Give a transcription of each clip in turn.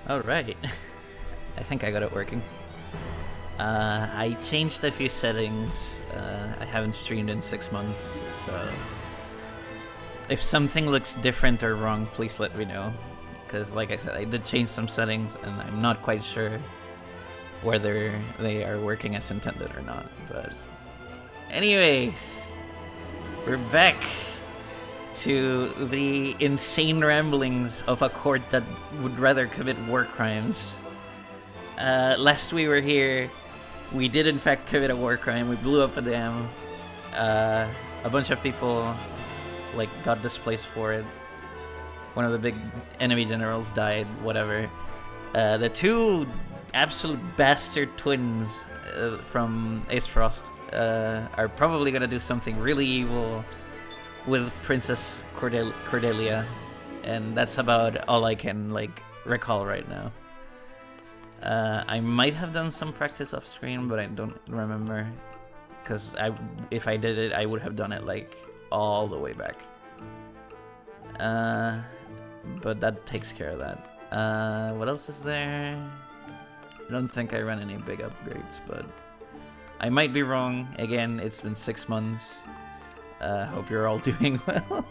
Alright. I think I got it working. I changed a few settings. I haven't streamed in 6 months, so if something looks different or wrong, please let me know. Because like I said, I did change some settings and I'm not quite sure whether they are working as intended or not. But anyways, we're back to the insane ramblings of a court that would rather commit war crimes. Last we were here, we did in fact commit a war crime. We blew up a dam. A bunch of people got displaced for it. One of the big enemy generals died, whatever. The two absolute bastard twins from Ace Frost are probably gonna do something really evil with Princess Cordelia, and that's about all I can recall right now. I might have done some practice off screen, but I don't remember, because if I did it, I would have done it all the way back. But that takes care of that. What else is there? I don't think I ran any big upgrades, but I might be wrong. Again, it's been 6 months. Hope you're all doing well.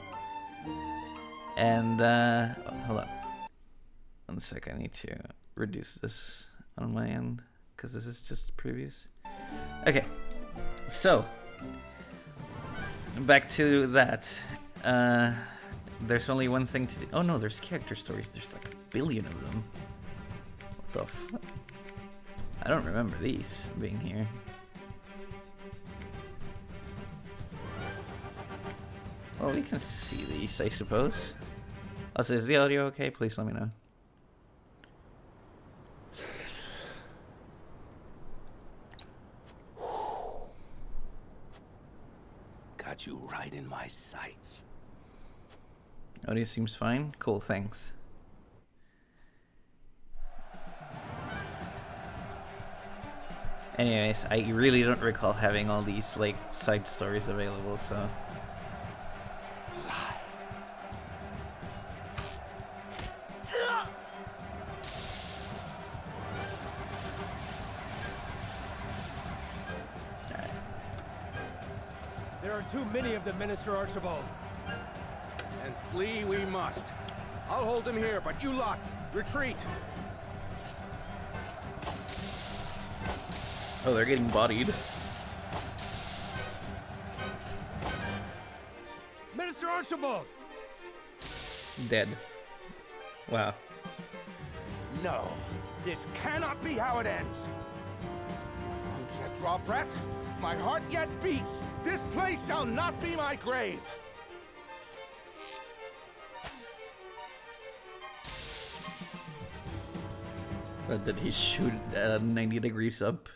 And hold on. 1 sec, I need to reduce this on my end, because this is just previous. Okay, so back to that. There's only one thing to do. Oh no, there's character stories. There's like a billion of them. What the fuck? I don't remember these being here. Well, we can see these, I suppose. Also, is the audio okay? Please let me know. Got you right in my sights. Audio seems fine. Cool, thanks. Anyways, I really don't recall having all these side stories available, so. There are too many of them, Minister Archibald. And flee we must. I'll hold them here, but you lot, retreat. Oh, they're getting bodied. Minister Archibald! Dead. Wow. No, this cannot be how it ends. Won't yet draw breath? My heart yet beats. This place shall not be my grave. Did he shoot 90 degrees up?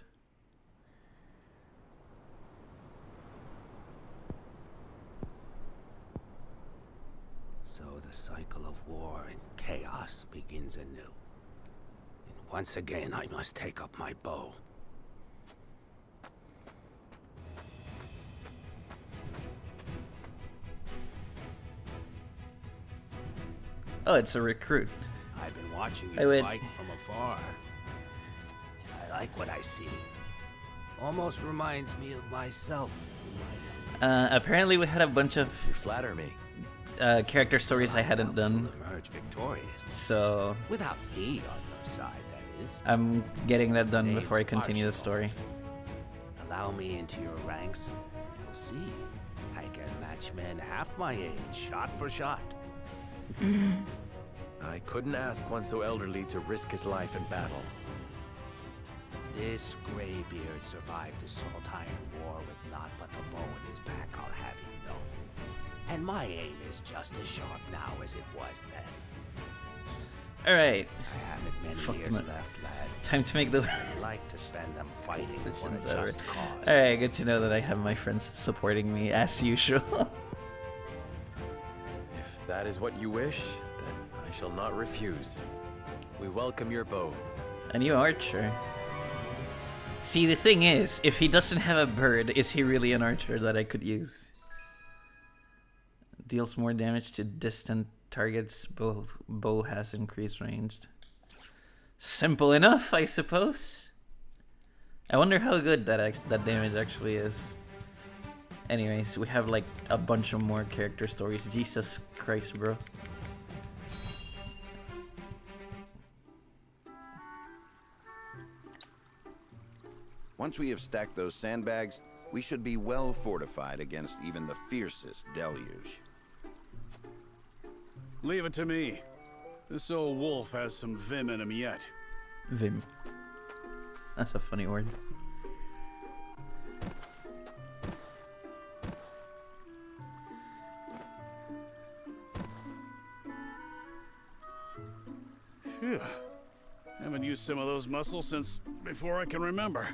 So the cycle of war and chaos begins anew. And once again, I must take up my bow. Oh, it's a recruit. I've been watching you fight from afar, and I like what I see. Almost reminds me of myself. Apparently we had a bunch of You flatter me. Character stories I hadn't done. Emerge victorious. So Without me on your side, that is. I'm getting that done Name's before I continue the Archibald. story. Allow me into your ranks, and you'll see. I can match men half my age, shot for shot. I couldn't ask one so elderly to risk his life in battle. This graybeard survived a salt-iron war with naught but the bow at his back, I'll have you know. And my aim is just as sharp now as it was then. Alright. I haven't many years left, lad. Time to make the I like to spend them fighting for a decisions just over. cause. Alright, good to know that I have my friends supporting me as usual. If that is what you wish, then I shall not refuse. We welcome your bow. A new archer. See, the thing is, if he doesn't have a bird, is he really an archer that I could use? Deals more damage to distant targets. Bow has increased range. Simple enough, I suppose. I wonder how good that damage actually is. Anyways, we have like a bunch of more character stories. Jesus Christ, bro. Once we have stacked those sandbags, we should be well fortified against even the fiercest deluge. Leave it to me. This old wolf has some vim in him yet. Vim. That's a funny word. Phew. Haven't used some of those muscles since before I can remember.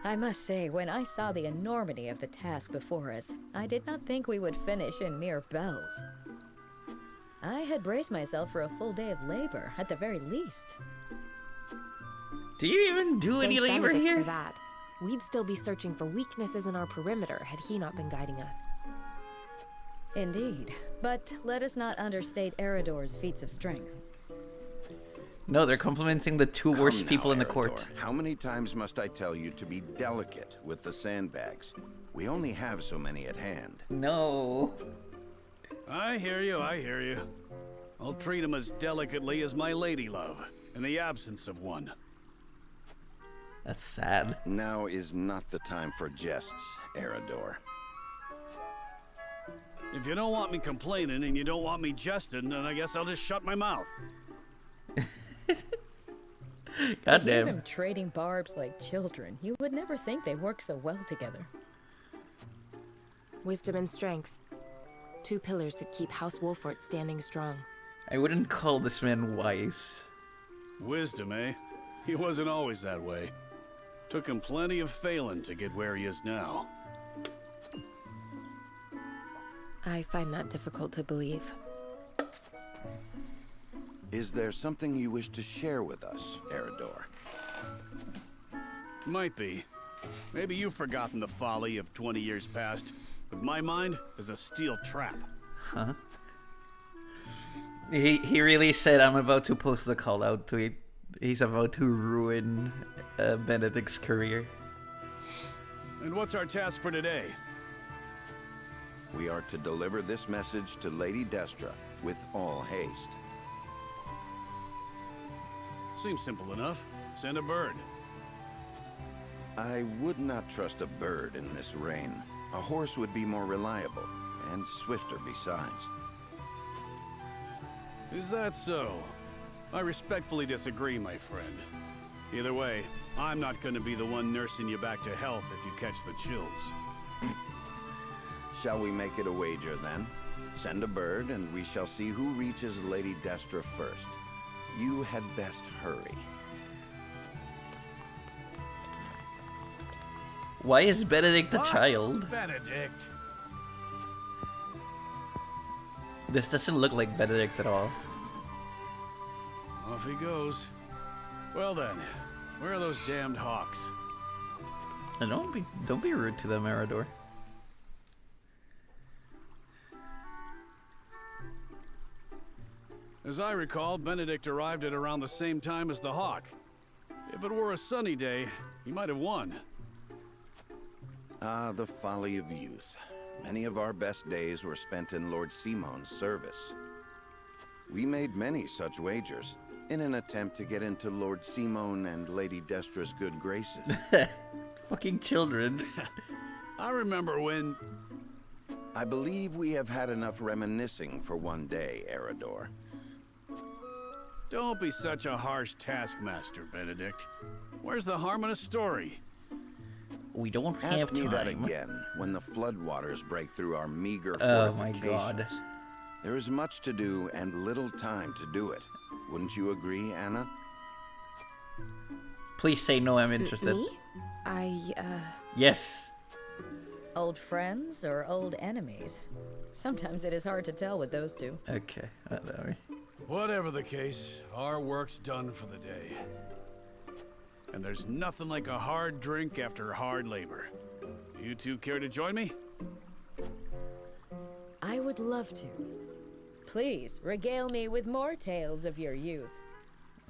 I must say, when I saw the enormity of the task before us, I did not think we would finish in mere bells. I had braced myself for a full day of labor, at the very least. Do you even do any Thank labor Benedict here? for that. We'd still be searching for weaknesses in our perimeter had he not been guiding us. Indeed. But let us not understate Eridor's feats of strength. No, they're complimenting the two worst Come people now, in the Eridor. court. How many times must I tell you to be delicate with the sandbags? We only have so many at hand. No. I hear you, I hear you. I'll treat him as delicately as my lady love, in the absence of one. That's sad. Now is not the time for jests, Eridor. If you don't want me complaining and you don't want me jesting, then I guess I'll just shut my mouth. To hear Goddamn. them trading barbs like children, you would never think they work so well together. Wisdom and strength. Two pillars that keep House Wolfortt standing strong. I wouldn't call this man wise. Wisdom, eh? He wasn't always that way. Took him plenty of failing to get where he is now. I find that difficult to believe. Is there something you wish to share with us, Eridor? Might be. Maybe you've forgotten the folly of 20 years past, but my mind is a steel trap. Huh? He really said, I'm about to post the call out tweet. He's about to ruin Benedict's career. And what's our task for today? We are to deliver this message to Lady Destra with all haste. Seems simple enough. Send a bird. I would not trust a bird in this rain. A horse would be more reliable, and swifter besides. Is that so? I respectfully disagree, my friend. Either way, I'm not going to be the one nursing you back to health if you catch the chills. Shall we make it a wager, then? Send a bird, and we shall see who reaches Lady Destra first. You had best hurry. Why is Benedict a child? Benedict. This doesn't look like Benedict at all. Off he goes. Well then, where are those damned hawks? And don't be rude to them, Eridor. As I recall, Benedict arrived at around the same time as the hawk. If it were a sunny day, he might have won. Ah, the folly of youth. Many of our best days were spent in Lord Simon's service. We made many such wagers, in an attempt to get into Lord Simon and Lady Destra's good graces. Fucking children. I remember when... I believe we have had enough reminiscing for one day, Eridor. Don't be such a harsh taskmaster, Benedict. Where's the harm in a story? We don't have Ask me time. that again when the floodwaters break through our meager Oh my fortifications. god. There is much to do and little time to do it. Wouldn't you agree, Anna? Please say no, I'm interested. Me? Yes. Old friends or old enemies? Sometimes it is hard to tell with those two. Okay. Whatever. Whatever the case, our work's done for the day. And there's nothing like a hard drink after hard labor. You two care to join me? I would love to. Please, regale me with more tales of your youth.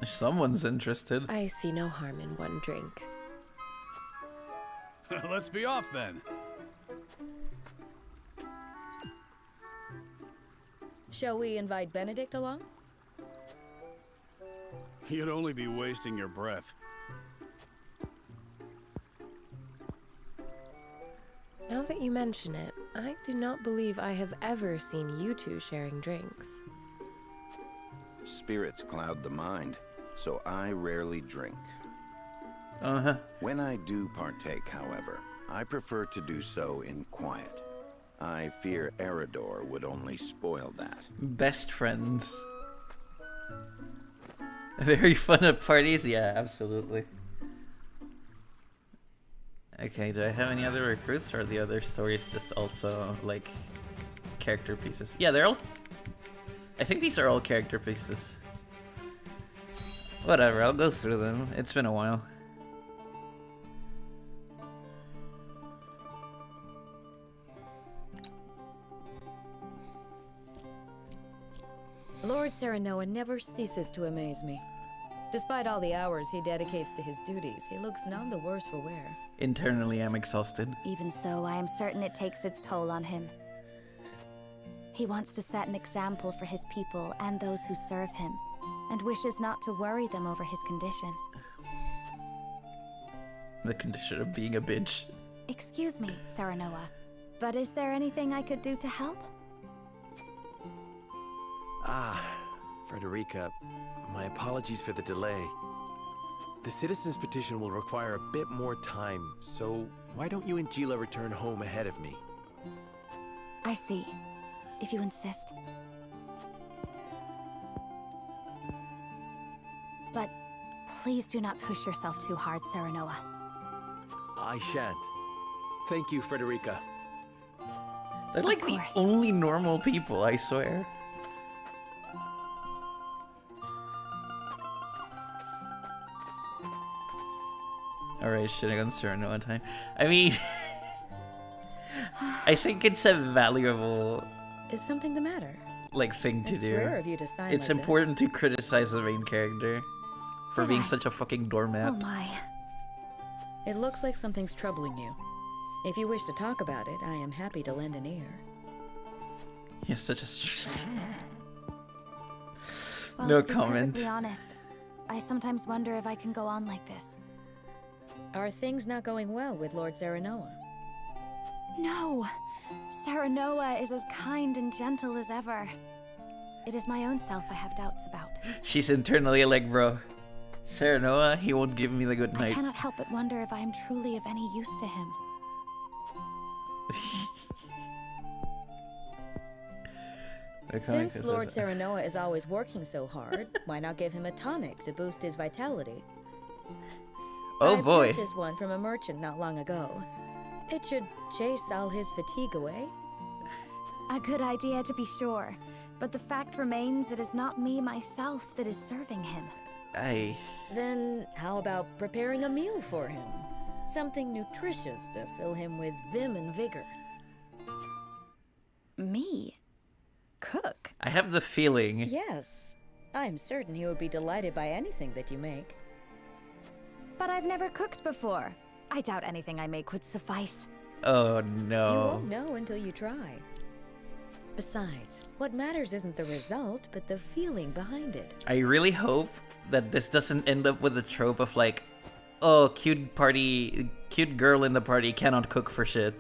Someone's interested. I see no harm in one drink. Let's be off then. Shall we invite Benedict along? You'd only be wasting your breath. Now that you mention it, I do not believe I have ever seen you two sharing drinks. Spirits cloud the mind, so I rarely drink. Uh-huh. When I do partake, however, I prefer to do so in quiet. I fear Eridor would only spoil that. Best friends. Very fun at parties? Yeah, absolutely. Okay, do I have any other recruits, or are the other stories just also, like, character pieces? Yeah, they're all... I think these are all character pieces. Whatever, I'll go through them. It's been a while. Lord Serenoa never ceases to amaze me. Despite all the hours he dedicates to his duties, he looks none the worse for wear. Internally, I'm exhausted. Even so, I am certain it takes its toll on him. He wants to set an example for his people and those who serve him, and wishes not to worry them over his condition. The condition of being a bitch. Excuse me, Serenoa, but is there anything I could do to help? Ah, Frederica, my apologies for the delay. The citizen's petition will require a bit more time, so why don't you and Gila return home ahead of me? I see, if you insist. But please do not push yourself too hard, Serenoa. I shan't. Thank you, Frederica. They're like the course. only normal people, I swear. Alright, shitting on Serenoa time. I mean... I think it's a valuable, Is something the matter? like, thing to It's do. rare of you to sign It's like important to criticize the main character for Did being I? such a fucking doormat. Oh my. that. It looks like something's troubling you. If you wish to talk about it, I am happy to lend an ear. He's such a... Well, No to be comment. perfectly honest, I sometimes wonder if I can go on like this. Are things not going well with Lord Serenoa? No! Serenoa is as kind and gentle as ever. It is my own self I have doubts about. She's internally like, bro, Serenoa, he won't give me the good I night. cannot help but wonder if I am truly of any use to him. Since Lord Serenoa is always working so hard, why not give him a tonic to boost his vitality? Oh I boy. purchased one from a merchant not long ago. It should chase all his fatigue away. A good idea to be sure, but the fact remains it is not me myself that is serving him. Then how about preparing a meal for him? Something nutritious to fill him with vim and vigor. Me? Cook? I have the feeling. Yes, I'm certain he would be delighted by anything that you make. But I've never cooked before. I doubt anything I make would suffice. Oh You no. won't know until you try. Besides, what matters isn't the result, but the feeling behind it. I really hope that this doesn't end up with the trope of like, oh, cute girl in the party cannot cook for shit.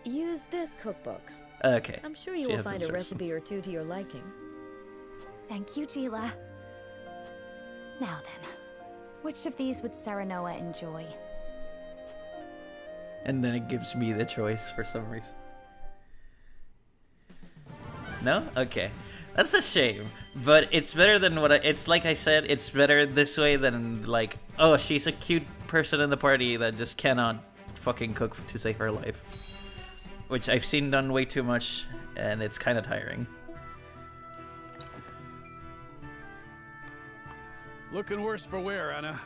Use this cookbook. Okay. I'm sure you She will has find a recipe instructions. or two to your liking. Thank you, Gila. Now then, which of these would Serenoa enjoy? And then it gives me the choice for some reason. No? Okay. That's a shame. But it's better than what it's like I said, it's better this way than like, oh, she's a cute person in the party that just cannot fucking cook to save her life. Which I've seen done way too much, and it's kind of tiring. Looking worse for wear, Anna.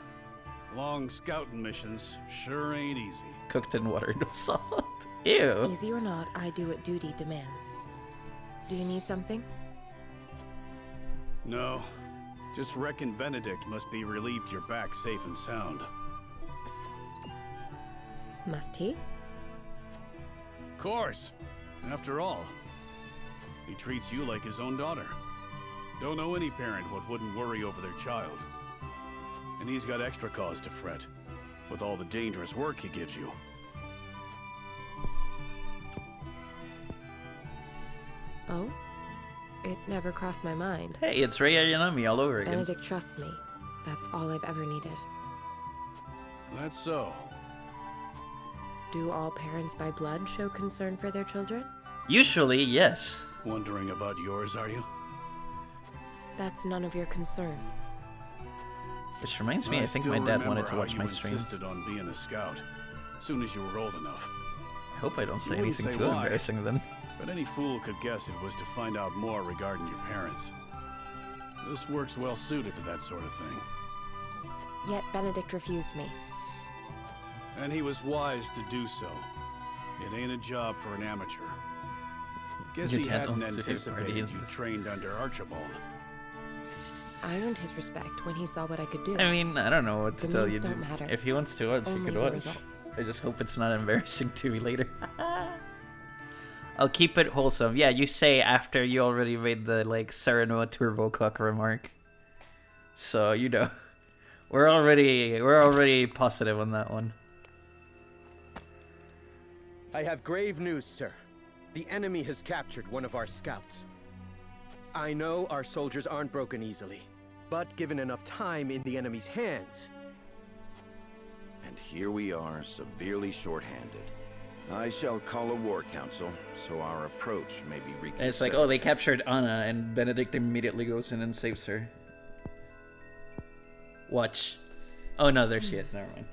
Long scouting missions sure ain't easy. Cooked in water, no salt. Ew. Easy or not, I do what duty demands. Do you need something? No. Just reckon Benedict must be relieved you're back safe and sound. Must he? Course. After all, he treats you like his own daughter. Don't know any parent what wouldn't worry over their child. And he's got extra cause to fret, with all the dangerous work he gives you. Oh? It never crossed my mind. Hey, it's Rei Ayanami all over again. Benedict trusts me. That's all I've ever needed. That's so. Do all parents by blood show concern for their children? Usually, yes. Wondering about yours, are you? That's none of your concern. Which reminds me, I think my dad wanted to watch my streams. Insisted on being a scout, as soon as you were old enough. I hope I don't say You wouldn't anything say too why. embarrassing then. But any fool could guess it was to find out more regarding your parents. This works well suited to that sort of thing. Yet Benedict refused me. And he was wise to do so. It ain't a job for an amateur. Guess Your he dad hadn't wants to take part anticipated in you this. trained under Archibald. I earned his respect when he saw what I could do. I mean, I don't know what to The tell means you. don't matter. If he wants to watch, he Only could the watch. results. I just hope it's not embarrassing to me later. I'll keep it wholesome. Yeah, you say after you already made the like Serenoa Turbo Cock remark. So you know, we're already positive on that one. I have grave news, sir. The enemy has captured one of our scouts. I know our soldiers aren't broken easily, but given enough time in the enemy's hands... And here we are, severely shorthanded. I shall call a war council, so our approach may be reconsidered. And it's like, oh, they captured Anna, and Benedict immediately goes in and saves her. Watch. Oh no, there she is. Never mind.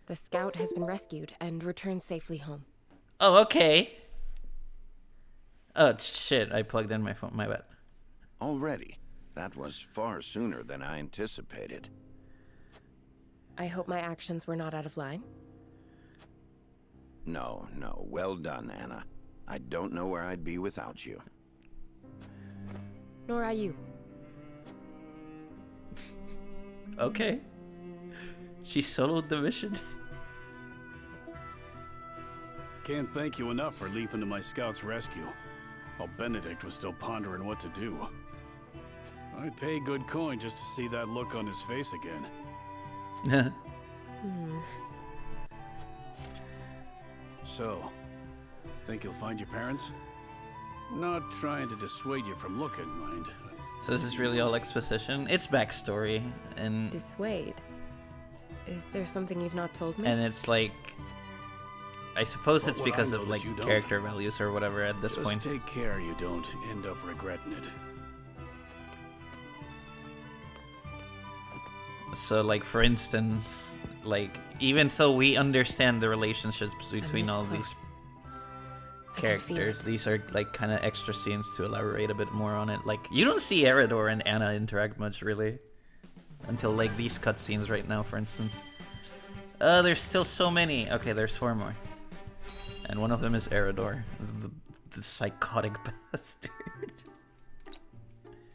The scout has been rescued and returned safely home. Oh, okay. Oh, shit. I plugged in my phone. My bad. Already? That was far sooner than I anticipated. I hope my actions were not out of line. No, no. Well done, Anna. I don't know where I'd be without you. Nor are you. Okay. She soloed the mission. Can't thank you enough for leaping to my scout's rescue, while Benedict was still pondering what to do. I'd pay good coin just to see that look on his face again. So, think you'll find your parents? Not trying to dissuade you from looking, mind. So this is really all exposition. It's backstory, and Dissuade? Is there something you've not told me? and it's like, I suppose But it's what I because know of that like you don't. character values or whatever at this Just point. take care you don't end up regretting it. So like for instance, like even though we understand the relationships between this all close. these I can feel characters, it. these are like kind of extra scenes to elaborate a bit more on it. Like you don't see Eridor and Anna interact much really until like these cutscenes right now, for instance. There's still so many. Okay, there's 4 more, and one of them is Eridor, the psychotic bastard.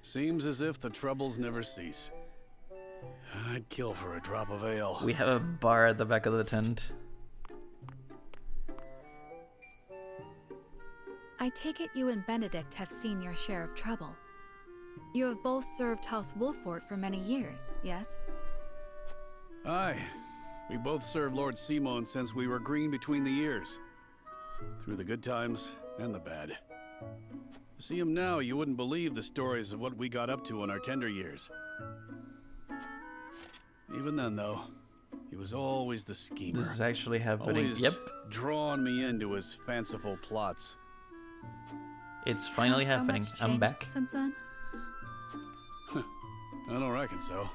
Seems as if the troubles never cease. I'd kill for a drop of ale. We have a bar at the back of the tent. I take it you and Benedict have seen your share of trouble. You have both served House Wolfortt for many years, yes? Aye. We both served Lord Simon since we were green between the ears. Through the good times and the bad. See him now, you wouldn't believe the stories of what we got up to in our tender years. Even then, though, he was always the schemer. This is actually happening. Always Yep. drawing me into his fanciful plots. It's finally Has so happening. much I'm changed back. Since then? I don't reckon so.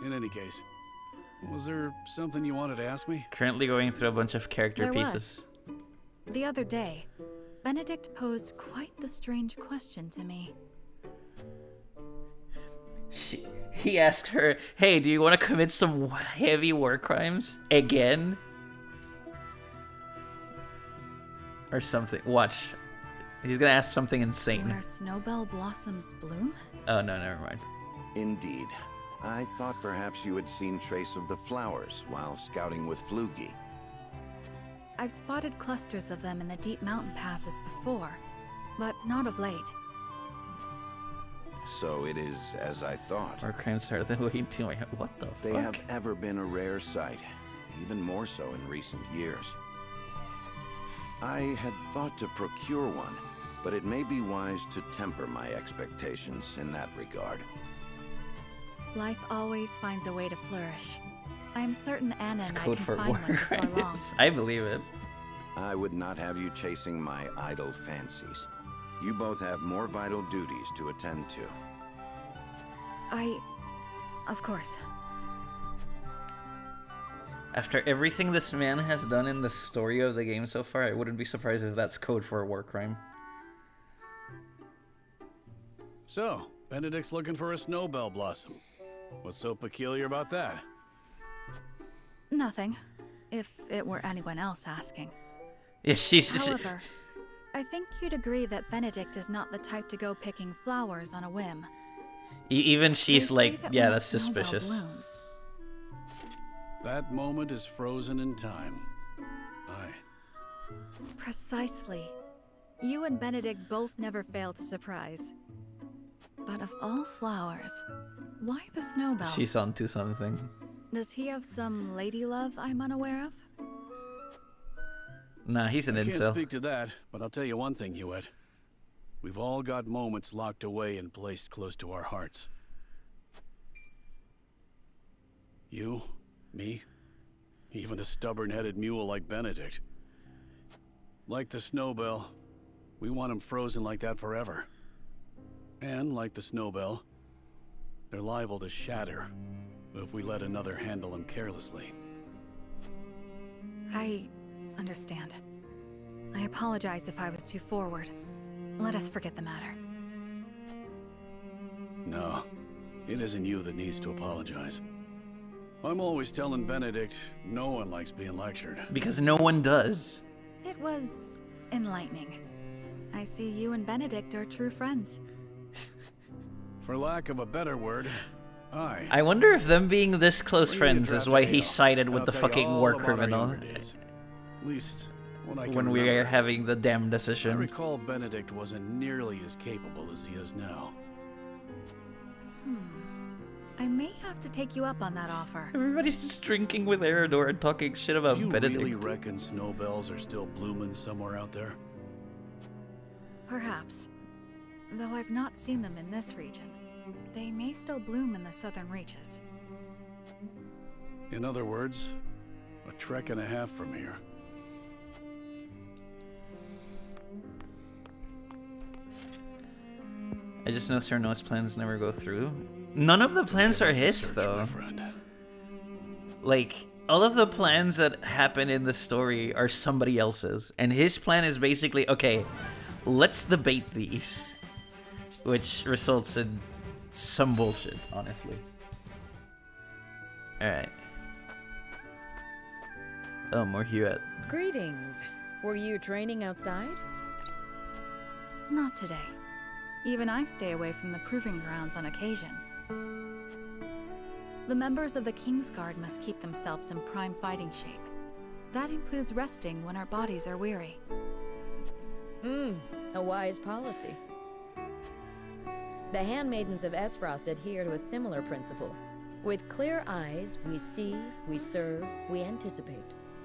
In any case, was there something you wanted to ask me? Currently going through a bunch of character There was. pieces. The other day, Benedict posed quite the strange question to me. He asked her, hey, do you want to commit some heavy war crimes? Again? Or something. Watch. He's gonna ask something insane. Where snowbell blossoms bloom? Oh, no, never mind. Indeed. I thought perhaps you had seen trace of the flowers while scouting with Flugy. I've spotted clusters of them in the deep mountain passes before, but not of late. So it is as I thought. War crimes are the way to my... What the They fuck? have ever been a rare sight, even more so in recent years. I had thought to procure one, but it may be wise to temper my expectations in that regard. Life always finds a way to flourish. I am certain Anna It's and I code can for find war one before long. crimes. I believe it. I would not have you chasing my idle fancies. You both have more vital duties to attend to. Of course. After everything this man has done in the story of the game so far, I wouldn't be surprised if that's code for a war crime. So, Benedict's looking for a snowbell blossom. What's so peculiar about that? Nothing. If it were anyone else asking. Yeah, However, I think you'd agree that Benedict is not the type to go picking flowers on a whim. Even she's They say like, that yeah, when a that's snowball suspicious. blooms, That moment is frozen in time. precisely. You and Benedict both never fail to surprise. But of all flowers, why the snowbell? She's onto something. Does he have some lady love I'm unaware of? Nah, he's an I can't incel. speak to that, but I'll tell you one thing, Hewitt. We've all got moments locked away and placed close to our hearts. You, me, even a stubborn-headed mule like Benedict. Like the snowbell, we want him frozen like that forever. And like the snowbell, they're liable to shatter if we let another handle him carelessly. I understand. I apologize if I was too forward. Let us forget the matter. No, it isn't you that needs to apologize. I'm always telling Benedict no one likes being lectured. Because no one does. It was enlightening. I see you and Benedict are true friends. For lack of a better word, I wonder if them being this close friends is why he sided and with I'll the tell you fucking all war about our criminal younger days. At least when I can when we are remember. having the damn I decision. recall Benedict wasn't nearly as capable as he is now. I may have to take you up on that offer. Everybody's just drinking with Eridor and talking shit about Do you Benedict. really reckon snowbells are still blooming somewhere out there? Perhaps. Though I've not seen them in this region. They may still bloom in the southern reaches. In other words, a trek and a half from here. I just know Cernau's plans never go through. None of the plans are his, Search, though. my friend. Like, all of the plans that happen in the story are somebody else's. And his plan is basically, okay, let's debate these. Which results in some bullshit, honestly. Alright. Oh, more Hewitt. Greetings. Were you training outside? Not today. Even I stay away from the proving grounds on occasion. The members of the King's Guard must keep themselves in prime fighting shape. That includes resting when our bodies are weary. A wise policy. The handmaidens of Esfrost adhere to a similar principle. With clear eyes, we see, we serve, we anticipate.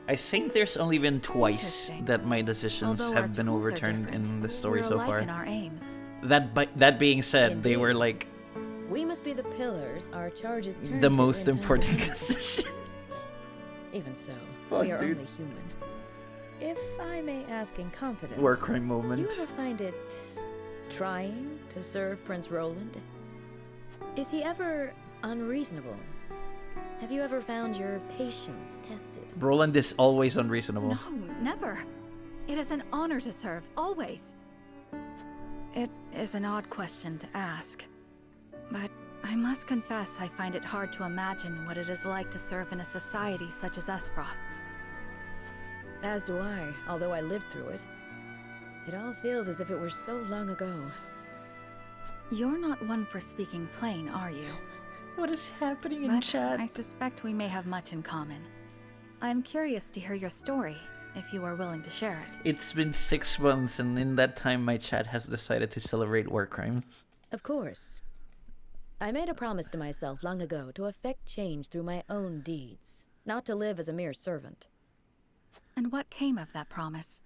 I think there's only been twice Interesting. that my decisions Although our have been tools are overturned different, in the story we're so alike far. in our aims. That being said, they were Indeed. like We must be the pillars our charges turn the to most in time of important need. decision. Even so, Fuck, we are dude. only human. If I may ask in confidence, War crime do moment. you ever find it trying to serve Prince Roland? Is he ever unreasonable? Have you ever found your patience tested? Roland is always unreasonable. No, never. It is an honor to serve, always. It is an odd question to ask, but I must confess I find it hard to imagine what it is like to serve in a society such as Esfrost's. As do I, although I lived through it. It all feels as if it were so long ago. You're not one for speaking plain, are you? What is happening in chat? I suspect we may have much in common. I'm curious to hear your story, if you are willing to share it. It's been 6 months, and in that time my chat has decided to celebrate war crimes. Of course. I made a promise to myself long ago to effect change through my own deeds, not to live as a mere servant. And what came of that promise?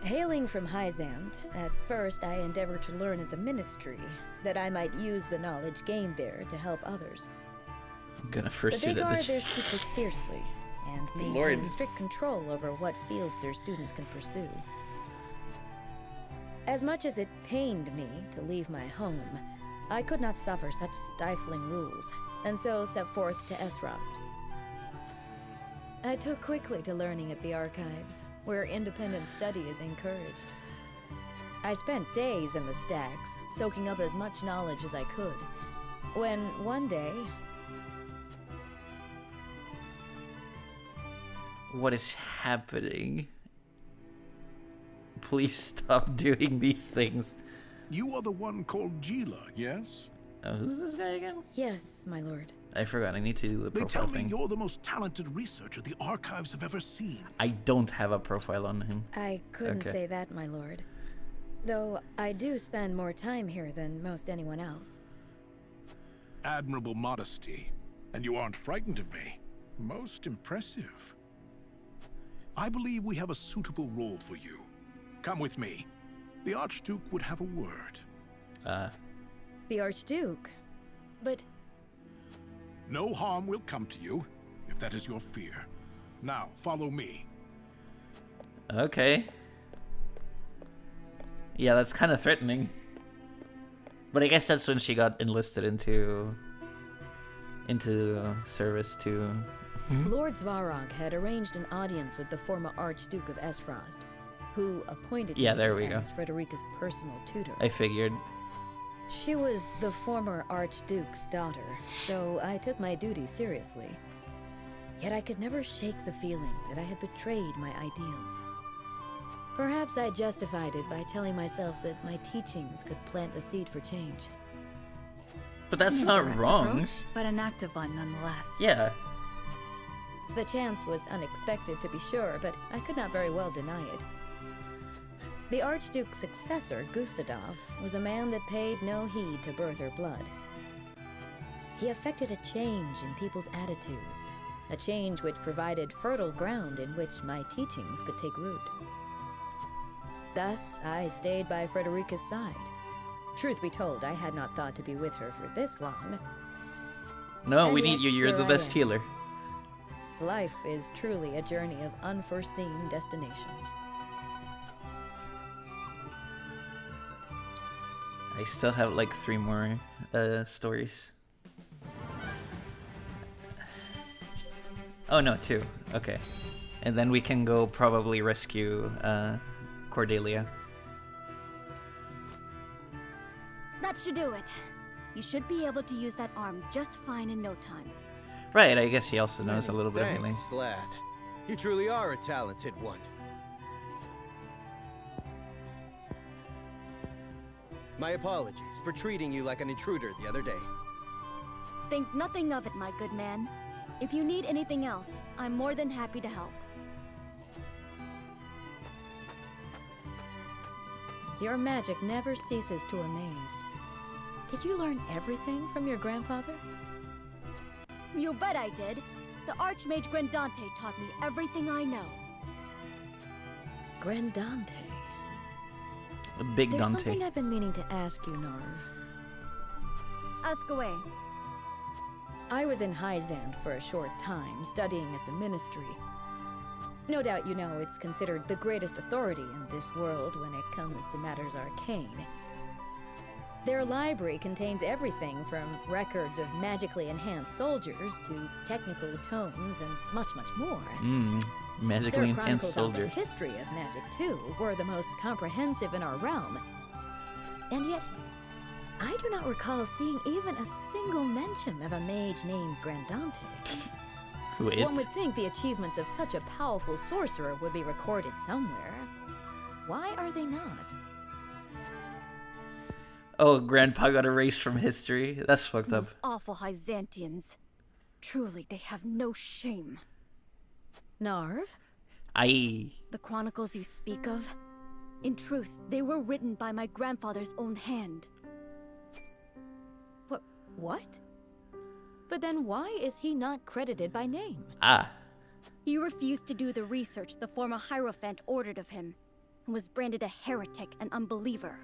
Hailing from Hyzand, at first I endeavored to learn at the Ministry, that I might use the knowledge gained there to help others. I'm gonna But first they it at guard this. their secrets fiercely, and Lord. maintain strict control over what fields their students can pursue. As much as it pained me to leave my home, I could not suffer such stifling rules, and so set forth to Esfrost. I took quickly to learning at the archives, where independent study is encouraged. I spent days in the stacks, soaking up as much knowledge as I could, when one day... What is happening? Please stop doing these things. You are the one called Gila, yes? Who's this guy again? Yes, my lord. I forgot, I need to do the They profile tell me thing. you're the most talented researcher the archives have ever seen. I don't have a profile on him. I couldn't Okay. say that, my lord. Though I do spend more time here than most anyone else. Admirable modesty. And you aren't frightened of me. Most impressive. I believe we have a suitable role for you. Come with me. The Archduke would have a word. The Archduke? But... No harm will come to you, if that is your fear. Now, follow me. Okay. Yeah, that's kind of threatening. But I guess that's when she got enlisted into service too. Lord Svarog had arranged an audience with the former Archduke of Esfrost, who appointed Yeah, me there we go. as Frederica's personal tutor. I figured. She was the former Archduke's daughter, so I took my duty seriously. Yet I could never shake the feeling that I had betrayed my ideals. Perhaps I justified it by telling myself that my teachings could plant the seed for change. But that's An not indirect wrong. approach, but an active one nonetheless. Yeah. The chance was unexpected, to be sure, but I could not very well deny it. The Archduke's successor, Gustadov, was a man that paid no heed to birth or blood. He effected a change in people's attitudes, a change which provided fertile ground in which my teachings could take root. Thus, I stayed by Frederica's side. Truth be told, I had not thought to be with her for this long. No, And we yet, need you. You're here the I best am. healer. Life is truly a journey of unforeseen destinations. I still have like 3 more stories. Oh no, 2. Okay. And then we can go probably rescue Cordelia. That should do it. You should be able to use that arm just fine in no time. Right, I guess he also knows a little bit of Thanks, healing. lad. You truly are a talented one. My apologies for treating you like an intruder the other day. Think nothing of it, my good man. If you need anything else, I'm more than happy to help. Your magic never ceases to amaze. Did you learn everything from your grandfather? You bet I did. The Archmage Grandante taught me everything I know. Grandante. Big There's Dante. something I've been meaning to ask you, Narv. Ask away. I was in Hyzand for a short time, studying at the Ministry. No doubt you know it's considered the greatest authority in this world when it comes to matters arcane. Their library contains everything from records of magically enhanced soldiers to technical tomes and much, much more. Magically Their intense chronicles of the soldiers. history of magic, too, were the most comprehensive in our realm. And yet, I do not recall seeing even a single mention of a mage named Grandante. Wait. One would think the achievements of such a powerful sorcerer would be recorded somewhere. Why are they not? Oh, Grandpa got erased from history. That's fucked up. Those awful Hyzantians. Truly, they have no shame. Narv? Aye. The chronicles you speak of, in truth, they were written by my grandfather's own hand. What? But then why is he not credited by name? Ah. He refused to do the research the former Hierophant ordered of him, and was branded a heretic and unbeliever.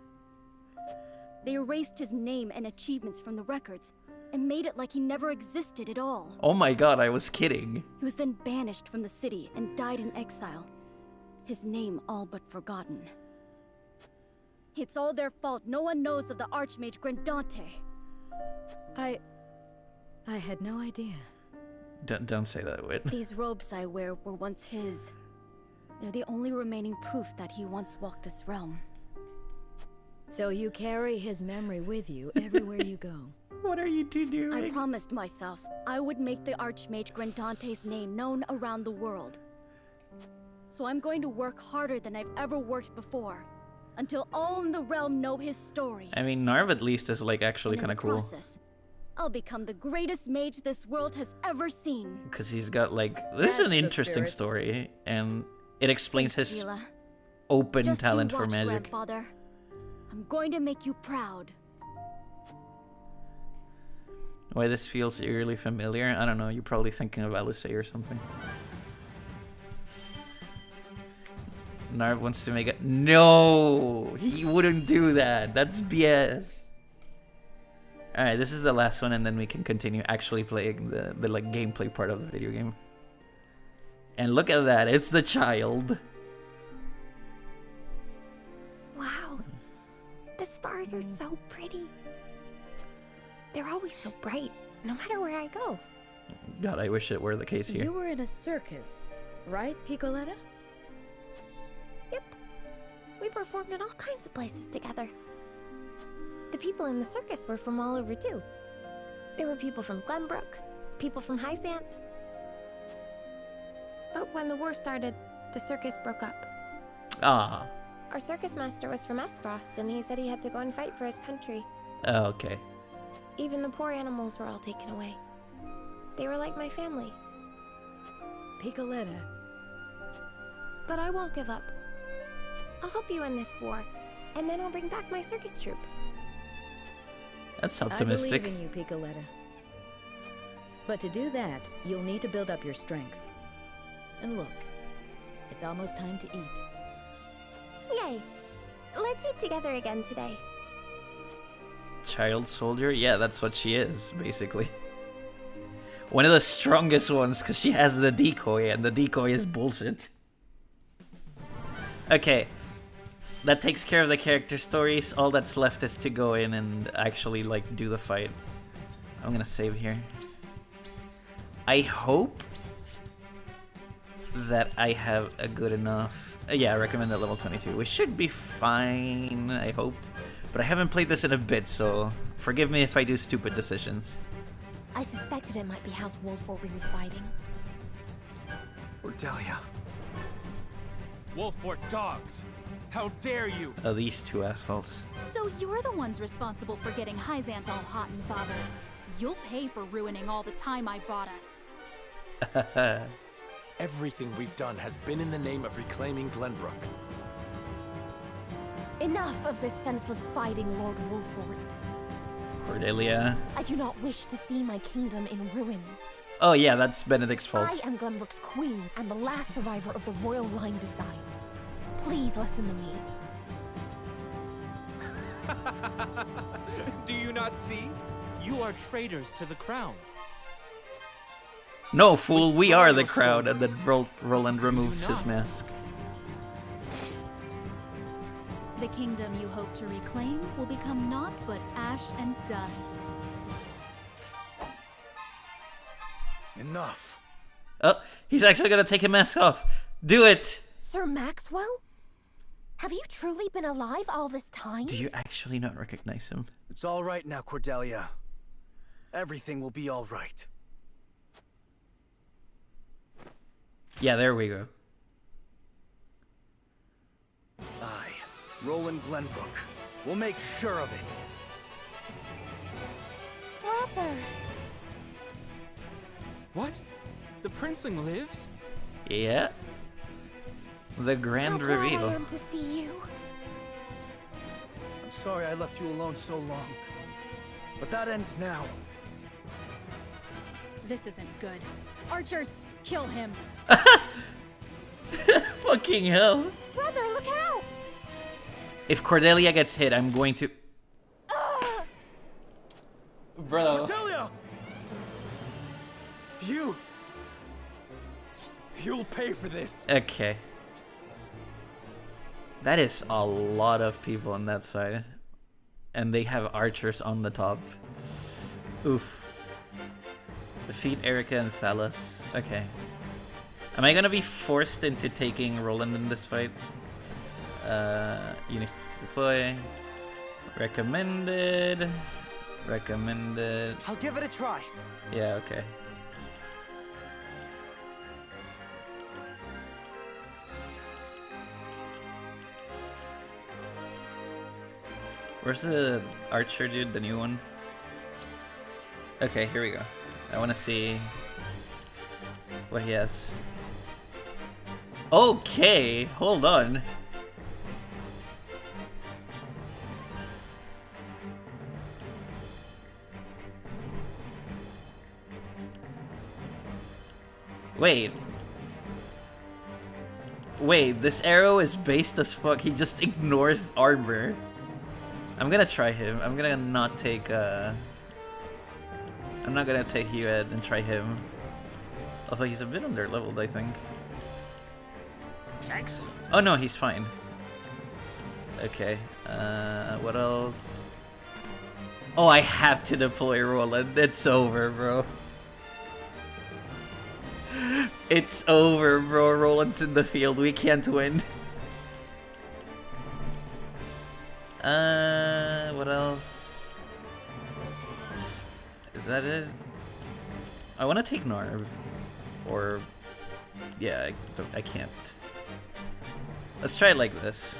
They erased his name and achievements from the records, and made it like he never existed at all. Oh my god, I was kidding. He was then banished from the city and died in exile, his name all but forgotten. It's all their fault. No one knows of the Archmage Grandante. I had no idea. Don't say that, Whit. These robes I wear were once his. They're the only remaining proof that he once walked this realm. So you carry his memory with you everywhere you go. What are you two doing? I promised myself I would make the Archmage Grandante's name known around the world. So I'm going to work harder than I've ever worked before, until all in the realm know his story. I mean, Narv at least is like actually kind of cool. Process, I'll become the greatest mage this world has ever seen. Because he's got like, this is an interesting spirit. story, and it explains his Sheila, open just talent you for watch, magic. Grandfather. I'm going to make you proud. Why this feels eerily familiar? I don't know, you're probably thinking of Alice or something. Narv wants to make it. No! He wouldn't do that. That's BS. Alright, this is the last one, and then we can continue actually playing the like gameplay part of the video game. And look at that, it's the child. Wow. The stars are so pretty. They're always so bright, no matter where I go. God, I wish it were the case here. You were in a circus, right, Piccoletta? Yep. We performed in all kinds of places together. The people in the circus were from all over too. There were people from Glenbrook, people from Hyzant. But when the war started, the circus broke up. Ah. Our circus master was from Esfrost, and he said he had to go and fight for his country. Oh, okay. Even the poor animals were all taken away. They were like my family. Piccoletta. But I won't give up. I'll help you in this war, and then I'll bring back my circus troupe. That's optimistic. I believe in you, Piccoletta. But to do that, you'll need to build up your strength. And look, it's almost time to eat. Yay! Let's eat together again today. Child soldier? Yeah, that's what she is, basically. One of the strongest ones, because she has the decoy, and the decoy is bullshit. Okay. That takes care of the character stories. All that's left is to go in and actually, like, do the fight. I'm gonna save here. I hope that I have a good enough... yeah, I recommend at level 22. We should be fine, I hope. But I haven't played this in a bit, so forgive me if I do stupid decisions. I suspected it might be House Wolfortt we were fighting. Ordelia. Wolfortt dogs! How dare you! Oh, these two assholes. So you're the ones responsible for getting Hyzant all hot and bothered. You'll pay for ruining all the time I bought us. Everything we've done has been in the name of reclaiming Glenbrook. Enough of this senseless fighting, Lord Wolfortt. Cordelia. I do not wish to see my kingdom in ruins. Oh yeah, that's Benedict's fault. I am Glenbrook's queen, and the last survivor of the royal line besides. Please listen to me. Do you not see? You are traitors to the crown. No, fool, we are the crowd, and then Roland removes his mask. The kingdom you hope to reclaim will become naught but ash and dust. Enough. Oh, he's actually gonna take a mask off. Do it! Sir Maxwell? Have you truly been alive all this time? Do you actually not recognize him? It's all right now, Cordelia. Everything will be all right. Yeah, there we go. I, Roland Glenbrook, will make sure of it. Brother! What? The princeling lives? Yeah. The grand How glad reveal. I am to see you. I'm sorry I left you alone so long. But that ends now. This isn't good. Archers, kill him. Fucking hell. Brother, look out! If Cordelia gets hit, I'm going to... Bro. Cordelia! You'll pay for this. Okay. That is a lot of people on that side. And they have archers on the top. Oof. Defeat Erica and Thalos. Okay. Am I gonna be forced into taking Roland in this fight? Units to deploy. Recommended. Recommended. I'll give it a try. Yeah, okay. Where's the archer dude, the new one? Okay, here we go. I want to see what he has. Okay, hold on. Wait. Wait, this arrow is based as fuck. He just ignores armor. I'm gonna try him. I'm gonna not take, I'm not gonna take Hued and try him. Although he's a bit under leveled, I think. Excellent. Oh no, he's fine. Okay, what else? Oh, I have to deploy Roland. It's over, bro. It's over, bro. Roland's in the field. We can't win. What else? Is that it? I want to take Narv. Or... yeah, I can't. Let's try it like this.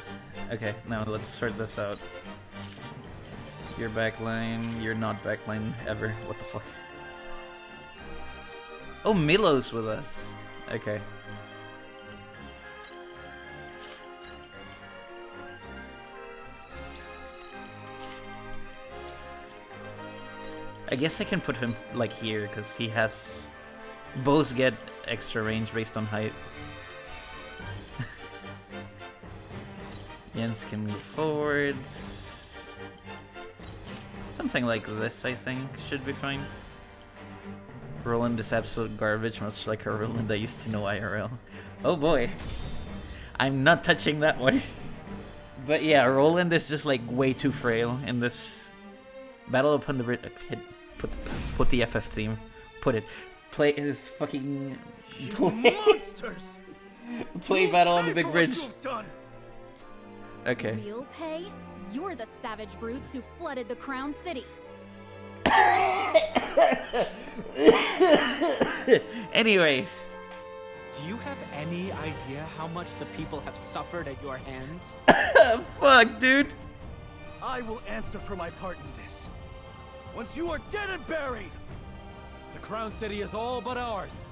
Okay, now let's sort this out. You're backline. You're not backline ever. What the fuck? Oh, Milo's with us. Okay. I guess I can put him like here because he has bows get extra range based on height. Jens can move forwards. Something like this, I think, should be fine. Roland is absolute garbage, much like a Roland I used to know IRL. Oh boy. I'm not touching that one. But yeah, Roland is just like way too frail in this battle upon the bridge. Put the FF theme. Put it. Play his fucking monsters. Play battle on the big bridge. Okay. Real pay? You're the savage brutes who flooded the Crown City. Anyways. Do you have any idea how much the people have suffered at your hands? Fuck, dude. I will answer for my part in this. Once you are dead and buried, the Crown City is all but ours.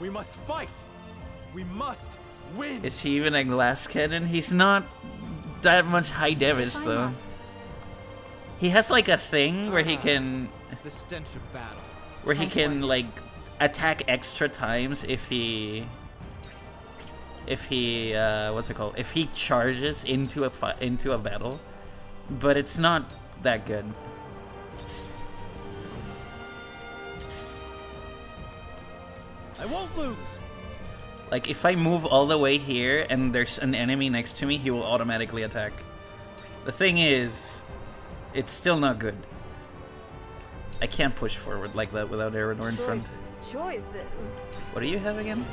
We must fight. We must win. Is he even a glass cannon? He's not that much high damage though. He has like a thing where he can... the stench of battle. Where he can like attack extra times if he... what's it called? If he charges into a battle. But it's not that good. I won't lose. Like if I move all the way here and there's an enemy next to me, he will automatically attack. The thing is, it's still not good. I can't push forward like that without Aerodor in front. Choices. What do you have again?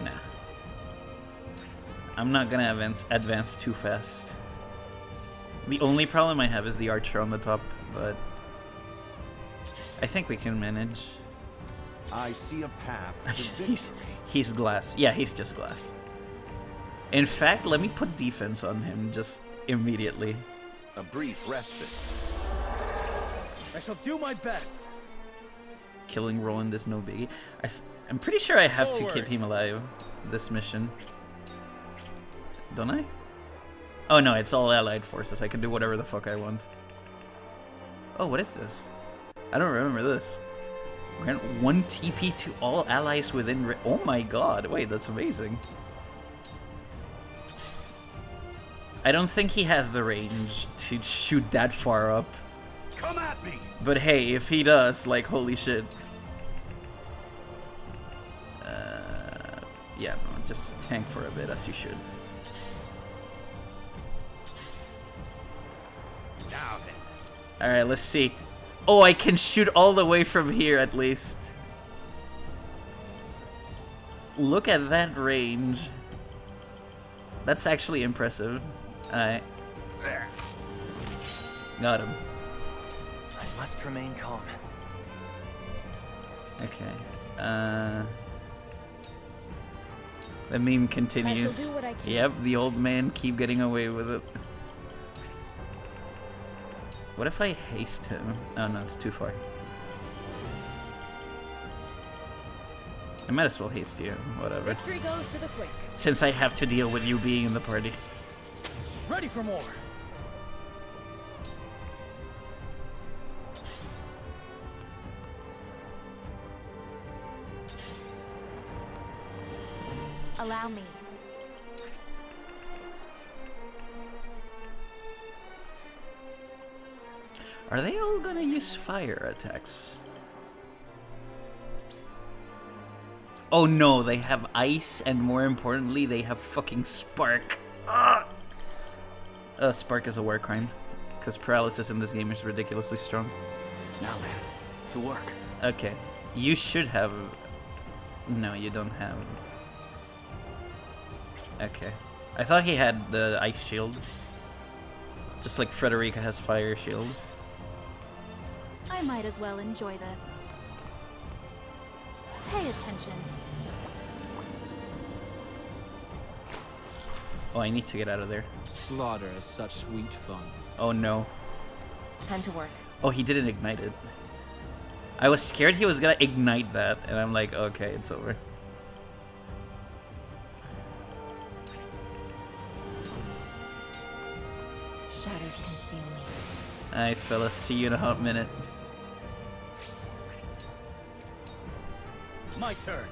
Nah. I'm not gonna advance too fast. The only problem I have is the archer on the top, but I think we can manage. I see a path to he's glass. Yeah, he's just glass. In fact, let me put defense on him just immediately. A brief respite. I shall do my best. Killing Roland is no biggie. I'm pretty sure I have to keep him alive this mission. Don't I? Oh no, it's all allied forces. I can do whatever the fuck I want. Oh, what is this? I don't remember this. Grant 1 TP to all allies within. Oh my god! Wait, that's amazing. I don't think he has the range to shoot that far up. Come at me! But hey, if he does, like, holy shit. Yeah, no, just tank for a bit, as you should. Now then. Alright, let's see. Oh, I can shoot all the way from here, at least. Look at that range. That's actually impressive. Alright. Got him. I must remain calm. Okay. The meme continues. do what I can. Yep, the old man keep getting away with it. What if I haste him? Oh no, it's too far. I might as well haste you, whatever. Victory goes to the quick. Since I have to deal with you being in the party. Ready for more. Allow me. Are they all gonna use fire attacks? Oh no, they have ice, and more importantly, they have fucking spark. Ah! Spark is a war crime, because paralysis in this game is ridiculously strong. Now then, to work. Okay, you should have... No, you don't have... Okay. I thought he had the ice shield. Just like Frederica has fire shield. I might as well enjoy this. Pay attention. Oh, I need to get out of there. Slaughter is such sweet fun. Oh no. Time to work. Oh, he didn't ignite it. I was scared he was gonna ignite that, and I'm like, okay, it's over. Shadows conceal me. Alright, fellas, see you in a hot minute. My turn.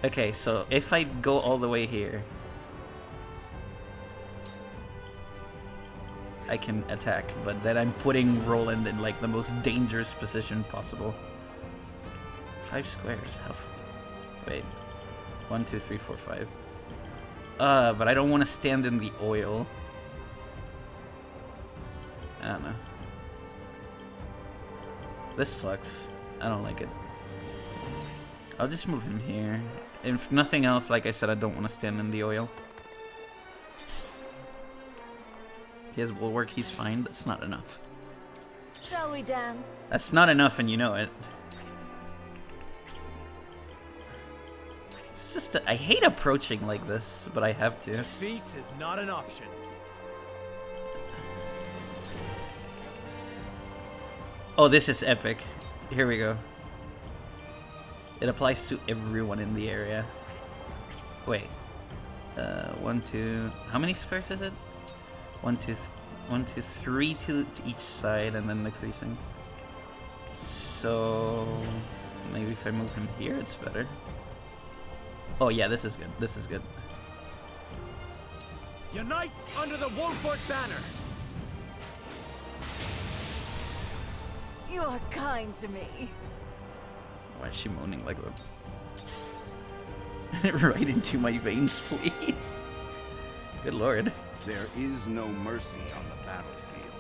Okay, so if I go all the way here, I can attack, but then I'm putting Roland in like the most dangerous position possible. 5 squares. How? Wait. 1, 2, 3, 4, 5. But I don't want to stand in the oil. I don't know. This sucks. I don't like it. I'll just move him here. If nothing else, like I said, I don't want to stand in the oil. He has bulwark, he's fine. That's not enough. Shall we dance? That's not enough, and you know it. It's just I hate approaching like this, but I have to. Defeat is not an option. Oh, this is epic. Here we go. It applies to everyone in the area. Wait. 1, 2... How many squares is it? 1, 2, 3 to each side, and then the creasing. So... Maybe if I move him here, it's better. Oh yeah, this is good. This is good. Unite under the Wolfortt banner! You are kind to me. Why is she moaning like that? Right into my veins, please. Good lord. There is no mercy on the battlefield.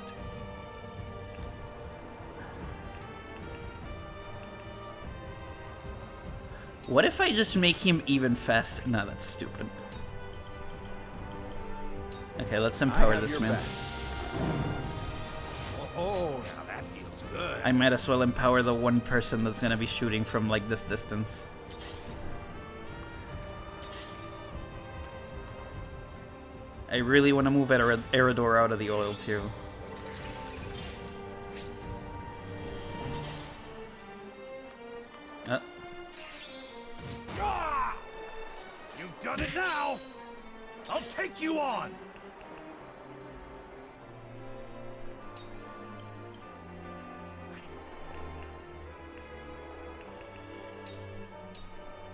What if I just make him even faster? No, that's stupid. Okay, let's empower this man. Oh, now that feels good. I might as well empower the one person that's gonna be shooting from like this distance. I really want to move Eridor out of the oil too. You've done it now! I'll take you on!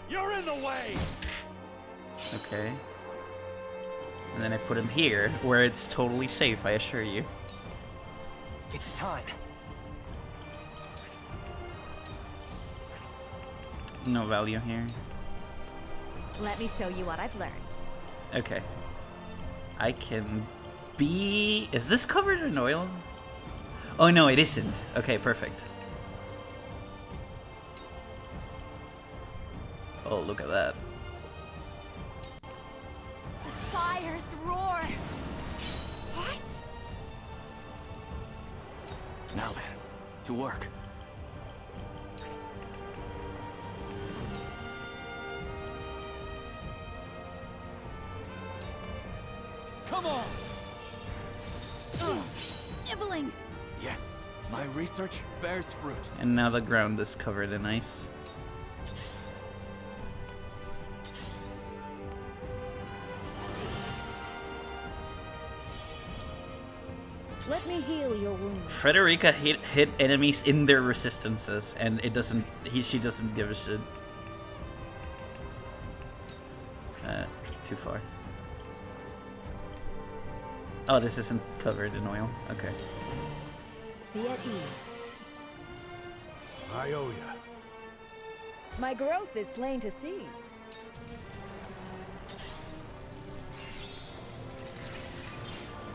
You're in the way! Okay. And then I put him here, where it's totally safe, I assure you. It's time. No value here. Let me show you what I've learned. Okay. I can be... Is this covered in oil? Oh no, it isn't. Okay, perfect. Oh, look at that. The fires roar! What? Now then, to work. Come on! Nibbling! Yes, my research bears fruit. And now the ground is covered in ice. Let me heal your wounds. Frederica hit enemies in their resistances, and it doesn't. She doesn't give a shit. Too far. Oh, this isn't covered in oil. Okay. Be at ease. I owe ya. My growth is plain to see.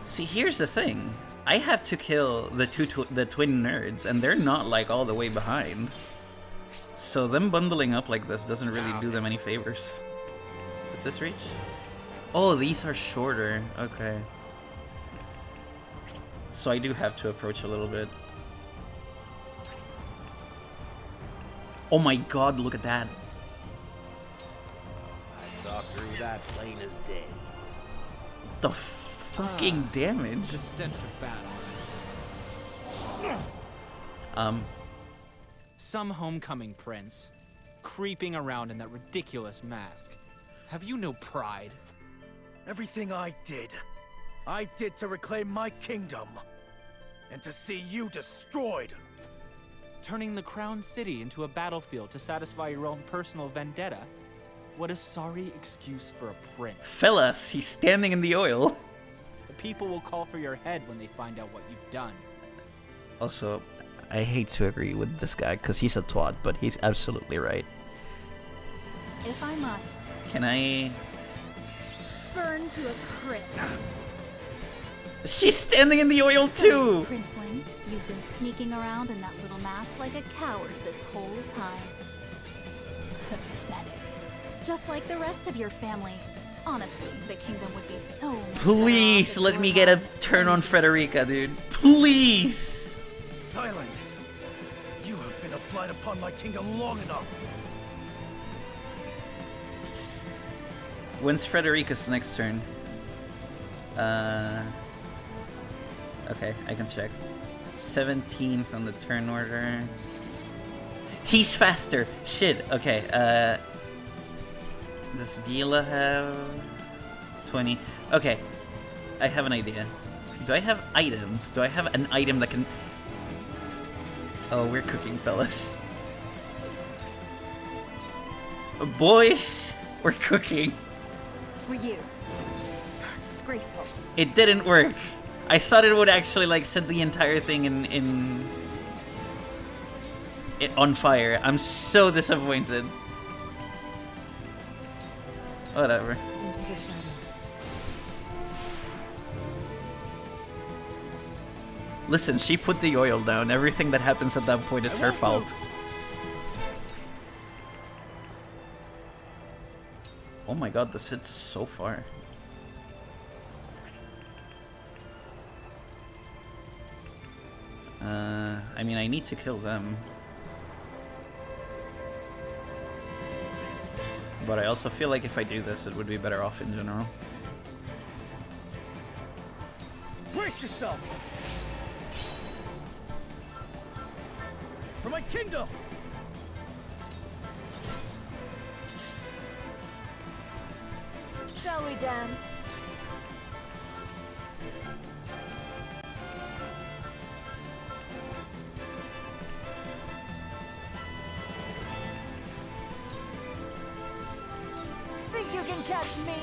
See, here's the thing. I have to kill the twin nerds, and they're not like all the way behind. So them bundling up like this doesn't really do them any favors. Does this reach? Oh, these are shorter. Okay. So I do have to approach a little bit. Oh my god, look at that. I saw through that plain as day. The fucking damage. The stench of battle. Some homecoming prince, creeping around in that ridiculous mask. Have you no pride? Everything I did to reclaim my kingdom. And to see you destroyed. Turning the Crown City into a battlefield to satisfy your own personal vendetta. What a sorry excuse for a prince. Fellas, he's standing in the oil. The people will call for your head when they find out what you've done. Also, I hate to agree with this guy because he's a twat, but he's absolutely right. If I must. Can I... Burn to a crisp. She's standing in the oil too! Princeling, you've been sneaking around in that little mask like a coward this whole time. Pathetic. Just like the rest of your family. Honestly, the kingdom would be so much Please better off if let you me were get a not- turn on Frederica, dude. Please! Silence! You have been a blight upon my kingdom long enough. When's Frederica's next turn? Okay, I can check. 17th on the turn order. He's faster! Shit, okay, does Gila have 20? Okay, I have an idea. Do I have items? Do I have an item that can... Oh, we're cooking, fellas. Boys, we're cooking. For you. Disgraceful. It didn't work. I thought it would actually like set the entire thing on fire. I'm so disappointed. Whatever. Into the shadows. Listen, she put the oil down. Everything that happens at that point is her fault. Oh my god, this hits so far. I mean, I need to kill them. But I also feel like if I do this, it would be better off in general. Brace yourself! For my kingdom! Shall we dance? Think you can catch me?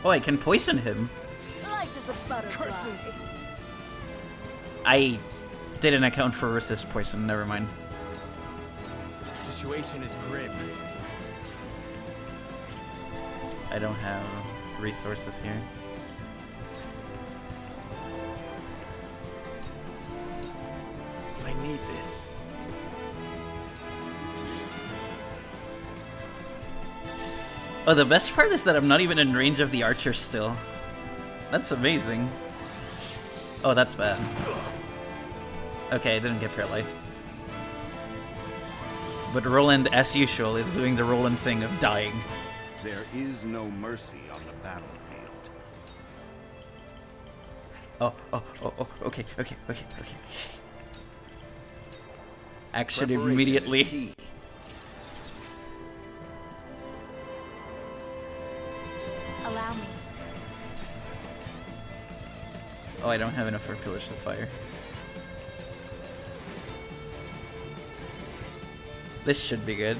Oh, I can poison him. Light as a butterfly. Curses! I didn't account for resist poison, never mind. The situation is grim. I don't have resources here. I need this. Oh, the best part is that I'm not even in range of the archer still. That's amazing. Oh, that's bad. Okay, I didn't get paralyzed. But Roland, as usual, is doing the Roland thing of dying. There is no mercy on the battlefield. Oh, okay. Action immediately. Allow me. Oh, I don't have enough for Pillage the Fire. This should be good.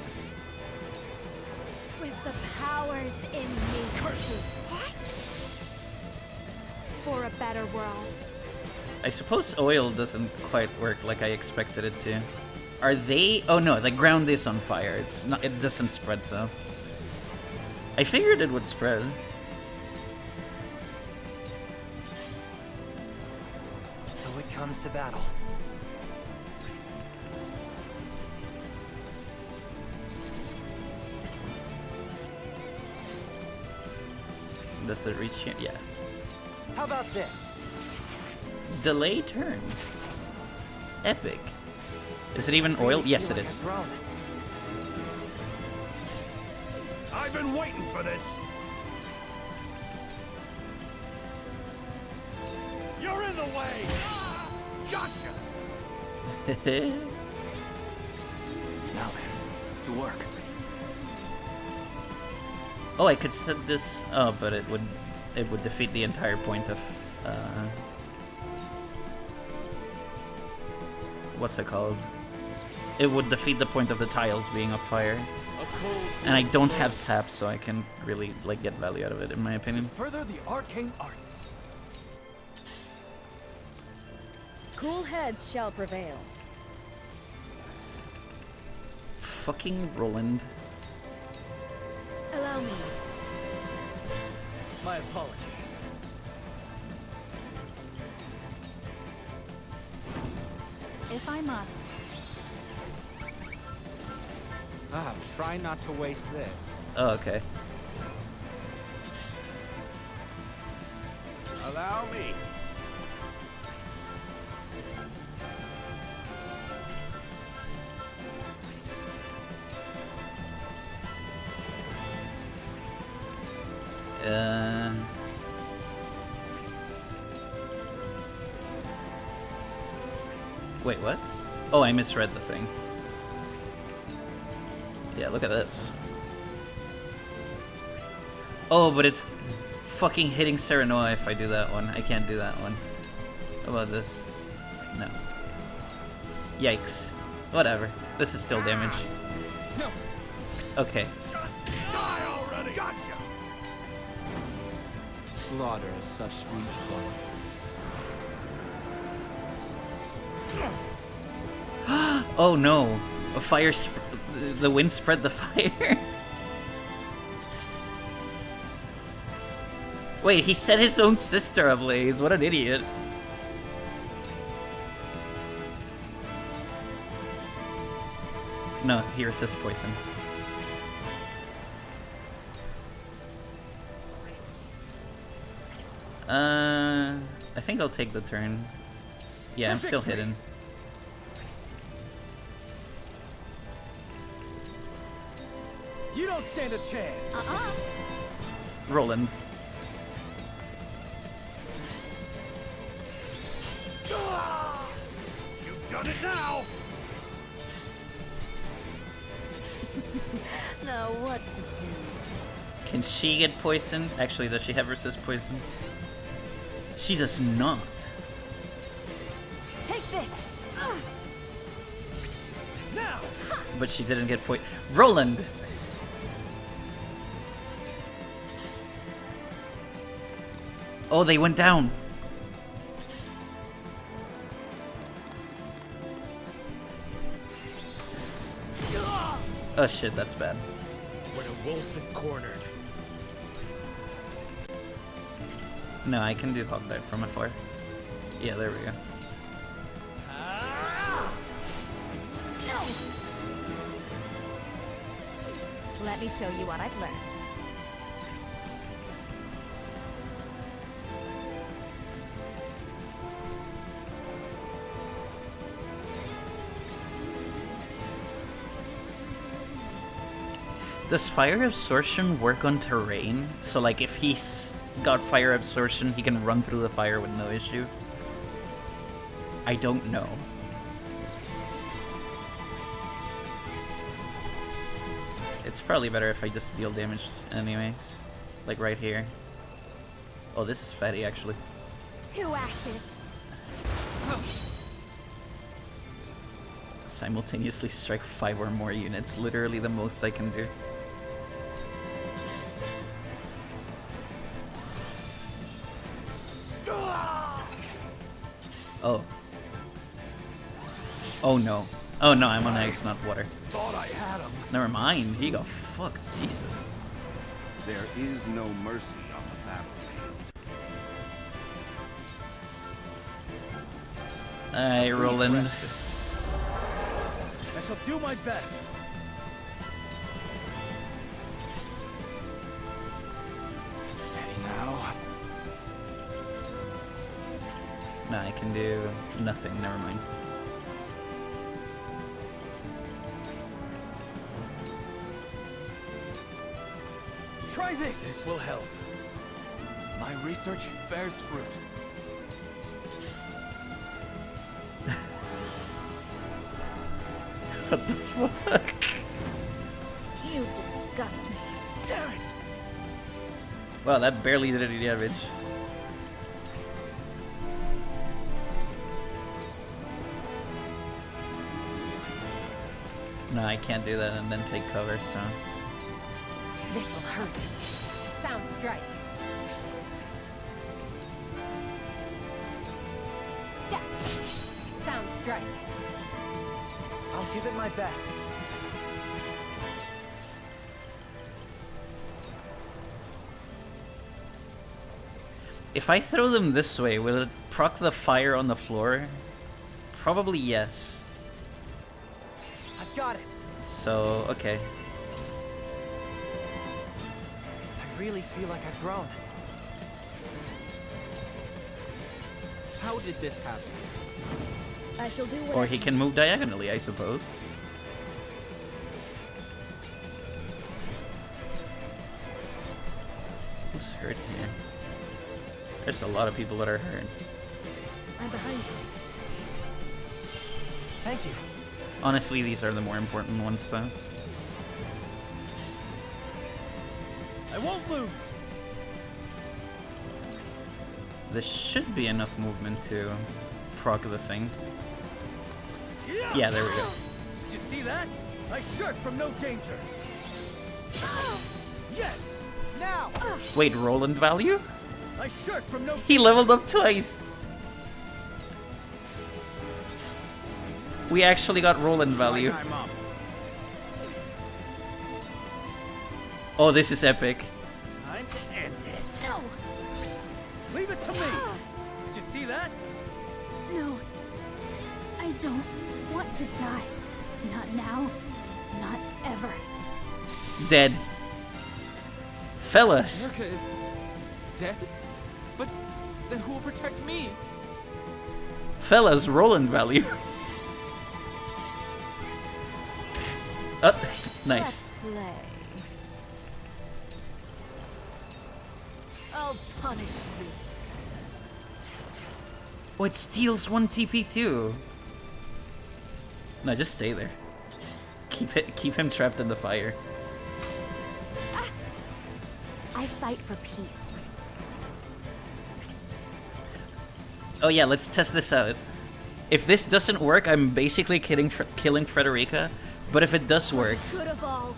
With the powers in me. Curses! What? For a better world. I suppose oil doesn't quite work like I expected it to. Are they? Oh no, the ground is on fire. It's not. It doesn't spread though. I figured it would spread. So it comes to battle. Does it reach here? Yeah. How about this? Delay turn. Epic. Is it even oil? Yes, it is. I've been waiting for this. You're in the way. Gotcha. Now then, to work. Oh, I could set this. Oh, but it would defeat the entire point of. What's it called? It would defeat the point of the tiles being of fire. And I don't have sap, so I can really like get value out of it, in my opinion. Further the arcane arts. Cool heads shall prevail. Fucking Roland. Allow me. My apologies. If I must. Ah, try not to waste this. Oh, okay. Allow me. Wait, what? Oh, I misread the thing. Yeah, look at this. Oh, but it's fucking hitting Serenoa if I do that one. I can't do that one. How about this? No. Yikes. Whatever. This is still damage. No. Okay. Die already. Gotcha. Slaughter is such sweet fun. Oh no! A fire. The wind spread the fire. Wait, he set his own sister ablaze. What an idiot. No, he resists poison. I think I'll take the turn. Yeah, I'm still hidden. You don't stand a chance. Roland. You've done it now. Now what to do? Can she get poisoned? Actually, does she have resist poison? She does not. Take this. Now. But she didn't get poison. Roland! Oh, they went down. Oh shit, that's bad. When a wolf is cornered. No, I can do hog dive from afar. Yeah, there we go. Let me show you what I've learned. Does fire absorption work on terrain? So like if he's got fire absorption, he can run through the fire with no issue? I don't know. It's probably better if I just deal damage anyways. Like right here. Oh, this is fatty actually. 2 ashes. Simultaneously strike 5 or more units. Literally the most I can do. Oh. Oh no. Oh no, I'm on ice, not water. Thought I had him. Never mind, he got fucked. Jesus. There is no mercy on the battlefield. Alright, Roland. I shall do my best. Steady now. Nah, I can do nothing, never mind. Try this. This will help. My research bears fruit. What the fuck? You disgust me. Damn it! Wow, that barely did any damage. No, I can't do that and then take cover, so... This'll hurt. Sound strike. Yeah. Sound strike. I'll give it my best. If I throw them this way, will it proc the fire on the floor? Probably yes. I've got it. So, okay. I really feel like I've grown. How did this happen? I shall do what Or I he can move diagonally, I suppose. Who's hurt here? There's a lot of people that are hurt. I'm behind you. Thank you. Honestly, these are the more important ones, though. I won't lose. This should be enough movement to proc the thing. Yeah, there we go. Did you see that? I shirk from no danger. Yes! Now! Wait, Roland value? I shirk from no He leveled up twice! We actually got Roland value. I'm up. Oh, this is epic. Time to end this. No! Leave it to me! Did you see that? No. I don't want to die. Not now. Not ever. Dead. Fellas. Mirka is dead? But then who will protect me? Fellas, Roland value. Nice. Let's play. I'll punish you. Oh, it steals 1 TP too. No, just stay there. Keep him trapped in the fire. I fight for peace. Oh yeah, let's test this out. If this doesn't work, I'm basically killing Frederica. But if it does work,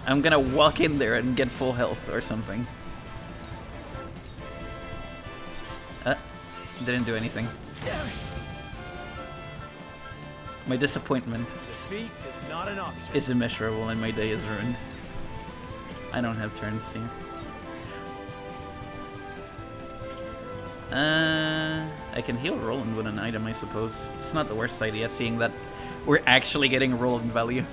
I'm gonna walk in there and get full health or something. Didn't do anything. My disappointment Defeat is not an option. is immeasurable and my day is ruined. I don't have turns here. I can heal Roland with an item, I suppose. It's not the worst idea, seeing that we're actually getting Roland value.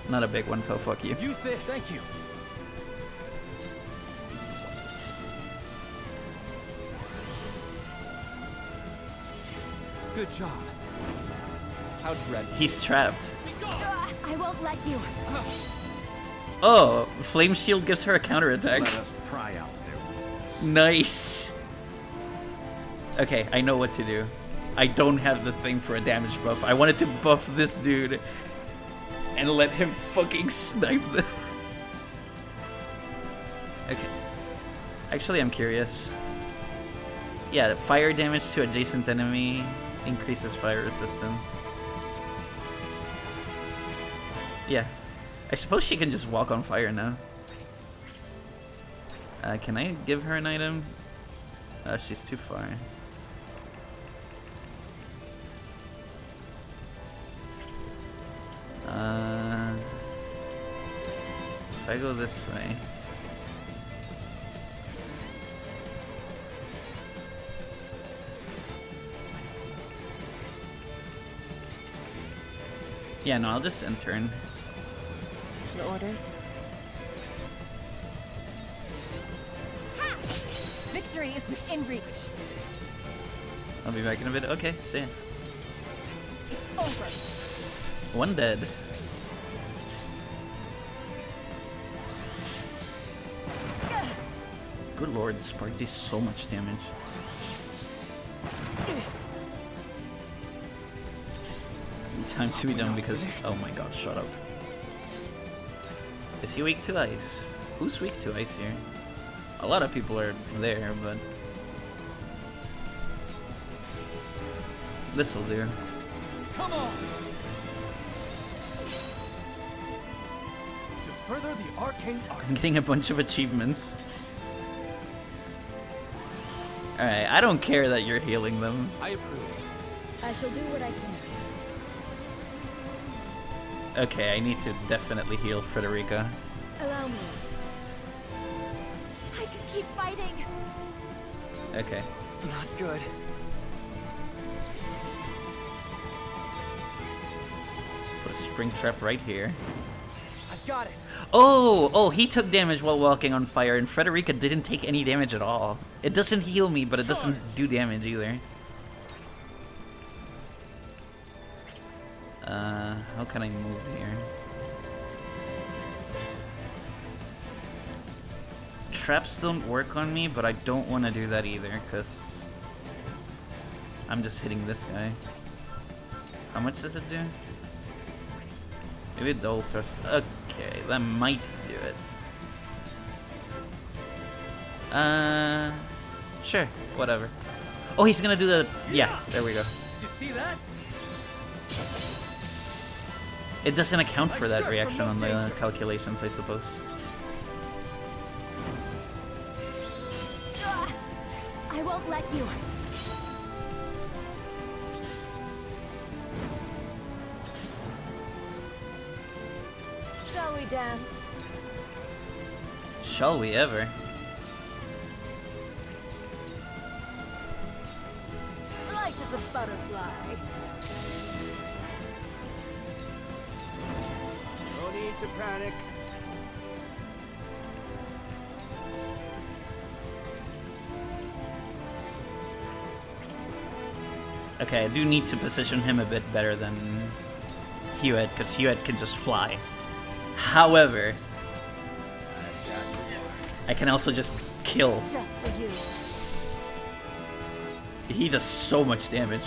Not a big one, though. Fuck you. Use this. Thank you. Good job. How dreadful. He's trapped. I won't let you. Oh, Flame Shield gives her a counterattack. Let us pry out their wounds. Nice. Okay, I know what to do. I don't have the thing for a damage buff. I wanted to buff this dude and let him fucking snipe this. Okay. Actually, I'm curious. Yeah, fire damage to adjacent enemy increases fire resistance. Yeah. I suppose she can just walk on fire now. Can I give her an item? She's too far. If I go this way. Yeah, no, I'll just end turn. Your orders? Ha! Victory is within reach. I'll be back in a bit. Okay, see ya. It's over. One dead. Good lord, Spark does so much damage. Time to be done because... Oh my god, shut up. Is he weak to ice? Who's weak to ice here? A lot of people are there, but... This'll do. Come on! To further the arcane art. I'm getting a bunch of achievements. Alright, I don't care that you're healing them. I approve. I shall do what I can. Okay, I need to definitely heal Frederica. Allow me. I can keep fighting. Okay. Not good. Put a spring trap right here. I've got it. Oh, he took damage while walking on fire, and Frederica didn't take any damage at all. It doesn't heal me, but it doesn't do damage either. How can I move here? Traps don't work on me, but I don't want to do that either, because I'm just hitting this guy. How much does it do? Maybe dull thrust. Okay, that might do it. Sure, whatever. Oh, he's gonna do the... Yeah, there we go. Did you see that? It doesn't account for that reaction on the calculations, I suppose. I won't let you. Shall we dance? Shall we ever? butterfly. No need to panic. Okay, I do need to position him a bit better than Hewitt, because Hewitt can just fly. However, I can also just kill. Just for you. He does so much damage.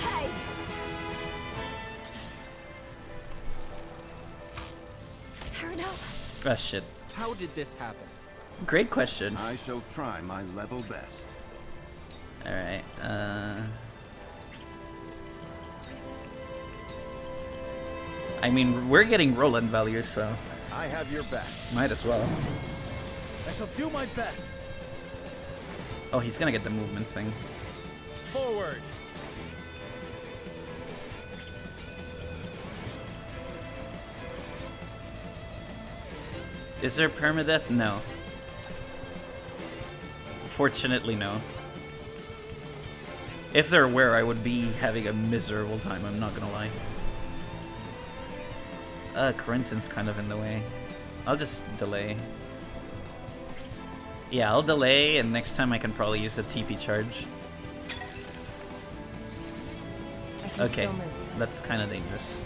Hey! Cyrano! Ah, shit. How did this happen? Great question. I shall try my level best. Alright, I mean, we're getting Roland value, so I have your back. might as well. I shall do my best. Oh, he's gonna get the movement thing. Forward. Is there permadeath? No. Fortunately, no. If there were, I would be having a miserable time, I'm not gonna lie. Corentin's kind of in the way. I'll just delay. Yeah, I'll delay, and next time I can probably use a TP charge. Okay, that's kind of dangerous.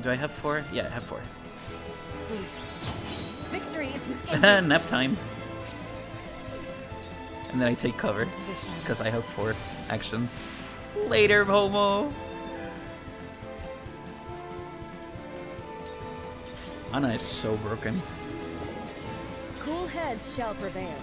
Do I have 4? Yeah, I have 4. Sleep. Victory is Nap time. And then I take cover, because I have 4 actions. Later, Momo! Anna is so broken. Cool heads shall prevail.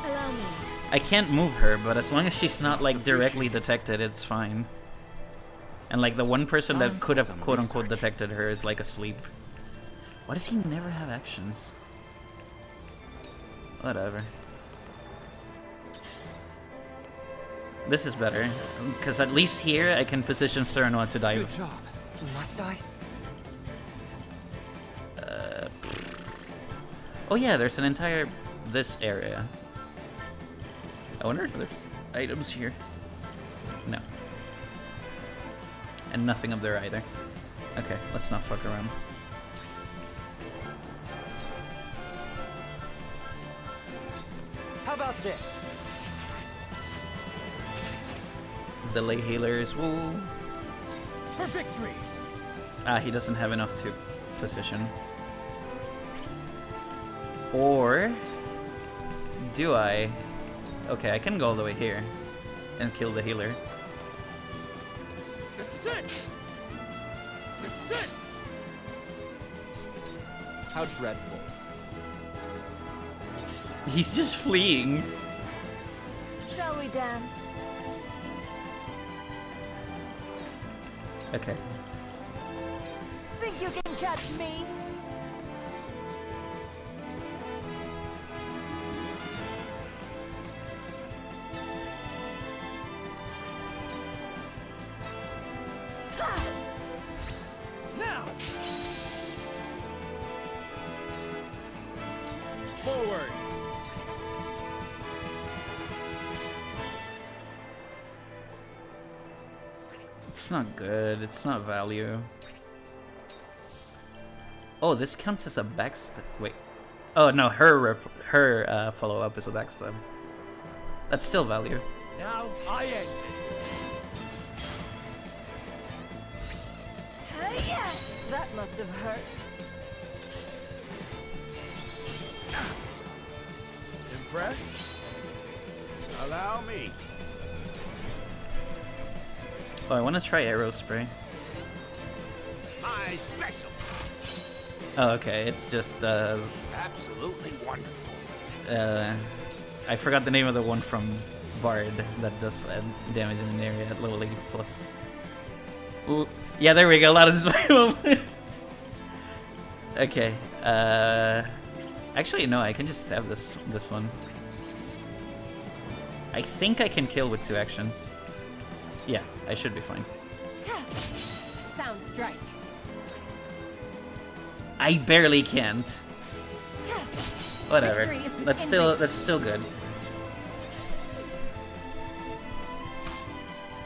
Allow me. I can't move her, but as long as she's not like directly detected, it's fine. And like the one person that could have quote-unquote detected her is like asleep. Why does he never have actions? Whatever. This is better, because at least here I can position Cyrano to dive. Good job. Must I? Oh yeah, there's an entire this area. I wonder if there's items here. No. And nothing up there either. Okay, let's not fuck around. How about this? Delay healers, woo. For victory! Ah, he doesn't have enough to position. Or do I? Okay, I can go all the way here and kill the healer. This is it! This is it! How dreadful. He's just fleeing. Shall we dance? Okay. Think you can catch me? Now! Forward! It's not good. It's not value. Oh, this counts as a backstab. Wait. Oh no, her follow-up is a backstab. That's still value. Now I end this. Hey, that must have hurt. Impressed? Allow me. Oh, I want to try arrow spray. My special. Oh, okay. It's just Absolutely wonderful. I forgot the name of the one from Bard that does damage in an area at level 80 plus. Yeah, there we go. Aladdin's my moment. Okay. Actually, no. I can just stab this one. I think I can kill with 2 actions. Yeah, I should be fine. Sound strike. I barely can't. Whatever. Victory is within That's still good.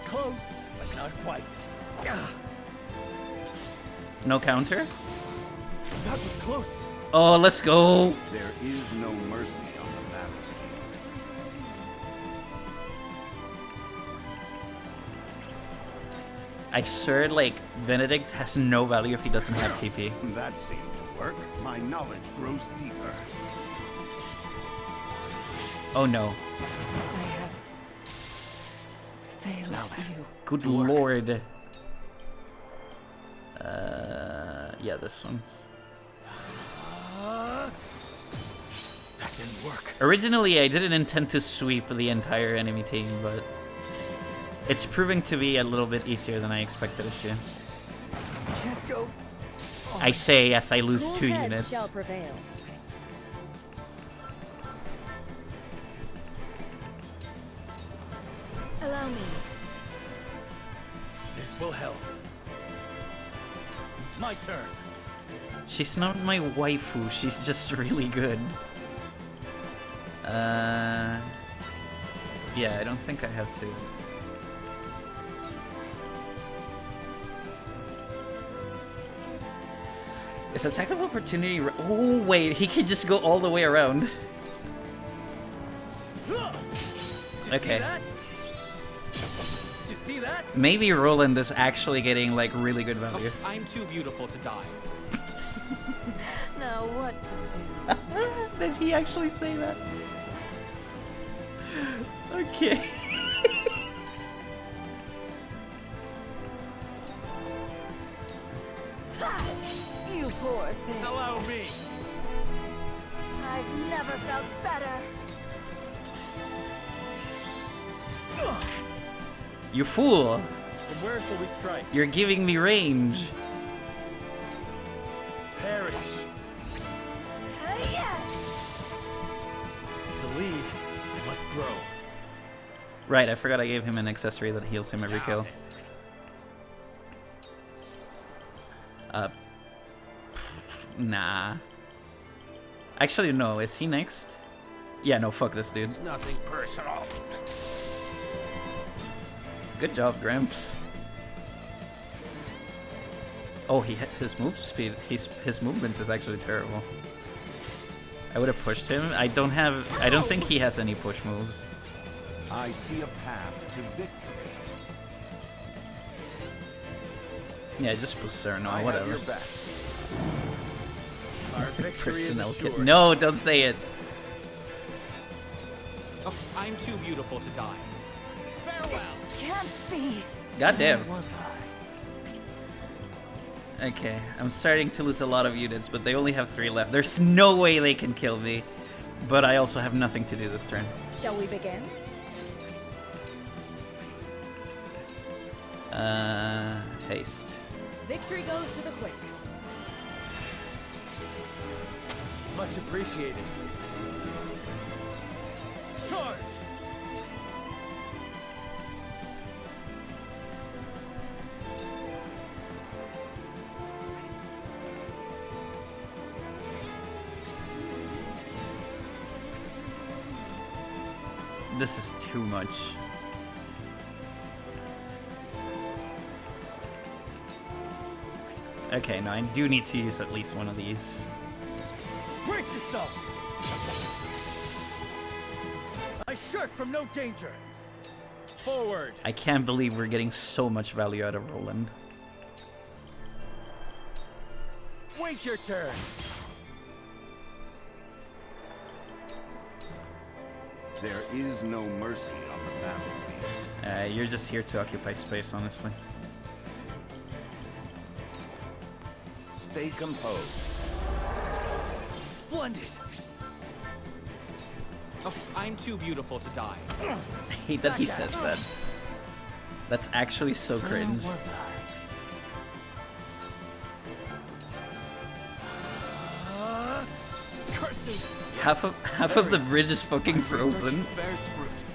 Close, but not quite. No counter? That was close. Oh, let's go. There is no mercy on the battlefield. I swear, like, Benedict has no value if he doesn't have TP. That seemed to work. My knowledge grows deeper. Oh no. I have failed you. Good lord. Yeah, this one. That didn't work. Originally, I didn't intend to sweep the entire enemy team, but it's proving to be a little bit easier than I expected it to. Can't go. I say as I lose Cool 2 heads units. shall prevail. Allow me. This will help. My turn. She's not my waifu, she's just really good. Yeah, I don't think I have to. Is attack of opportunity? Oh wait, he can just go all the way around. Okay. Did you see that? Maybe Roland is actually getting like really good value. I'm too beautiful to die. Now what to do? Did he actually say that? Okay. You poor thing. Allow me. I've never felt better. You fool! From where shall we strike? You're giving me range. Perish. To lead, I must grow. Right, I forgot I gave him an accessory that heals him every kill. Nah. Actually, no. Is he next? Yeah, no, fuck this dude. It's nothing personal. Good job, Gramps. Oh, his move speed, his movement is actually terrible. I would have pushed him. I don't think he has any push moves. I see a path to victory. Yeah, just boost there, no, I have whatever. your back. Our victory is Personnel kit. assured. No, don't say it. Oh, I'm too beautiful to die. Farewell. Can't be. Goddamn. Where was I? Okay, I'm starting to lose a lot of units, but they only have 3 left. There's no way they can kill me, but I also have nothing to do this turn. Shall we begin? Haste. Victory goes to the quick. Much appreciated. Charge! This is too much. Okay, no, I do need to use at least one of these. Brace yourself! I shirk from no danger. Forward. I can't believe we're getting so much value out of Roland. Wait your turn. There is no mercy on the battlefield. You're just here to occupy space, honestly. Stay composed. Splendid. Oh, I'm too beautiful to die. I hate that he says that. That's actually so cringe. Where was I? Curses. Half of the bridge is fucking frozen. Bears fruit.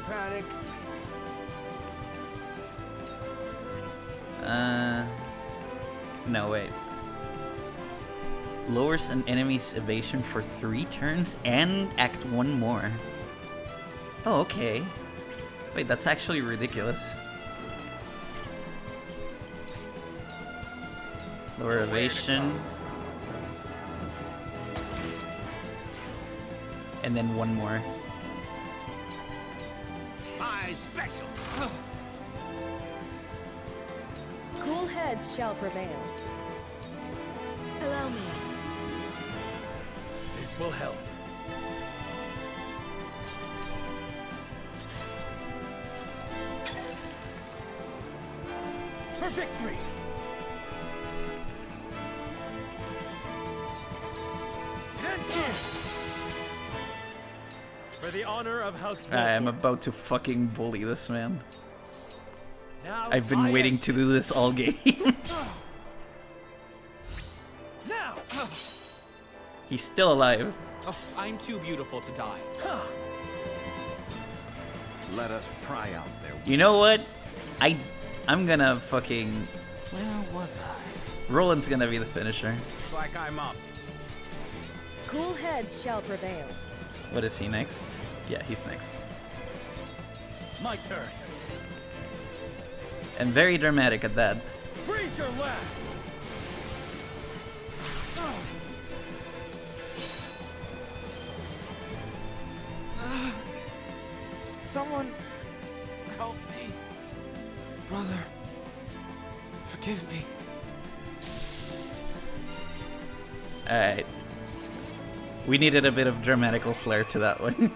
panic. No, wait. Lowers an enemy's evasion for 3 turns and act 1 more. Oh, okay. Wait, that's actually ridiculous. Lower evasion. And then 1 more. My special. Cool heads shall prevail. Allow me. This will help. For victory! For the honor of House I'm about to fucking bully this man. Now I've been waiting to do this all game. Now! He's still alive. Oh, I'm too beautiful to die. Let us pry out their... You know what? I'm gonna fucking... Where was I? Roland's gonna be the finisher. Looks like I'm up. Cool heads shall prevail. What is he next? Yeah, he's next. My turn. And very dramatic at that. Breathe your last. Someone help me. Brother, forgive me. Alright. We needed a bit of dramatical flair to that one.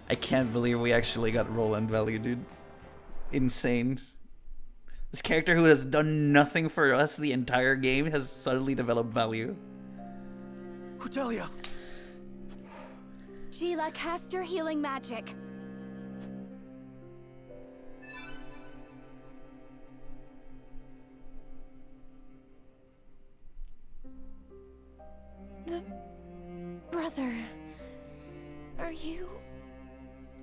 I can't believe we actually got Roland value, dude. Insane. This character who has done nothing for us the entire game has suddenly developed value. Cordelia! Sheila, cast your healing magic. Brother, are you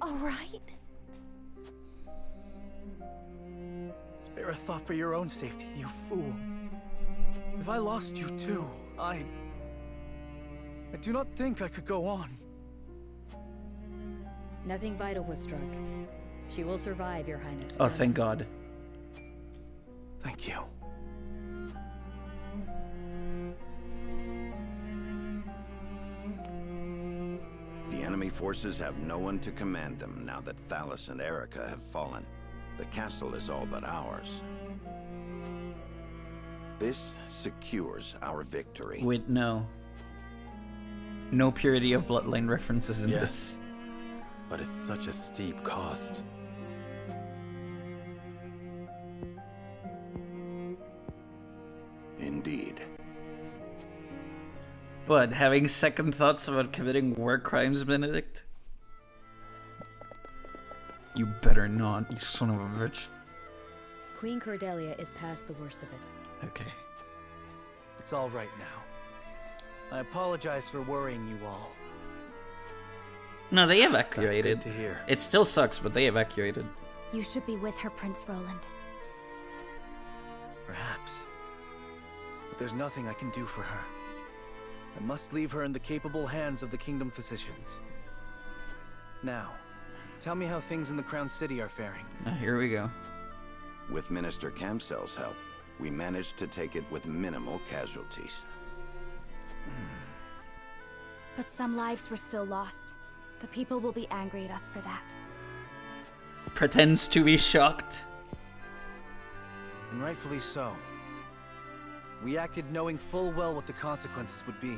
all right? Spare a thought for your own safety, you fool. If I lost you too, I do not think I could go on. Nothing vital was struck. She will survive, Your Highness. Oh, thank God. Thank you. The enemy forces have no one to command them now that Thalos and Erica have fallen. The castle is all but ours. This secures our victory. Wait, no. No purity of bloodline references in Yes. this. But it's such a steep cost. Indeed. What, having second thoughts about committing war crimes, Benedict? You better not, you son of a bitch. Queen Cordelia is past the worst of it. Okay. It's all right now. I apologize for worrying you all. No, they evacuated. That's good to hear. It still sucks, but they evacuated. You should be with her, Prince Roland. Perhaps. But there's nothing I can do for her. I must leave her in the capable hands of the Kingdom physicians. Now, tell me how things in the Crown City are faring. Here we go. With Minister Camsel's help, we managed to take it with minimal casualties. But some lives were still lost. The people will be angry at us for that. Pretends to be shocked. And rightfully so. We acted knowing full well what the consequences would be.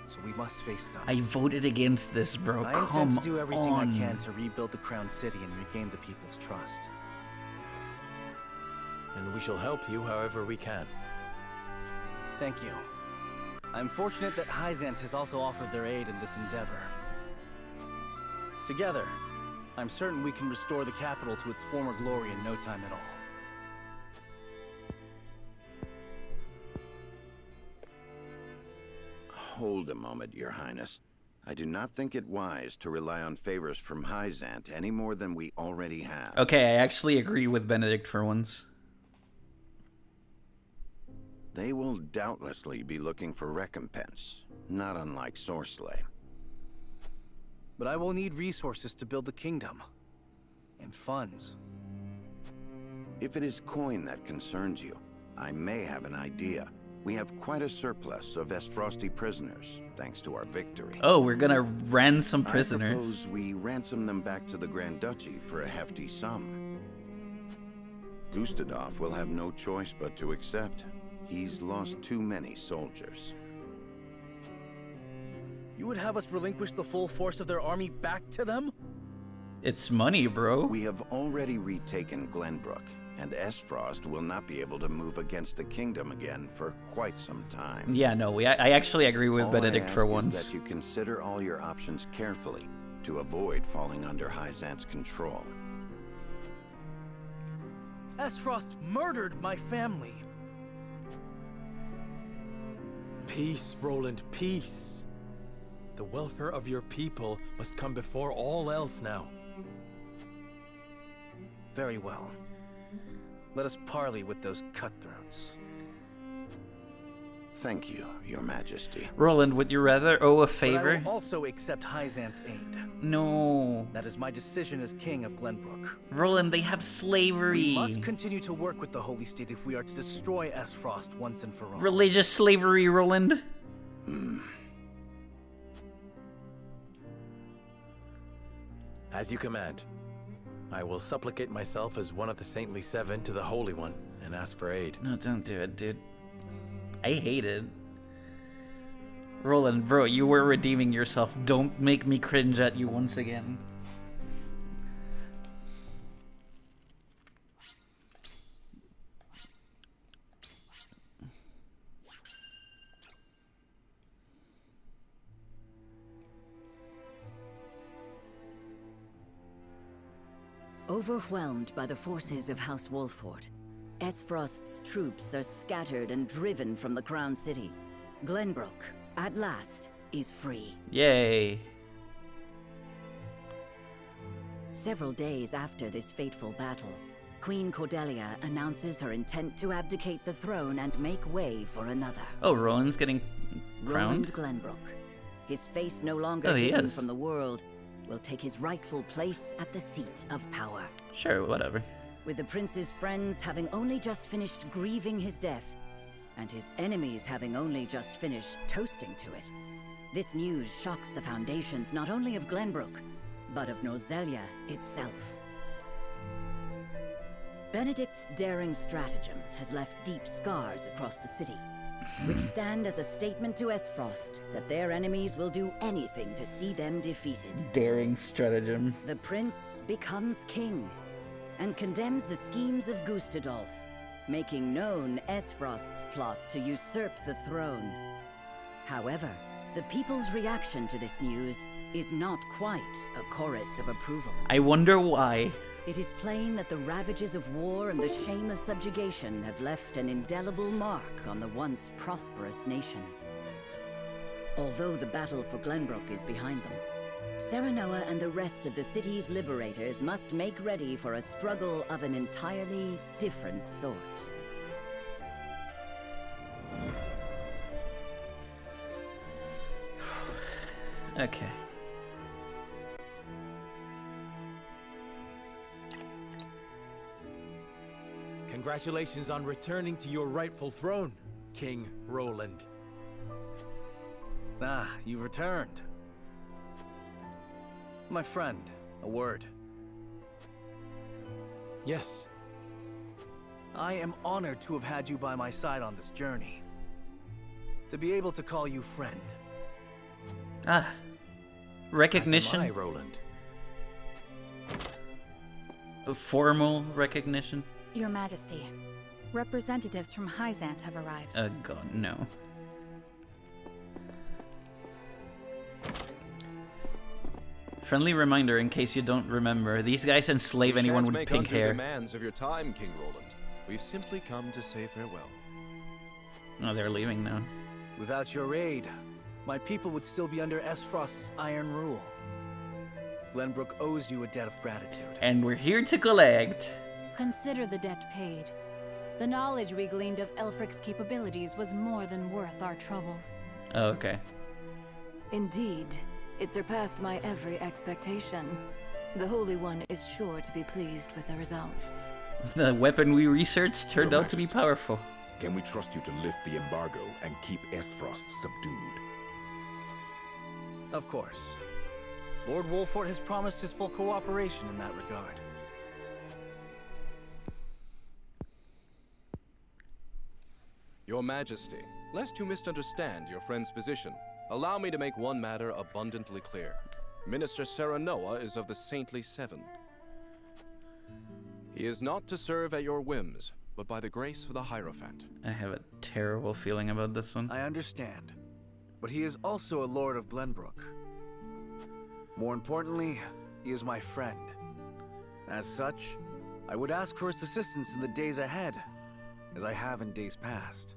So we must face them. I voted against this, bro. I Come intend to do everything on. I can to rebuild the Crown City and regain the people's trust. And we shall help you however we can. Thank you. I'm fortunate that Hyzant has also offered their aid in this endeavor. Together, I'm certain we can restore the capital to its former glory in no time at all. Hold a moment, Your Highness. I do not think it wise to rely on favors from Hyzant any more than we already have. Okay, I actually agree with Benedict for once. They will doubtlessly be looking for recompense, not unlike Sorcelet. But I will need resources to build the kingdom. And funds. If it is coin that concerns you, I may have an idea. We have quite a surplus of Esfrosti prisoners, thanks to our victory. Oh, we're gonna ransom prisoners. I suppose we ransom them back to the Grand Duchy for a hefty sum. Gustadolf will have no choice but to accept. He's lost too many soldiers. You would have us relinquish the full force of their army back to them? It's money, bro. We have already retaken Glenbrook, and Esfrost will not be able to move against the kingdom again for quite some time. Yeah, no, I actually agree with Benedict for All I ask once. is that you consider all your options carefully to avoid falling under Hyzant's control. Esfrost murdered my family. Peace, Roland, peace. The welfare of your people must come before all else now. Very well. Let us parley with those cutthroats. Thank you, Your Majesty. Roland, would you rather owe a But I favor? will also accept Hyzant's aid. No. That is my decision as king of Glenbrook. Roland, they have slavery. We must continue to work with the Holy State if we are to destroy Esfrost once and for all. Religious slavery, Roland. As you command. I will supplicate myself as one of the Saintly Seven to the Holy One and ask for aid. No, don't do it, dude. I hate it. Roland, bro, you were redeeming yourself. Don't make me cringe at you once again. Overwhelmed by the forces of House Wolfortt, Esfrost's troops are scattered and driven from the Crown City. Glenbrook, at last, is free. Yay. Several days after this fateful battle, Queen Cordelia announces her intent to abdicate the throne and make way for another. Oh, Roland's getting crowned? Roland Glenbrook, his face no longer Oh, he hidden is. from the world, will take his rightful place at the seat of power. Sure, whatever. With the prince's friends having only just finished grieving his death, and his enemies having only just finished toasting to it, this news shocks the foundations not only of Glenbrook, but of Norzelia itself. Benedict's daring stratagem has left deep scars across the city, which stand as a statement to Esfrost that their enemies will do anything to see them defeated. Daring stratagem. The prince becomes king and condemns the schemes of Gustadolf, making known Esfrost's plot to usurp the throne. However, the people's reaction to this news is not quite a chorus of approval. I wonder why. It is plain that the ravages of war and the shame of subjugation have left an indelible mark on the once prosperous nation. Although the battle for Glenbrook is behind them, Serenoa and the rest of the city's liberators must make ready for a struggle of an entirely different sort. Okay. Congratulations on returning to your rightful throne, King Roland. Ah, you returned. My friend, a word. Yes. I am honored to have had you by my side on this journey. To be able to call you friend. Ah. Recognition. As am I, Roland. A formal recognition. Your Majesty, representatives from Hyzant have arrived. Oh god, no. Friendly reminder in case you don't remember, these guys enslave We anyone shan't with make pink undue hair. demands of your time, King Roland. We've simply come to say farewell. Oh, they're leaving now. Without your aid, my people would still be under Esfrost's iron rule. Glenbrook owes you a debt of gratitude. And we're here to collect. Consider the debt paid. The knowledge we gleaned of Elfric's capabilities was more than worth our troubles. Okay. Indeed, it surpassed my every expectation. The Holy One is sure to be pleased with the results. The weapon we researched turned Your out to be Majesty, powerful. Can we trust you to lift the embargo and keep Esfrost subdued? Of course. Lord Wolfortt has promised his full cooperation in that regard. Your Majesty, lest you misunderstand your friend's position, allow me to make one matter abundantly clear. Minister Serenoa is of the Saintly Seven. He is not to serve at your whims, but by the grace of the Hierophant. I have a terrible feeling about this one. I understand. But he is also a Lord of Glenbrook. More importantly, he is my friend. As such, I would ask for his assistance in the days ahead, as I have in days past.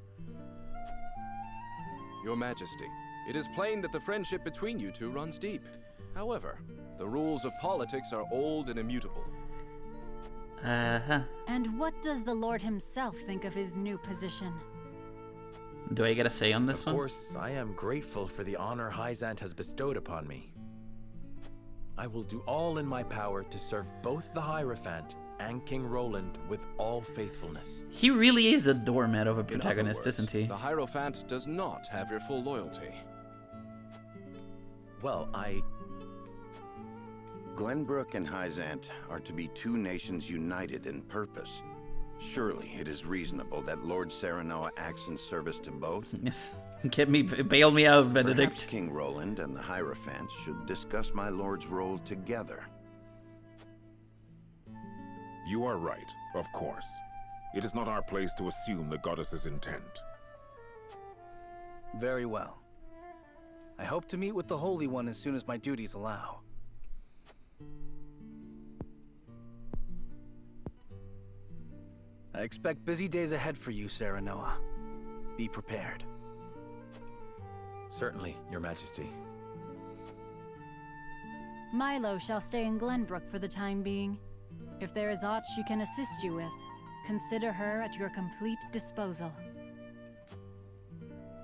Your Majesty, it is plain that the friendship between you two runs deep. However, the rules of politics are old and immutable. And what does the Lord himself think of his new position? Do I get a say on this one? Of course, I am grateful for the honor Hyzant has bestowed upon me. I will do all in my power to serve both the Hierophant and King Roland with all faithfulness. He really is a doormat of a In other protagonist, words, isn't he? The Hierophant does not have your full loyalty. Well, Glenbrook and Hyzant are to be two nations united in purpose. Surely it is reasonable that Lord Serenoa acts in service to both. Bail me out, Benedict. Perhaps King Roland and the Hierophant should discuss my lord's role together. You are right, of course. It is not our place to assume the goddess's intent. Very well. I hope to meet with the Holy One as soon as my duties allow. I expect busy days ahead for you, Serenoa. Be prepared. Certainly, Your Majesty. Milo shall stay in Glenbrook for the time being. If there is aught she can assist you with, consider her at your complete disposal.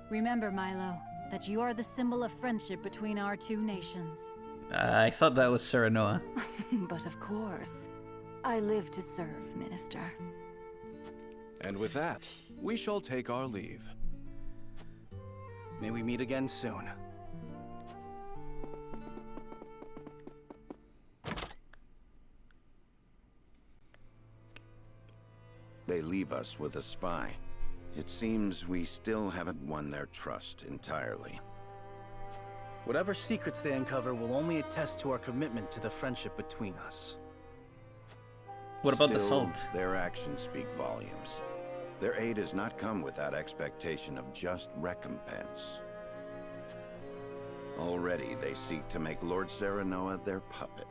Remember, Milo, that you are the symbol of friendship between our two nations. I thought that was Serenoa. But of course, I live to serve, Minister. And with that, we shall take our leave. May we meet again soon. They leave us with a spy. It seems we still haven't won their trust entirely. Whatever secrets they uncover will only attest to our commitment to the friendship between us. What about the Still, salt? Their actions speak volumes. Their aid has not come without expectation of just recompense. Already they seek to make Lord Serenoa their puppet.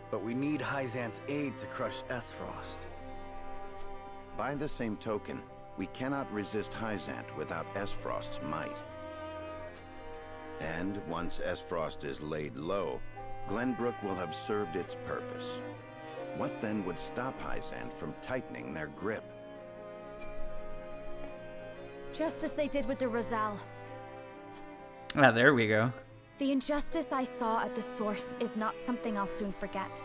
But we need Hyzant's aid to crush Esfrost. By the same token, we cannot resist Hyzant without Esfrost's might. And once Esfrost is laid low, Glenbrook will have served its purpose. What then would stop Hyzant from tightening their grip? Just as they did with the Rosal. Ah, there we go. The injustice I saw at the source is not something I'll soon forget.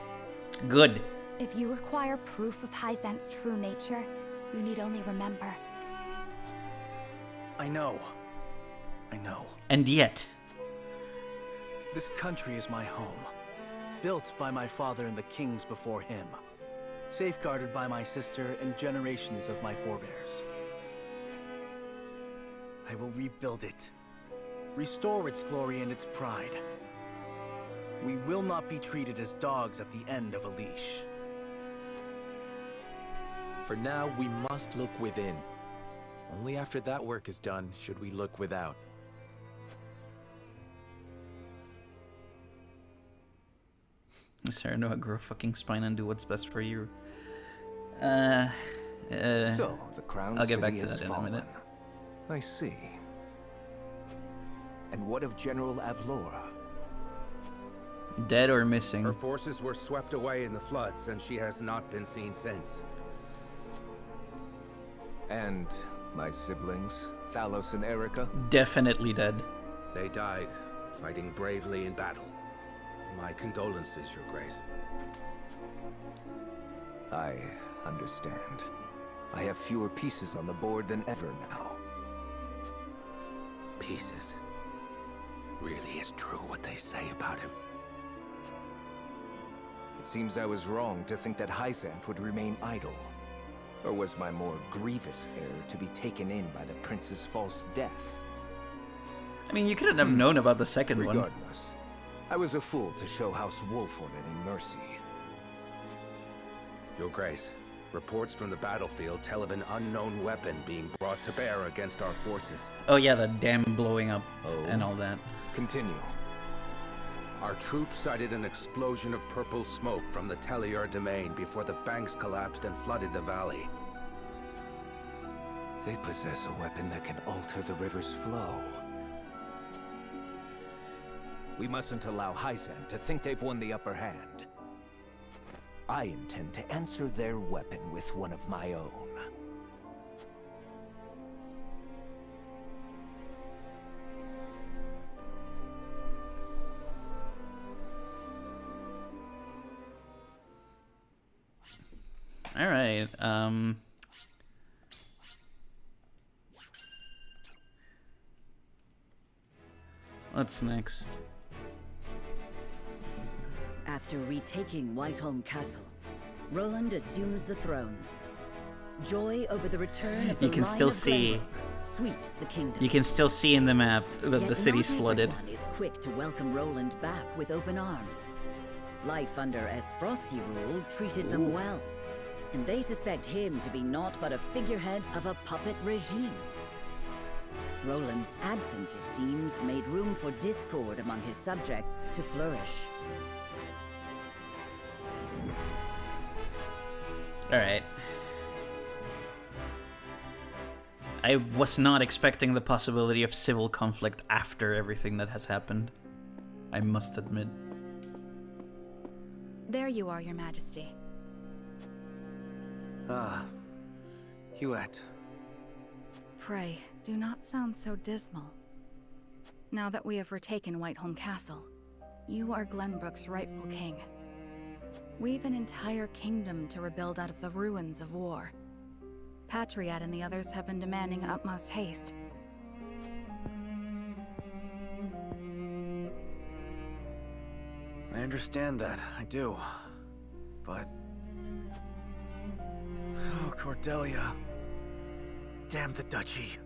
Good. If you require proof of Hyzant's true nature, you need only remember. I know. And yet. This country is my home. Built by my father and the kings before him. Safeguarded by my sister and generations of my forebears. I will rebuild it. Restore its glory and its pride. We will not be treated as dogs at the end of a leash. For now, we must look within. Only after that work is done should we look without. Serenoa, grow a fucking spine and do what's best for you. So, the crown I'll get back city to has that in a minute. fallen. I see. And what of General Avlora? Dead or missing? Her forces were swept away in the floods, and she has not been seen since. And my siblings, Thalos and Erica? Definitely dead. They died, fighting bravely in battle. My condolences, Your Grace. I understand. I have fewer pieces on the board than ever now. Pieces? Really is true what they say about him? It seems I was wrong to think that Hyzant would remain idle. Or was my more grievous error to be taken in by the prince's false death? I mean, you couldn't have known about the second one. Regardless, I was a fool to show House Wolfortt any mercy. Your Grace, reports from the battlefield tell of an unknown weapon being brought to bear against our forces. Oh yeah, the dam blowing up and all that. Continue. Our troops sighted an explosion of purple smoke from the Tellier domain before the banks collapsed and flooded the valley. They possess a weapon that can alter the river's flow. We mustn't allow Hyzant to think they've won the upper hand. I intend to answer their weapon with one of my own. All right. What's next? After retaking Whiteholm Castle, Roland assumes the throne. Joy over the return of the You can line still of see. Glenbrook sweeps the kingdom. You can still see in the map that Yet the city's not flooded. everyone is quick to welcome Roland back with open arms. Life under S. Frosty rule treated them well, and they suspect him to be naught but a figurehead of a puppet regime. Roland's absence, it seems, made room for discord among his subjects to flourish. Alright. I was not expecting the possibility of civil conflict after everything that has happened. I must admit. There you are, Your Majesty. Ah, Huette. Pray, do not sound so dismal. Now that we have retaken Whiteholm Castle, you are Glenbrook's rightful king. We've an entire kingdom to rebuild out of the ruins of war. Patriot and the others have been demanding utmost haste. I understand that, I do. But... oh, Cordelia. Damn the duchy.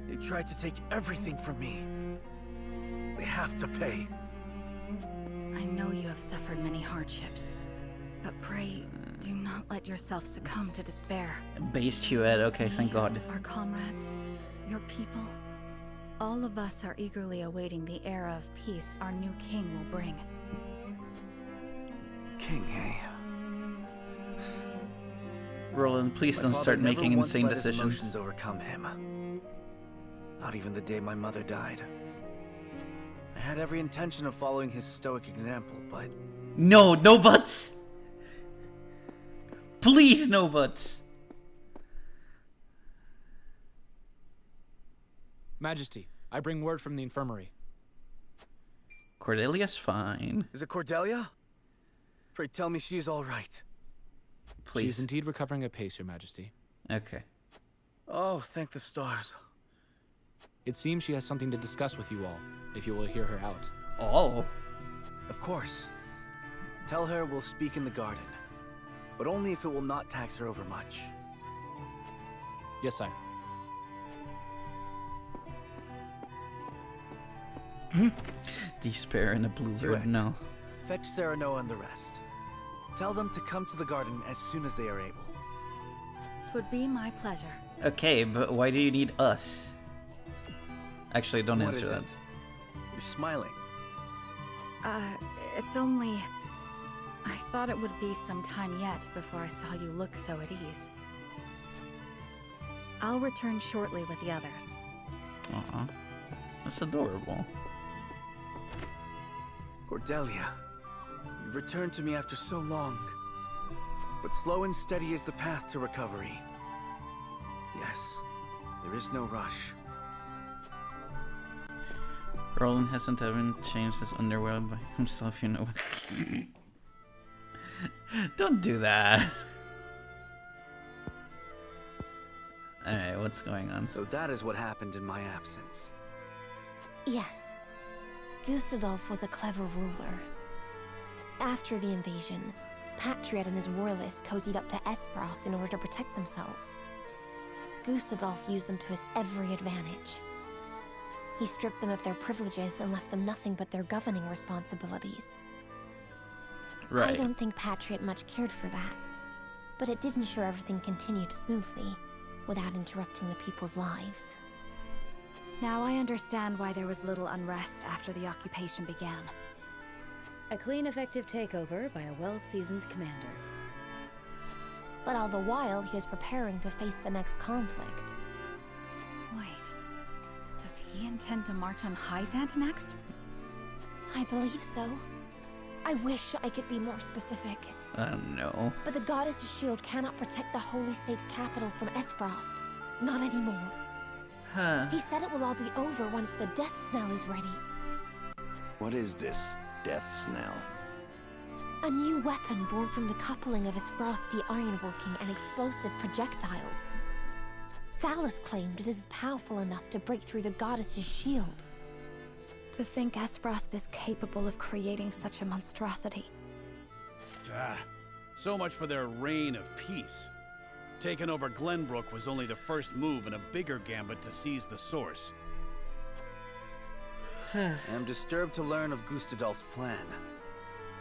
They tried to take everything from me. They have to pay. I know you have suffered many hardships, but pray, do not let yourself succumb to despair. Based Huette, okay, thank God. Our comrades, your people, all of us are eagerly awaiting the era of peace our new king will bring. King, eh? Roland, please don't start making insane decisions. My father never once let his emotions overcome him. Not even the day my mother died. I had every intention of following his stoic example, but... No, no buts! Please, no buts! Majesty, I bring word from the infirmary. Cordelia's fine. Is it Cordelia? Pray tell me she's all right. Please. She is indeed recovering apace, Your Majesty. Okay. Oh, thank the stars. It seems she has something to discuss with you all, if you will hear her out. All? Of course. Tell her we'll speak in the garden, but only if it will not tax her over much. Yes, sire. Despair in a bluebird, no. Fetch Serenoa and the rest. Tell them to come to the garden as soon as they are able. 'Twould be my pleasure. Okay, but why do you need us? Actually, don't What answer is that. it? You're smiling. It's only... I thought it would be some time yet before I saw you look so at ease. I'll return shortly with the others. Aw. That's adorable. Cordelia, you've returned to me after so long. But slow and steady is the path to recovery. Yes, there is no rush. Roland hasn't even changed his underwear by himself, you know. Don't do that. Alright, what's going on? So that is what happened in my absence. Yes. Gustadolf was a clever ruler. After the invasion, Patriot and his royalists cozied up to Esfrost in order to protect themselves. Gustadolf used them to his every advantage. He stripped them of their privileges and left them nothing but their governing responsibilities. Right. I don't think Patriot much cared for that, but it did ensure everything continued smoothly, without interrupting the people's lives. Now I understand why there was little unrest after the occupation began. A clean, effective takeover by a well-seasoned commander. But all the while, he was preparing to face the next conflict. Wait. Does he intend to march on Hyzant next? I believe so. I wish I could be more specific. I don't know. But the Goddess's shield cannot protect the Holy State's capital from Esfrost. Not anymore. Huh. He said it will all be over once the death snell is ready. What is this death snell? A new weapon born from the coupling of his frosty ironworking and explosive projectiles. Thalos claimed it is powerful enough to break through the Goddess's shield. To think Esfrost is capable of creating such a monstrosity. Ah, so much for their reign of peace. Taking over Glenbrook was only the first move in a bigger gambit to seize the source. I am disturbed to learn of Gustadolf's plan.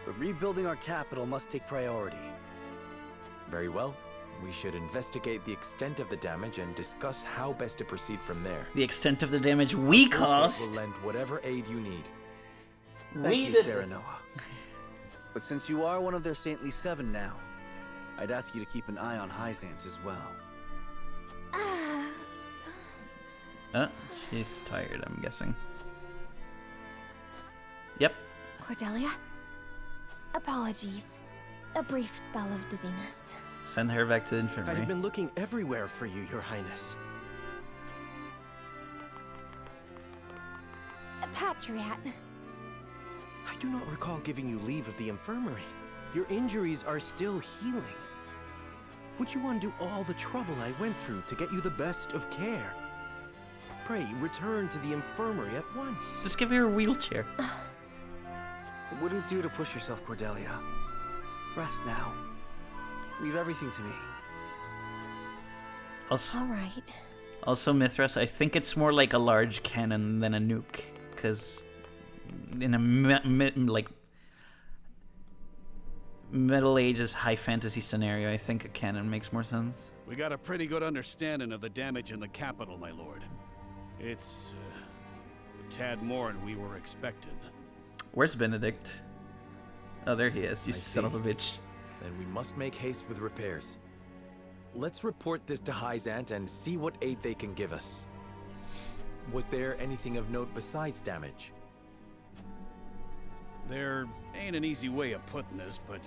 But rebuilding our capital must take priority. Very well. We should investigate the extent of the damage and discuss how best to proceed from there. The extent of the damage we caused. We'll lend whatever aid you need. Thank you, Serenoa. But since you are one of their Saintly Seven now, I'd ask you to keep an eye on Hyzant as well. She's tired, I'm guessing. Yep. Cordelia? Apologies. A brief spell of dizziness. Send her back to the infirmary. I've been looking everywhere for you, Your Highness. Patriot. I do not recall giving you leave of the infirmary. Your injuries are still healing. Would you undo all the trouble I went through to get you the best of care? Pray, return to the infirmary at once. Just give her a wheelchair. It wouldn't do to push yourself, Cordelia. Rest now. Leave everything to me. All right. Also, Mithras, I think it's more like a large cannon than a nuke, because in a Middle Ages high fantasy scenario, I think a cannon makes more sense. We got a pretty good understanding of the damage in the capital, my lord. It's a tad more than we were expecting. Where's Benedict? Oh, there he is, you I son of a see. bitch. Then we must make haste with repairs. Let's report this to Hyzant and see what aid they can give us. Was there anything of note besides damage? There ain't an easy way of putting this, but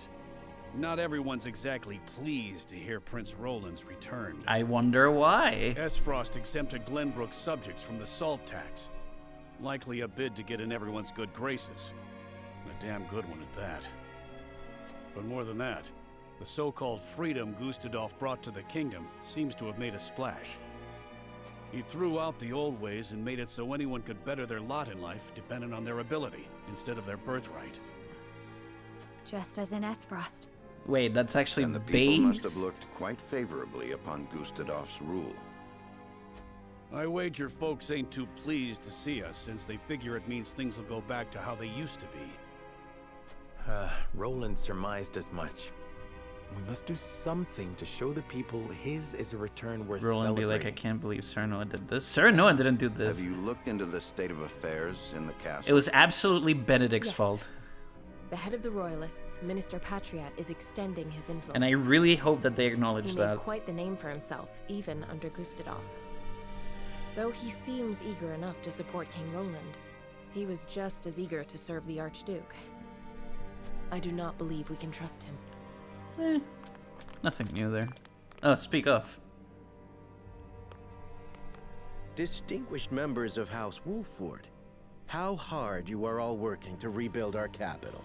not everyone's exactly pleased to hear Prince Roland's return. I wonder why. Esfrost exempted Glenbrook's subjects from the salt tax. Likely a bid to get in everyone's good graces. A damn good one at that. But more than that, the so-called freedom Gustadolf brought to the kingdom seems to have made a splash. He threw out the old ways and made it so anyone could better their lot in life depending on their ability, instead of their birthright. Just as in Esfrost. Wait, that's actually And the people must base? have looked quite favorably upon Gustadolf's rule. I wager folks ain't too pleased to see us, since they figure it means things will go back to how they used to be. Roland surmised as much. We must do something to show the people his is a return worth Roland be celebrating. like, I can't believe Serenoa did this. Serenoa didn't do this. Have you looked into the state of affairs in the castle? It was absolutely Benedict's Yes. fault. The head of the Royalists, Minister Patriot, is extending his influence. And I really hope that they acknowledge he that. made quite the name for himself, even under Gustadolf. Though he seems eager enough to support King Roland, he was just as eager to serve the Archduke. I do not believe we can trust him. Nothing new there. Oh, speak of. Distinguished members of House Wolfortt, how hard you are all working to rebuild our capital.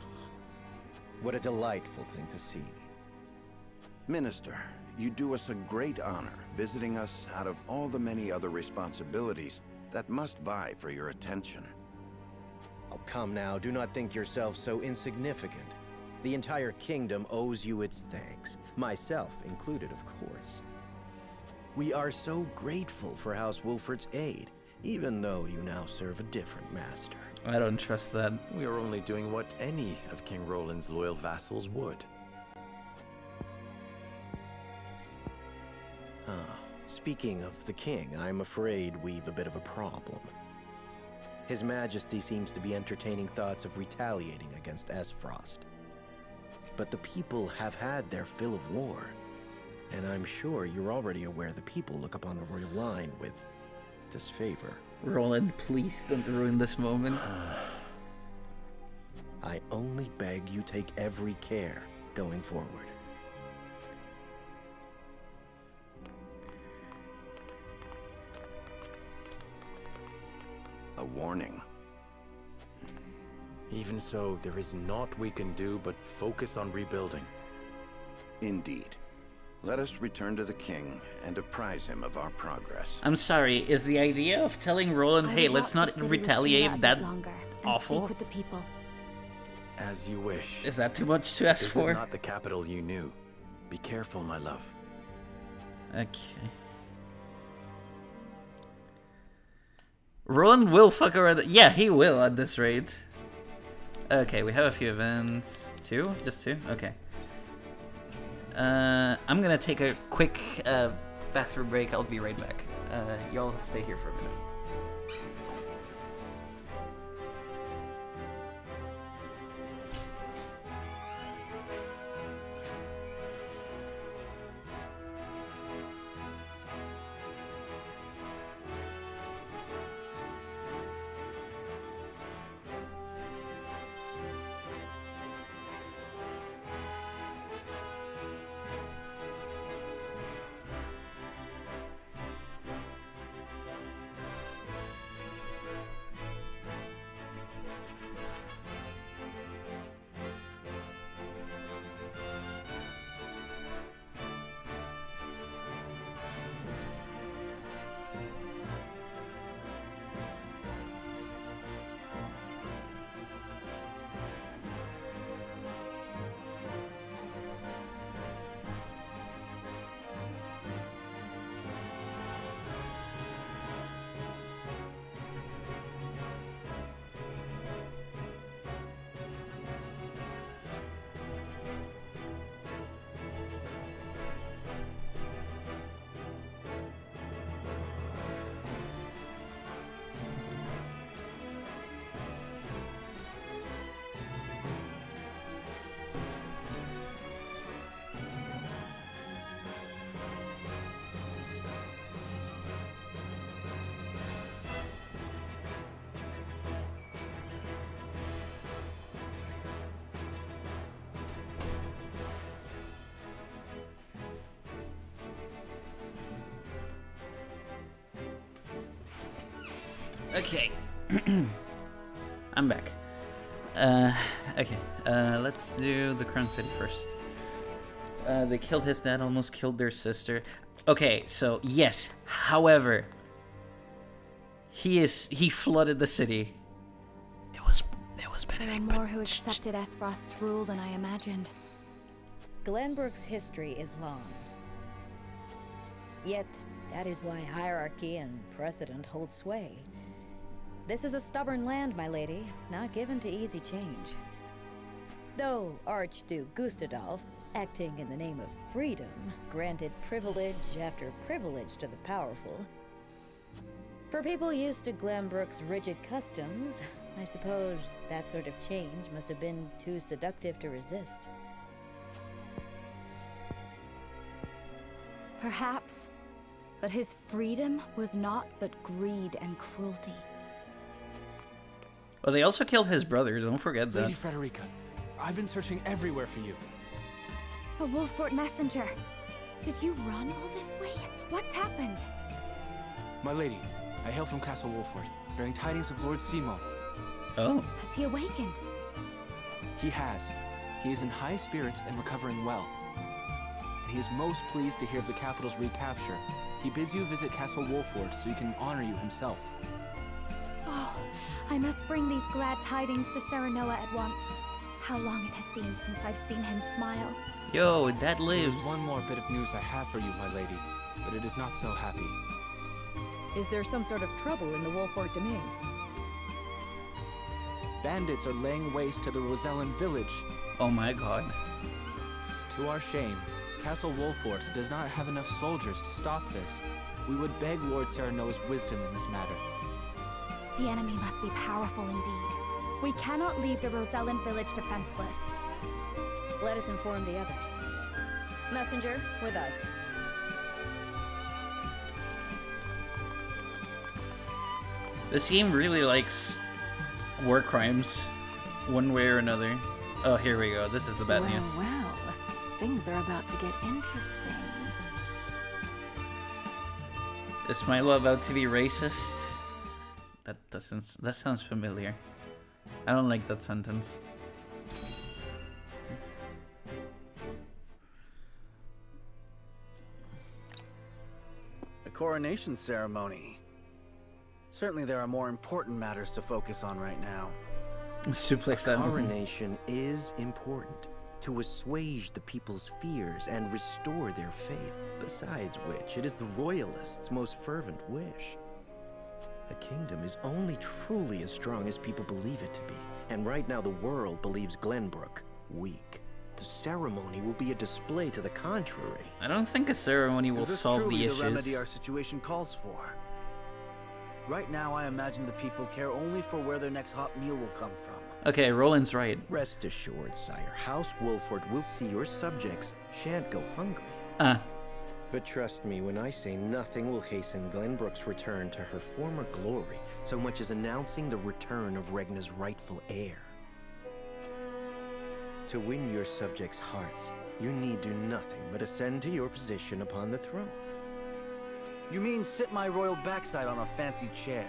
What a delightful thing to see. Minister, you do us a great honor visiting us out of all the many other responsibilities that must vie for your attention. Oh, come now, do not think yourself so insignificant. The entire kingdom owes you its thanks, myself included, of course. We are so grateful for House Wolfort's aid, even though you now serve a different master. I don't trust that. We are only doing what any of King Roland's loyal vassals would. Speaking of the king, I'm afraid we've a bit of a problem. His Majesty seems to be entertaining thoughts of retaliating against Esfrost. But the people have had their fill of war, and I'm sure you're already aware the people look upon the royal line with disfavor. Roland, please don't ruin this moment. I only beg you take every care going forward. A warning. Even so, there is naught we can do but focus on rebuilding. Indeed. Let us return to the king and apprise him of our progress. I'm sorry, is the idea of telling Roland, hey, let's not retaliate that awful? Speak with the people. As you wish. Is that too much to ask for? This is not the capital you knew. Be careful, my love. Okay. Roland will fuck around. Yeah, he will at this rate. Okay, we have a few events. Two? Just two? Okay. I'm gonna take a quick bathroom break. I'll be right back. Y'all stay here for a minute. Okay. I'm back. Okay. Let's do the Crown City first. They killed his dad, almost killed their sister. Okay, so yes. However, he flooded the city. It was There are more who accepted Esfrost's rule than I imagined. Glenbrook's history is long. Yet, that is why hierarchy and precedent hold sway. This is a stubborn land, my lady, not given to easy change. Though Archduke Gustadolf, acting in the name of freedom, granted privilege after privilege to the powerful. For people used to Glenbrook's rigid customs, I suppose that sort of change must have been too seductive to resist. Perhaps. But his freedom was naught but greed and cruelty. Well, they also killed his brother, don't forget that. Lady Frederica, I've been searching everywhere for you. A Wolfortt messenger. Did you run all this way? What's happened? My lady, I hail from Castle Wolfortt, bearing tidings of Lord Simon. Oh. Has he awakened? He has. He is in high spirits and recovering well. And he is most pleased to hear of the capital's recapture. He bids you visit Castle Wolfortt so he can honor you himself. Oh, I must bring these glad tidings to Serenoa at once. How long it has been since I've seen him smile. Yo, Dad lives. There's one more bit of news I have for you, my lady, but it is not so happy. Is there some sort of trouble in the Wolfortt domain? Bandits are laying waste to the Rosellan village. Oh my god. To our shame, Castle Wolfortt does not have enough soldiers to stop this. We would beg Lord Serenoa's wisdom in this matter. The enemy must be powerful indeed. We cannot leave the Rosellan village defenseless. Let us inform the others. Messenger, with us. This game really likes war crimes, one way or another. Oh, here we go. This is the bad news. Well, things are about to get interesting. Is Milo about to be racist? That sounds familiar. I don't like that sentence. A coronation ceremony. Certainly there are more important matters to focus on right now. Suplex that. Coronation is important to assuage the people's fears and restore their faith. Besides which, it is the royalists' most fervent wish. A kingdom is only truly as strong as people believe it to be. And right now the world believes Glenbrook weak. The ceremony will be a display to the contrary. I don't think a ceremony will solve the issues. Is this truly the remedy our situation calls for? Right now, I imagine the people care only for where their next hot meal will come from. Okay, Roland's right. Rest assured, sire, House Wolfortt will see your subjects shan't go hungry. But trust me when I say nothing will hasten Glenbrook's return to her former glory, so much as announcing the return of Regna's rightful heir. To win your subjects' hearts, you need do nothing but ascend to your position upon the throne. You mean sit my royal backside on a fancy chair?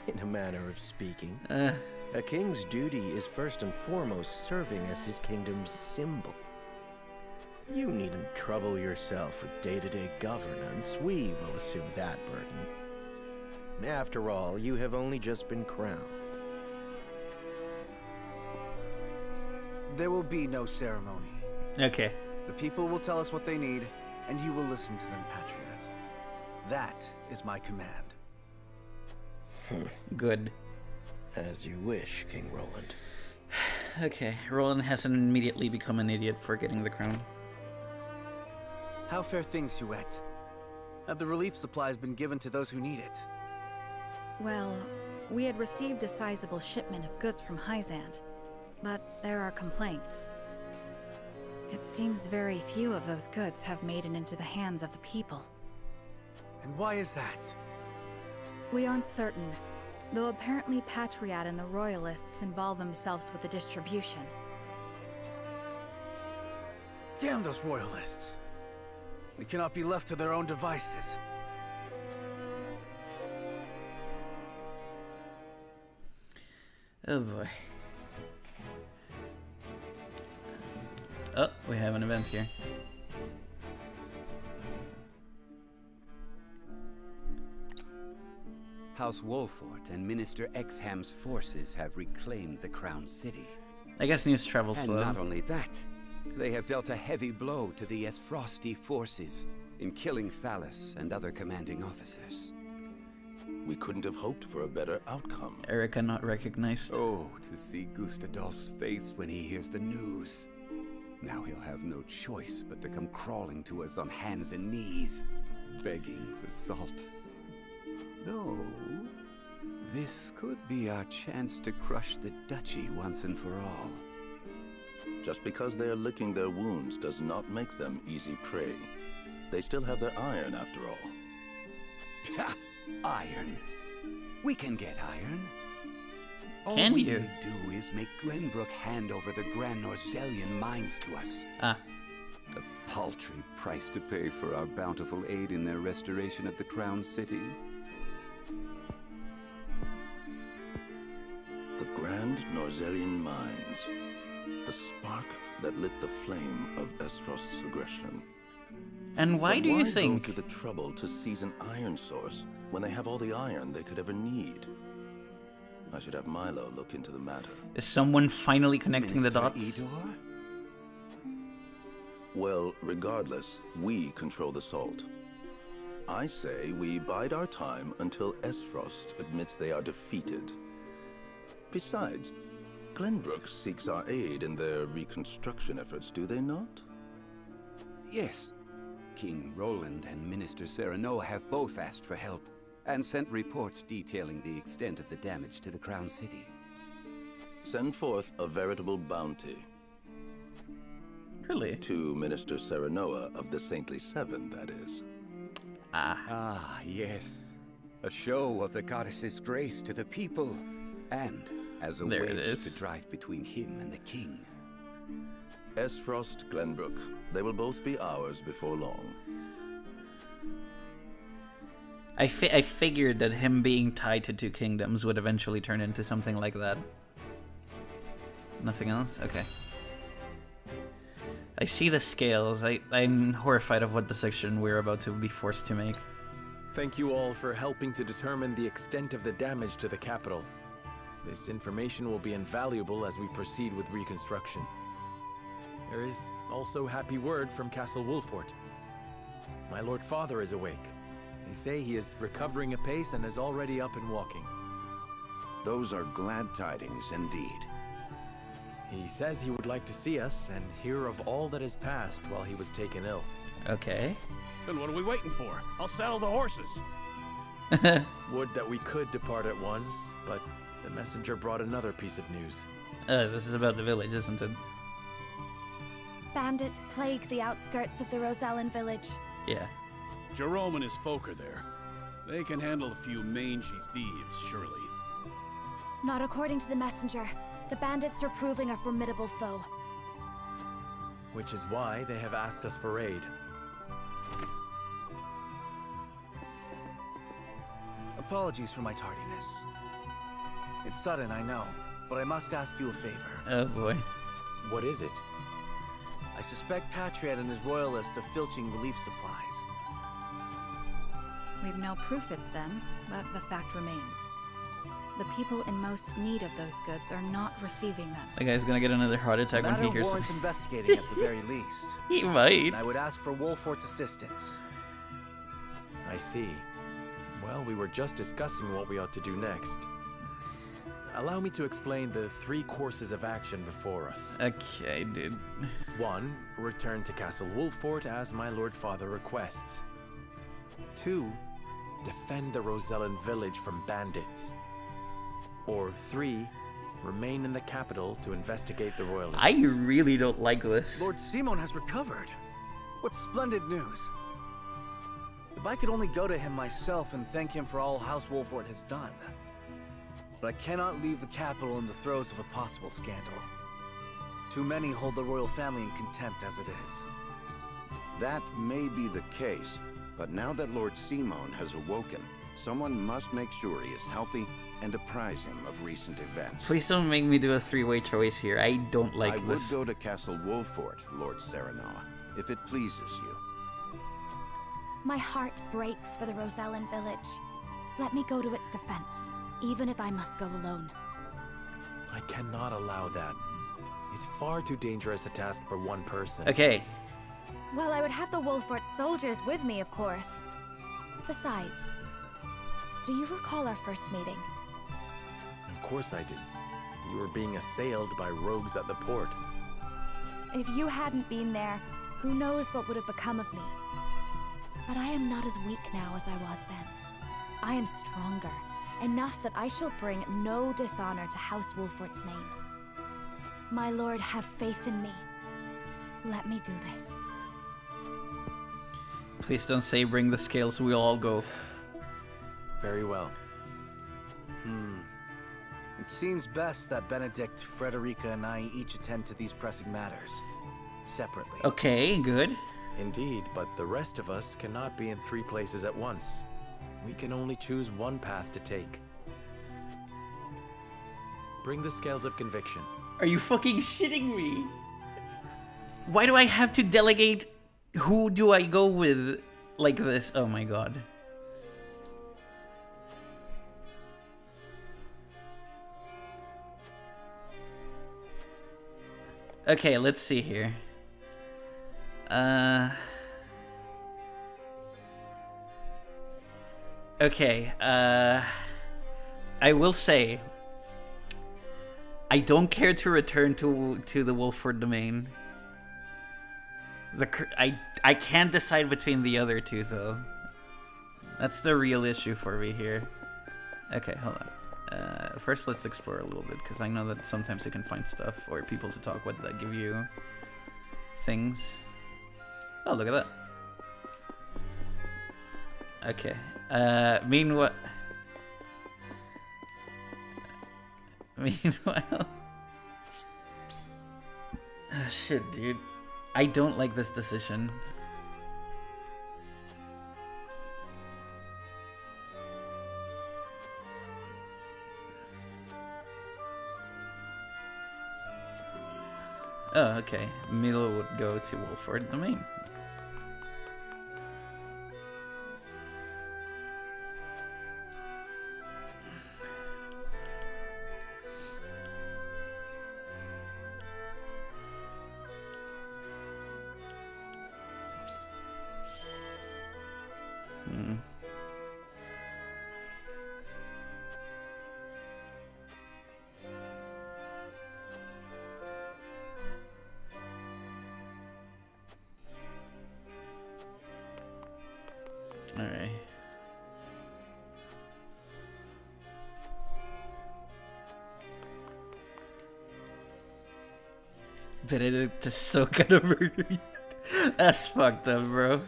In a manner of speaking. A king's duty is first and foremost serving as his kingdom's symbol. You needn't trouble yourself with day-to-day governance. We will assume that burden. After all, you have only just been crowned. There will be no ceremony. Okay. The people will tell us what they need, and you will listen to them, Patriot. That is my command. Good. As you wish, King Roland. Okay, Roland hasn't immediately become an idiot for getting the crown. How fare things, Suette? Have the relief supplies been given to those who need it? Well, we had received a sizable shipment of goods from Hyzant, but there are complaints. It seems very few of those goods have made it into the hands of the people. And why is that? We aren't certain, though apparently Patriot and the Royalists involve themselves with the distribution. Damn those Royalists! They cannot be left to their own devices. Oh boy. Oh, we have an event here. House Wolfortt and Minister Exham's forces have reclaimed the Crown City. I guess news travels slow. And not only that, they have dealt a heavy blow to the Esfrosti forces in killing Thalys and other commanding officers. We couldn't have hoped for a better outcome. Erica not recognized. Oh, to see Gustadolf's face when he hears the news. Now he'll have no choice but to come crawling to us on hands and knees, begging for salt. Though, this could be our chance to crush the duchy once and for all. Just because they're licking their wounds does not make them easy prey. They still have their iron, after all. Ha! Iron. We can get iron. All Can we you? need do is make Glenbrook hand over the Grand Norzellian mines to us. Ah. A paltry price to pay for our bountiful aid in their restoration of the Crown City. The Grand Norzellian mines. The spark that lit the flame of Esfrost's aggression. And why But do you go think? through the trouble to seize an iron source when they have all the iron they could ever need? I should have Milo look into the matter. Is someone finally connecting the Minister dots? Idor? Well, regardless, we control the salt. I say we bide our time until Esfrost admits they are defeated. Besides, Glenbrook seeks our aid in their reconstruction efforts, do they not? Yes. King Roland and Minister Serenoa have both asked for help, and sent reports detailing the extent of the damage to the Crown City. Send forth a veritable bounty. Really? To Minister Serenoa of the Saintly Seven, that is. Ah, yes. A show of the goddess's grace to the people, and as a There it wedge is. to drive between him and the king. Esfrost, Glenbrook. They will both be ours before long. I figured that him being tied to two kingdoms would eventually turn into something like that. Nothing else? Okay. I see the scales. I'm horrified of what decision we're about to be forced to make. Thank you all for helping to determine the extent of the damage to the capital. This information will be invaluable as we proceed with reconstruction. There is also happy word from Castle Wolfortt. My Lord Father is awake. They say he is recovering apace and is already up and walking. Those are glad tidings indeed. He says he would like to see us and hear of all that has passed while he was taken ill. Okay. Then what are we waiting for? I'll saddle the horses. Would that we could depart at once, but the messenger brought another piece of news. This is about the village, isn't it? Bandits plague the outskirts of the Rosellan village. Yeah. Jerome and his folk are there. They can handle a few mangy thieves, surely. Not according to the messenger. The bandits are proving a formidable foe. Which is why they have asked us for aid. Apologies for my tardiness. It's sudden, I know, but I must ask you a favor. Oh boy. What is it? I suspect Patriot and his royalists of filching relief supplies. We've no proof it's them, but the fact remains. The people in most need of those goods are not receiving them. That guy's gonna get another heart attack when he hears warrants it. investigating at the very least. He might. And I would ask for Wolfort's assistance. I see. Well, we were just discussing what we ought to do next. Allow me to explain the 3 courses of action before us. Okay, dude. 1. Return to Castle Wolfortt as my Lord Father requests. 2. Defend the Rosellan village from bandits. Or 3. Remain in the capital to investigate the royalists. I really don't like this. Lord Simon has recovered. What splendid news. If I could only go to him myself and thank him for all House Wolfortt has done. But I cannot leave the capital in the throes of a possible scandal. Too many hold the royal family in contempt as it is. That may be the case, but now that Lord Simon has awoken, someone must make sure he is healthy and apprise him of recent events. Please don't make me do a 3-way choice here. I don't like I would this. go to Castle Wolfortt, Lord Serenoa, if it pleases you. My heart breaks for the Rosellan village. Let me go to its defense, even if I must go alone. I cannot allow that. It's far too dangerous a task for one person. Okay. Well, I would have the Wolfort soldiers with me, of course. Besides, do you recall our first meeting? Of course I do. You were being assailed by rogues at the port. If you hadn't been there, who knows what would have become of me. But I am not as weak now as I was then. I am stronger, enough that I shall bring no dishonor to House Wolfort's name. My lord, have faith in me. Let me do this. Please don't say bring the scales, we'll all go. Very well. It seems best that Benedict, Frederica, and I each attend to these pressing matters. Separately. Okay, good. Indeed, but the rest of us cannot be in 3 places at once. We can only choose one path to take. Bring the scales of conviction. Are you fucking shitting me? Why do I have to delegate? Who do I go with like this? Oh my god. Okay, let's see here. Okay, I will say I don't care to return to the Wolfortt domain. I can't decide between the other two though. That's the real issue for me here. Okay, hold on. First, let's explore a little bit because I know that sometimes you can find stuff or people to talk with that give you things. Oh, look at that. Okay. Meanwhile, shit, dude. I don't like this decision. Oh, okay. Milo would go to Wolfortt domain. Alright. Benedict is so gonna murder you. That's fucked up, bro.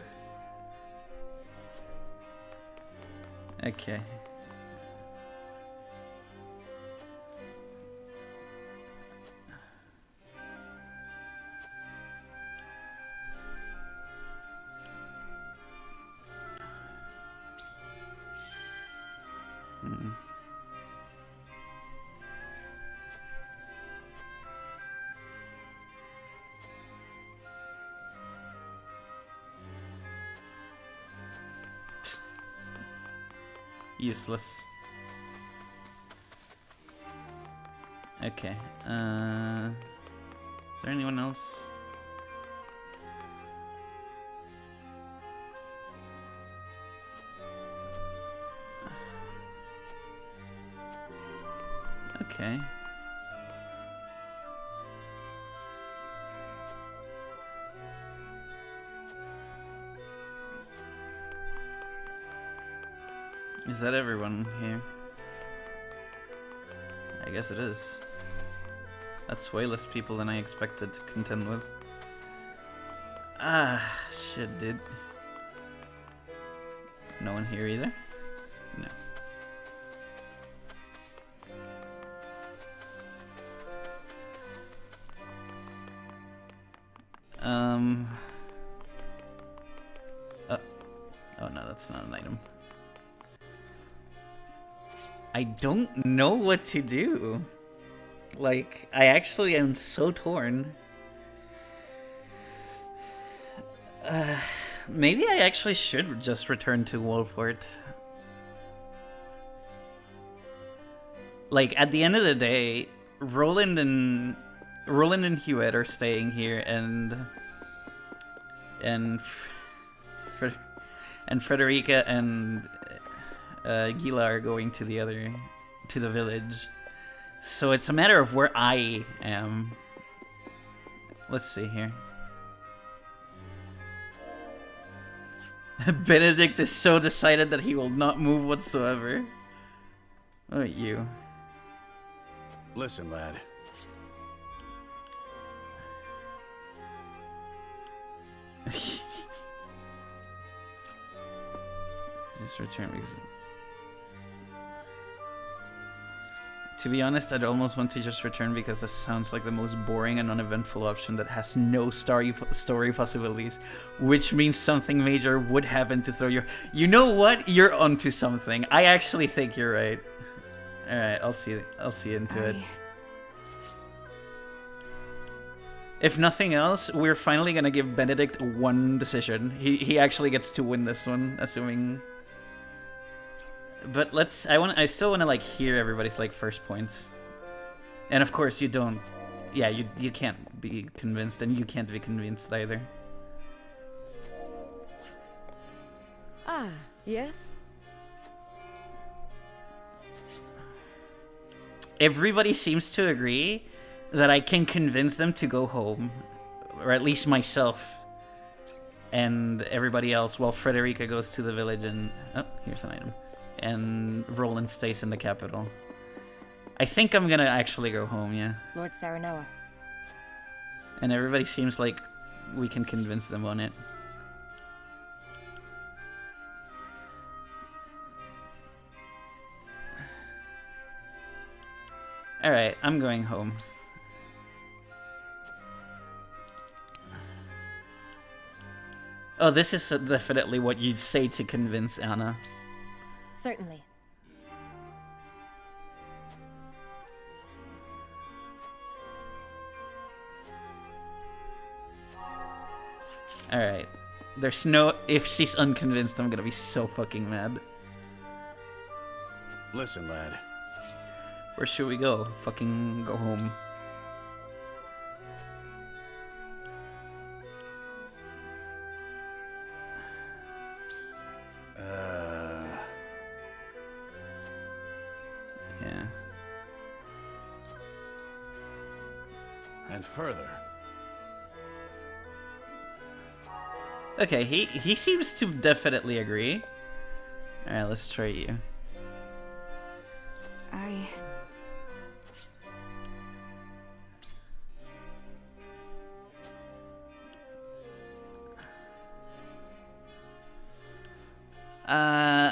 Okay. Useless. Okay. Is there anyone else? Okay. Is that everyone here? I guess it is. That's way less people than I expected to contend with. Ah, shit, dude. No one here either? No. Oh no, that's not an item. I don't know what to do. Like, I actually am so torn. Maybe I actually should just return to Wolfortt. Like, at the end of the day, Roland and Hewitt are staying here, and Frederica and Gila are going to the village. So it's a matter of where I am. Let's see here. Benedict is so decided that he will not move whatsoever. Oh, you. Listen, lad. Just return because... To be honest, I'd almost want to just return because this sounds like the most boring and uneventful option that has no story possibilities, which means something major would happen to throw you. You know what? You're onto something. I actually think you're right. All right, I'll see into it. If nothing else, we're finally gonna give Benedict one decision. He actually gets to win this one, assuming. But I still wanna like hear everybody's like first points. And of course you don't. Yeah, you can't be convinced, and you can't be convinced either. Ah, yes. Everybody seems to agree that I can convince them to go home, or at least myself and everybody else, while Frederica goes to the village and... Oh, here's an item. And Roland stays in the capital. I think I'm gonna actually go home, yeah. Lord Saranoa. And everybody seems like we can convince them on it. Alright, I'm going home. Oh, this is definitely what you'd say to convince Anna. Certainly. Alright. There's no... If she's unconvinced, I'm gonna be so fucking mad. Listen, lad. Where should we go? Fucking go home. Yeah. And further. Okay, he seems to definitely agree. Alright, let's try you.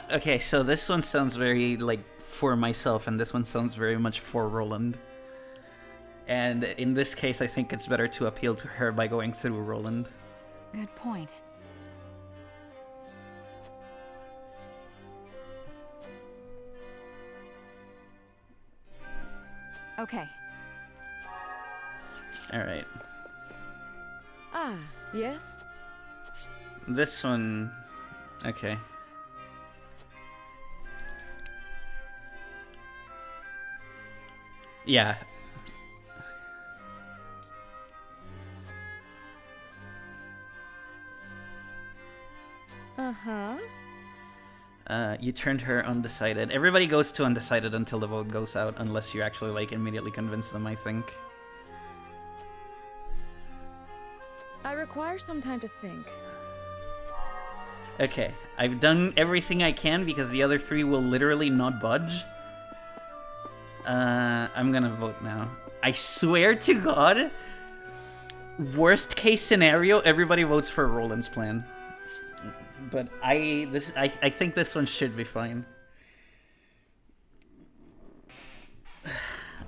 Okay, so this one sounds very, like, for myself, and this one sounds very much for Roland. And in this case, I think it's better to appeal to her by going through Roland. Good point. Okay. Alright. Ah, yes? This one... Okay. Yeah. Uh-huh. You turned her undecided. Everybody goes to undecided until the vote goes out, unless you actually, like, immediately convince them, I think. I require some time to think. Okay, I've done everything I can because the other three will literally not budge. I'm gonna vote now. I swear to God, worst case scenario, everybody votes for Roland's plan. But I think this one should be fine.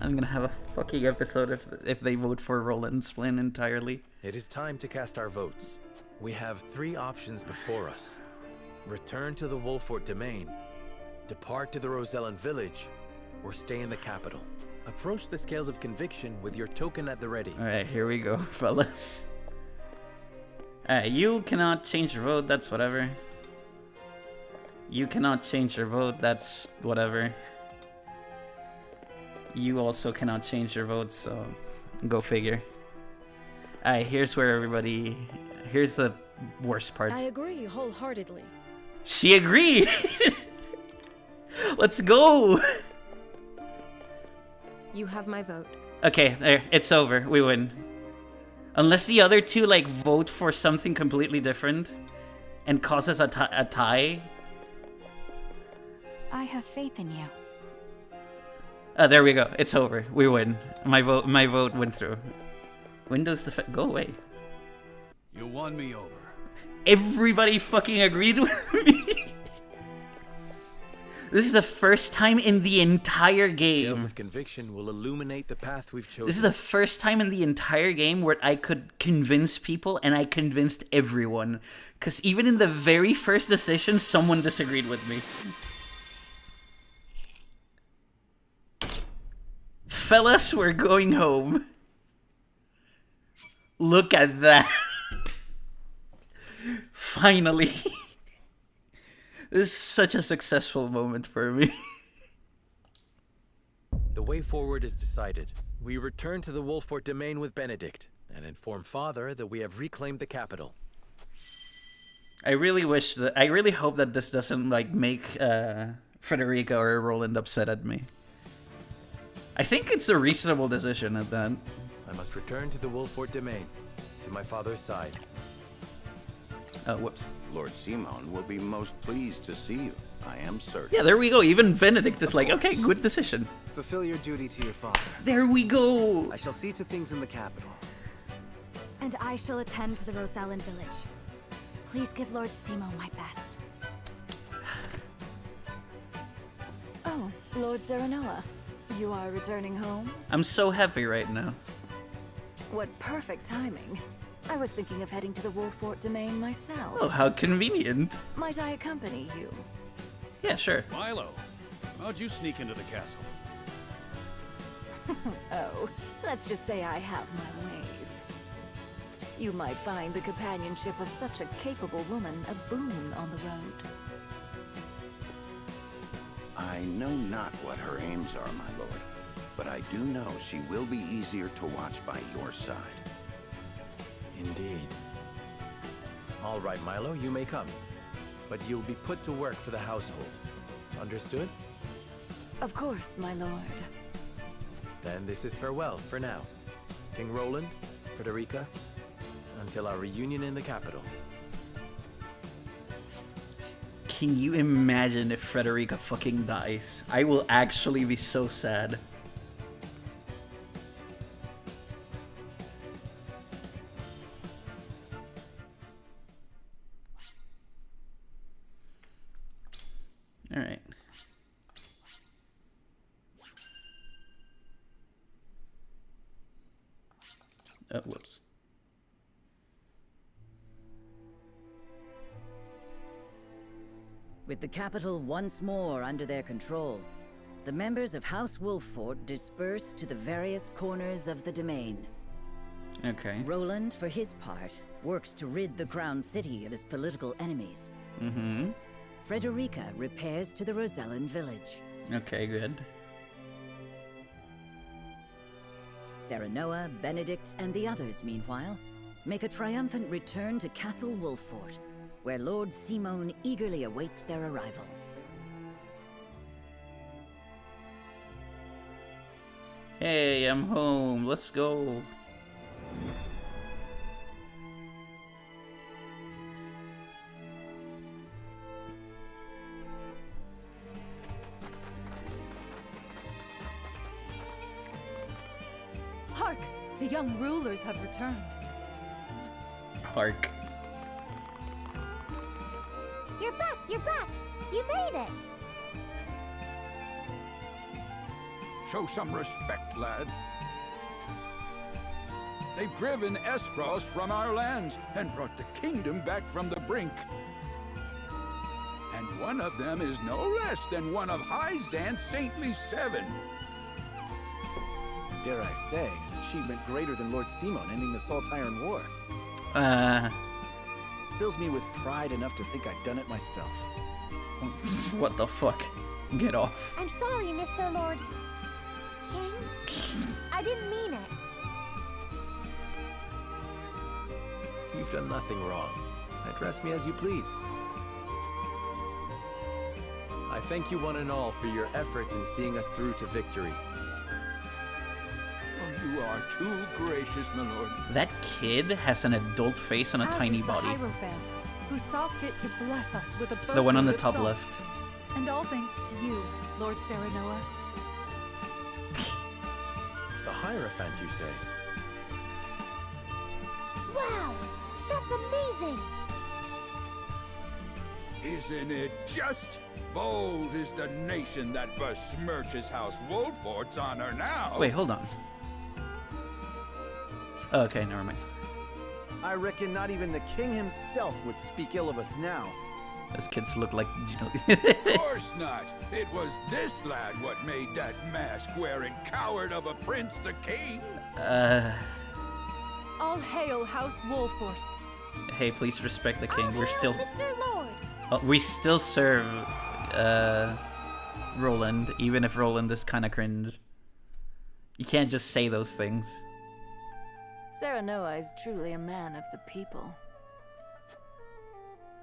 I'm gonna have a fucking episode if they vote for Roland's plan entirely. It is time to cast our votes. We have 3 options before us. Return to the Wolfortt domain, depart to the Rosellan village, or stay in the capital. Approach the scales of conviction with your token at the ready. Alright, here we go, fellas. Alright, you cannot change your vote, that's whatever. You cannot change your vote, that's whatever. You also cannot change your vote, so go figure. Alright, here's where everybody... Here's the worst part. I agree wholeheartedly. She agreed! Let's go! You have my vote. Okay, there, it's over. We win. Unless the other two, like, vote for something completely different and causes a tie. I have faith in you. There we go. It's over. We win. My vote went through. Windows go away. You won me over. Everybody fucking agreed with me. This is the first time in the entire game. Scales of conviction will illuminate the path we've chosen. This is the first time in the entire game where I could convince people, and I convinced everyone. Because even in the very first decision, someone disagreed with me. Fellas, we're going home. Look at that. Finally. This is such a successful moment for me. The way forward is decided. We return to the Wolfortt domain with Benedict and inform Father that we have reclaimed the capital. I really hope that this doesn't like make Frederica or Roland upset at me. I think it's a reasonable decision at that. I must return to the Wolfortt domain, to my father's side. Whoops. Lord Simon will be most pleased to see you, I am certain. Yeah, there we go. Even Benedict is like, okay, good decision. Fulfill your duty to your father. There we go. I shall see to things in the capital. And I shall attend to the Rosellan village. Please give Lord Simo my best. Oh, Lord Serenoa, you are returning home? I'm so happy right now. What perfect timing. I was thinking of heading to the Wolfortt domain myself. Oh, how convenient. Might I accompany you? Yeah, sure. Milo, how'd you sneak into the castle? Oh, let's just say I have my ways. You might find the companionship of such a capable woman a boon on the road. I know not what her aims are, my lord, but I do know she will be easier to watch by your side. Indeed. All right, Milo, you may come. But you'll be put to work for the household. Understood? Of course, my lord. Then this is farewell for now. King Roland, Frederica, until our reunion in the capital. Can you imagine if Frederica fucking dies? I will actually be so sad. Alright. Oh, whoops. With the capital once more under their control, the members of House Wolfortt disperse to the various corners of the domain. Okay. Roland, for his part, works to rid the Crown City of his political enemies. Mm-hmm. Frederica repairs to the Rosellan village. Okay, good. Serenoa, Benedict, and the others, meanwhile, make a triumphant return to Castle Wolfortt, where Lord Simon eagerly awaits their arrival. Hey, I'm home. Let's go. Hark! The young rulers have returned. Hark. You're back! You're back! You made it! Show some respect, lad. They've driven Esfrost from our lands and brought the kingdom back from the brink. And one of them is no less than one of Hyzant's saintly 7. Dare I say, an achievement greater than Lord Simon ending the Salt Iron War. Fills me with pride enough to think I'd done it myself. What the fuck? Get off. I'm sorry, Mr. Lord King. I didn't mean it. You've done nothing wrong. Address me as you please. I thank you one and all for your efforts in seeing us through to victory. Oh, you are too gracious, my lord. That kid has an adult face on a tiny body. The Hierophant, who saw fit to bless us with a The one on the boatload of top salt. left. And all thanks to you, Lord Serenoa. The Hierophant, you say? Wow! That's amazing! Isn't it just? Bold is the nation that besmirches House Wolfort's honor now. Wait, hold on. Oh, okay, never mind. I reckon not even the king himself would speak ill of us now. Those kids look like, Of course not. It was this lad what made that mask-wearing coward of a prince the king. All hail House Wolfort. Hey, please respect the king. We're still... Mr. Lord. We still serve, Roland, even if Roland is kind of cringe. You can't just say those things. Serenoa is truly a man of the people.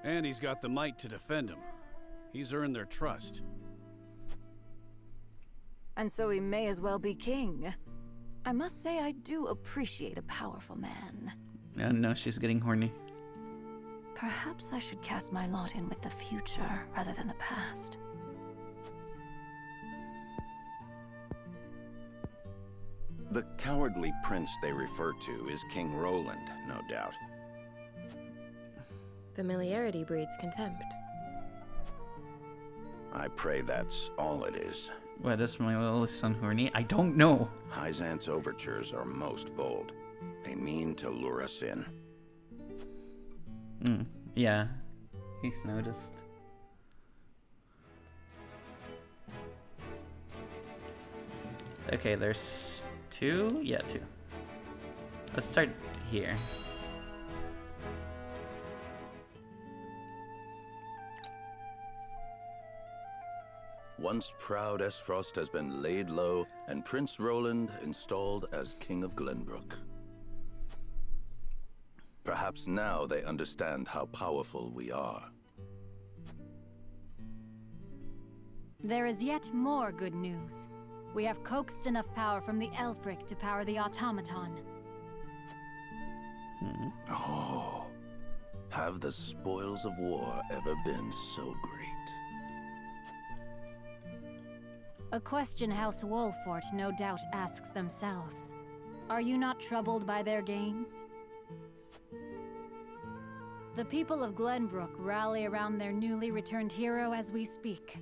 And he's got the might to defend him. He's earned their trust. And so he may as well be king. I must say I do appreciate a powerful man. No, she's getting horny. Perhaps I should cast my lot in with the future rather than the past. The cowardly prince they refer to is King Roland, no doubt. Familiarity breeds contempt. I pray that's all it is. What, is my little son horny? I don't know. Hyzant's overtures are most bold. They mean to lure us in. Yeah, he's noticed. Okay, there's 2? Yeah, 2. Let's start here. Once proud Esfrost has been laid low, and Prince Roland installed as King of Glenbrook. Perhaps now they understand how powerful we are. There is yet more good news. We have coaxed enough power from the Elfric to power the automaton. Oh, have the spoils of war ever been so great? A question House Wolfort no doubt asks themselves. Are you not troubled by their gains? The people of Glenbrook rally around their newly returned hero as we speak.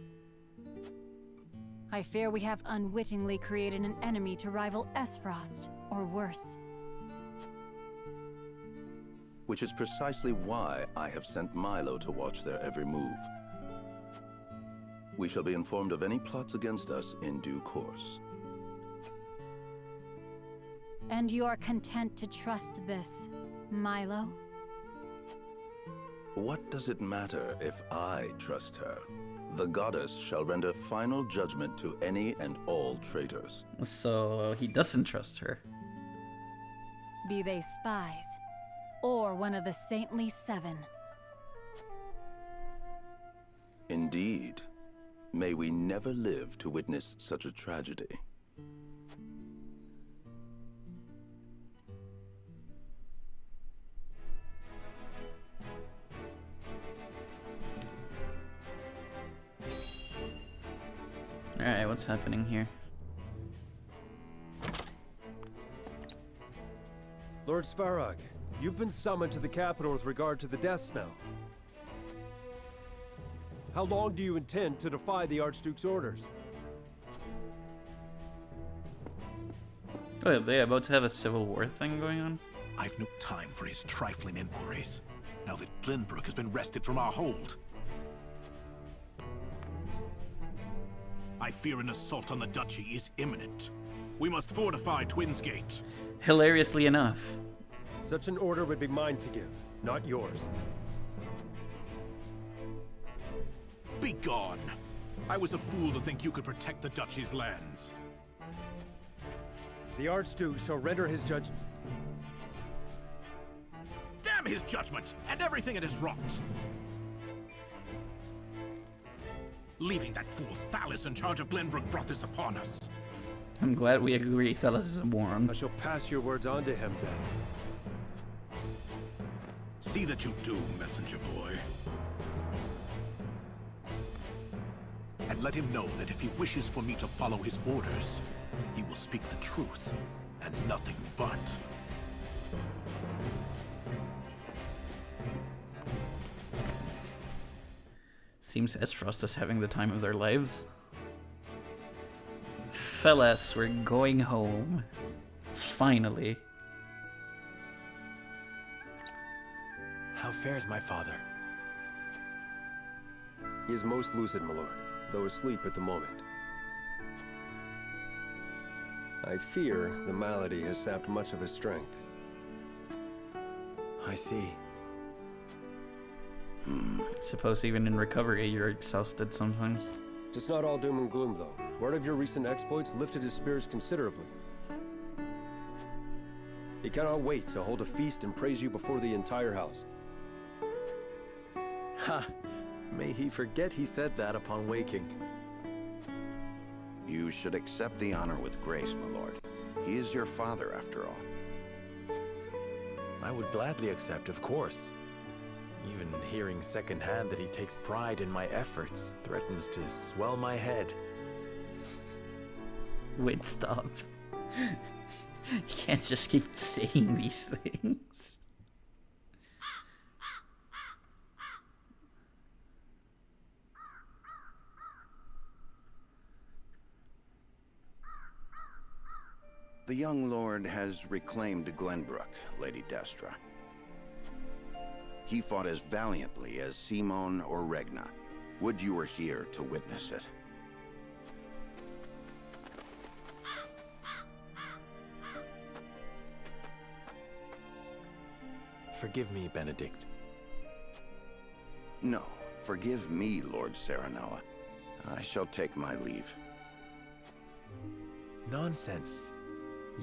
I fear we have unwittingly created an enemy to rival Esfrost, or worse. Which is precisely why I have sent Milo to watch their every move. We shall be informed of any plots against us in due course. And you are content to trust this, Milo? What does it matter if I trust her? The goddess shall render final judgment to any and all traitors. So he doesn't trust her. Be they spies, or one of the Saintly Seven. Indeed. May we never live to witness such a tragedy. Alright, what's happening here? Lord Svarog, you've been summoned to the capital with regard to the death snow. How long do you intend to defy the Archduke's orders? Oh, are they about to have a civil war thing going on? I've no time for his trifling inquiries, now that Glenbrook has been wrested from our hold. I fear an assault on the duchy is imminent. We must fortify Twins Gate. Hilariously enough. Such an order would be mine to give, not yours. Be gone! I was a fool to think you could protect the duchy's lands. The Archduke shall render his judgment. Damn his judgment, and everything it has wrought! Leaving that fool Thalis in charge of Glenbrook brought this upon us. I'm glad we agree Thalis is a moron. I shall pass your words on to him, then. See that you do, messenger boy. And let him know that if he wishes for me to follow his orders, he will speak the truth, and nothing but. Seems Esfrost is having the time of their lives. Fellas, we're going home. Finally. How fares my father? He is most lucid, my lord, though asleep at the moment. I fear the malady has sapped much of his strength. I see. Suppose even in recovery, you're exhausted sometimes. Just not all doom and gloom, though. Word of your recent exploits lifted his spirits considerably. He cannot wait to hold a feast and praise you before the entire house. Ha! May he forget he said that upon waking. You should accept the honor with grace, my lord. He is your father, after all. I would gladly accept, of course. Even hearing secondhand that he takes pride in my efforts threatens to swell my head. Wait, stop. You can't just keep saying these things. The young lord has reclaimed Glenbrook, Lady Destra. He fought as valiantly as Simone or Regna. Would you were here to witness it. Forgive me, Benedict. No, forgive me, Lord Serenoa. I shall take my leave. Nonsense.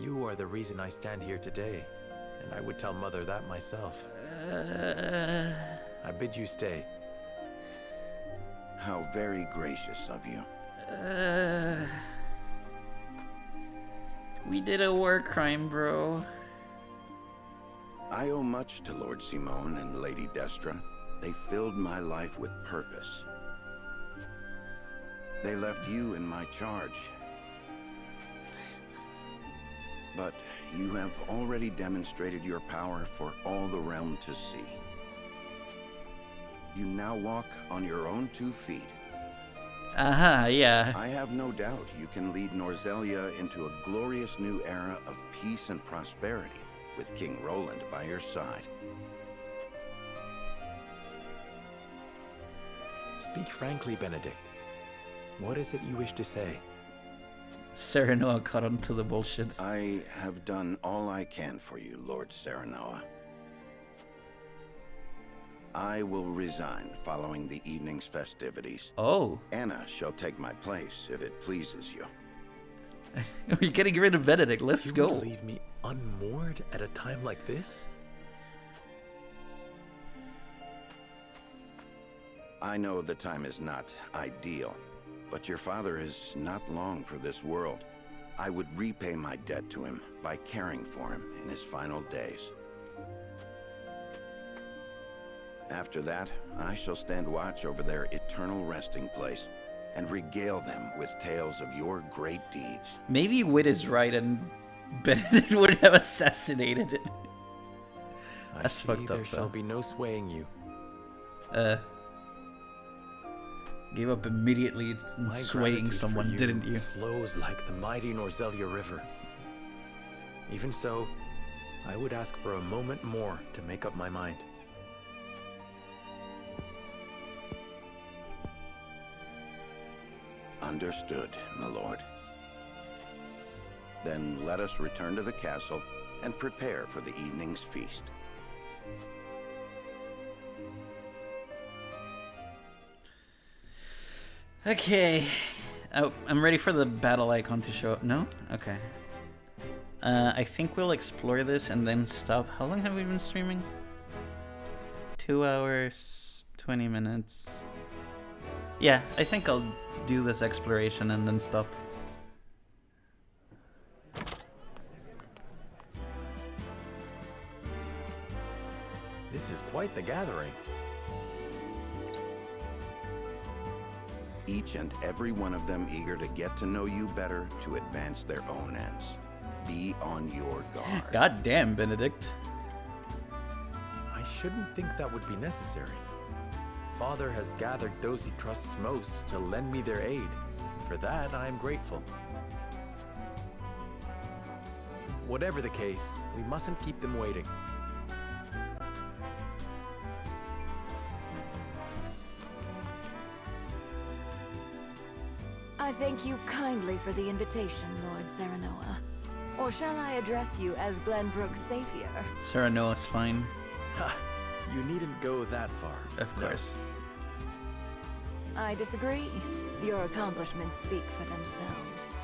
You are the reason I stand here today, and I would tell Mother that myself. I bid you stay. How very gracious of you. We did a war crime, bro. I owe much to Lord Simone and Lady Destra. They filled my life with purpose. They left you in my charge. But you have already demonstrated your power for all the realm to see. You now walk on your own 2 feet. Yeah. I have no doubt you can lead Norzelia into a glorious new era of peace and prosperity, with King Roland by your side. Speak frankly, Benedict. What is it you wish to say? Serenoa caught on to the bullshit. I have done all I can for you, Lord Serenoa. I will resign following the evening's festivities. Oh. Anna shall take my place if it pleases you. We're getting rid of Benedict. Let's go. You would leave me unmoored at a time like this? I know the time is not ideal, but your father is not long for this world. I would repay my debt to him by caring for him in his final days. After that, I shall stand watch over their eternal resting place and regale them with tales of your great deeds. Maybe Wit is right and Benedict would have assassinated it. That's fucked up, there shall be no swaying you. Gave up immediately swaying someone, didn't you? Flows like the mighty Norzelia River. Even so, I would ask for a moment more to make up my mind. Understood, my lord. Then let us return to the castle and prepare for the evening's feast. Okay. Oh, I'm ready for the battle icon to show up. No? Okay. I think we'll explore this and then stop. How long have we been streaming? 2 hours, 20 minutes. Yeah, I think I'll do this exploration and then stop. This is quite the gathering. Each and every one of them eager to get to know you better to advance their own ends. Be on your guard. God damn, Benedict. I shouldn't think that would be necessary. father has gathered those he trusts most to lend me their aid. For that, I am grateful. Whatever the case, we mustn't keep them waiting. I thank you kindly for the invitation, Lord Serenoa. Or shall I address you as Glenbrook's savior? Serenoa's fine. Ha! You needn't go that far. Of course. I disagree. Your accomplishments speak for themselves.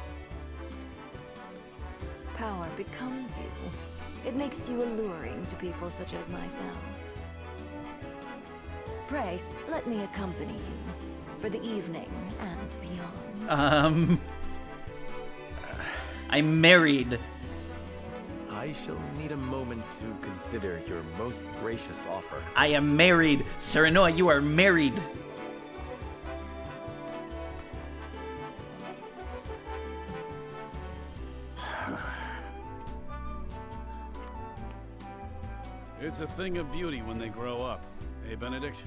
Power becomes you. It makes you alluring to people such as myself. Pray, let me accompany you for the evening and beyond. I'm married. I shall need a moment to consider your most gracious offer. I am married. Serenoa, you are married. It's a thing of beauty when they grow up. Hey, Benedict?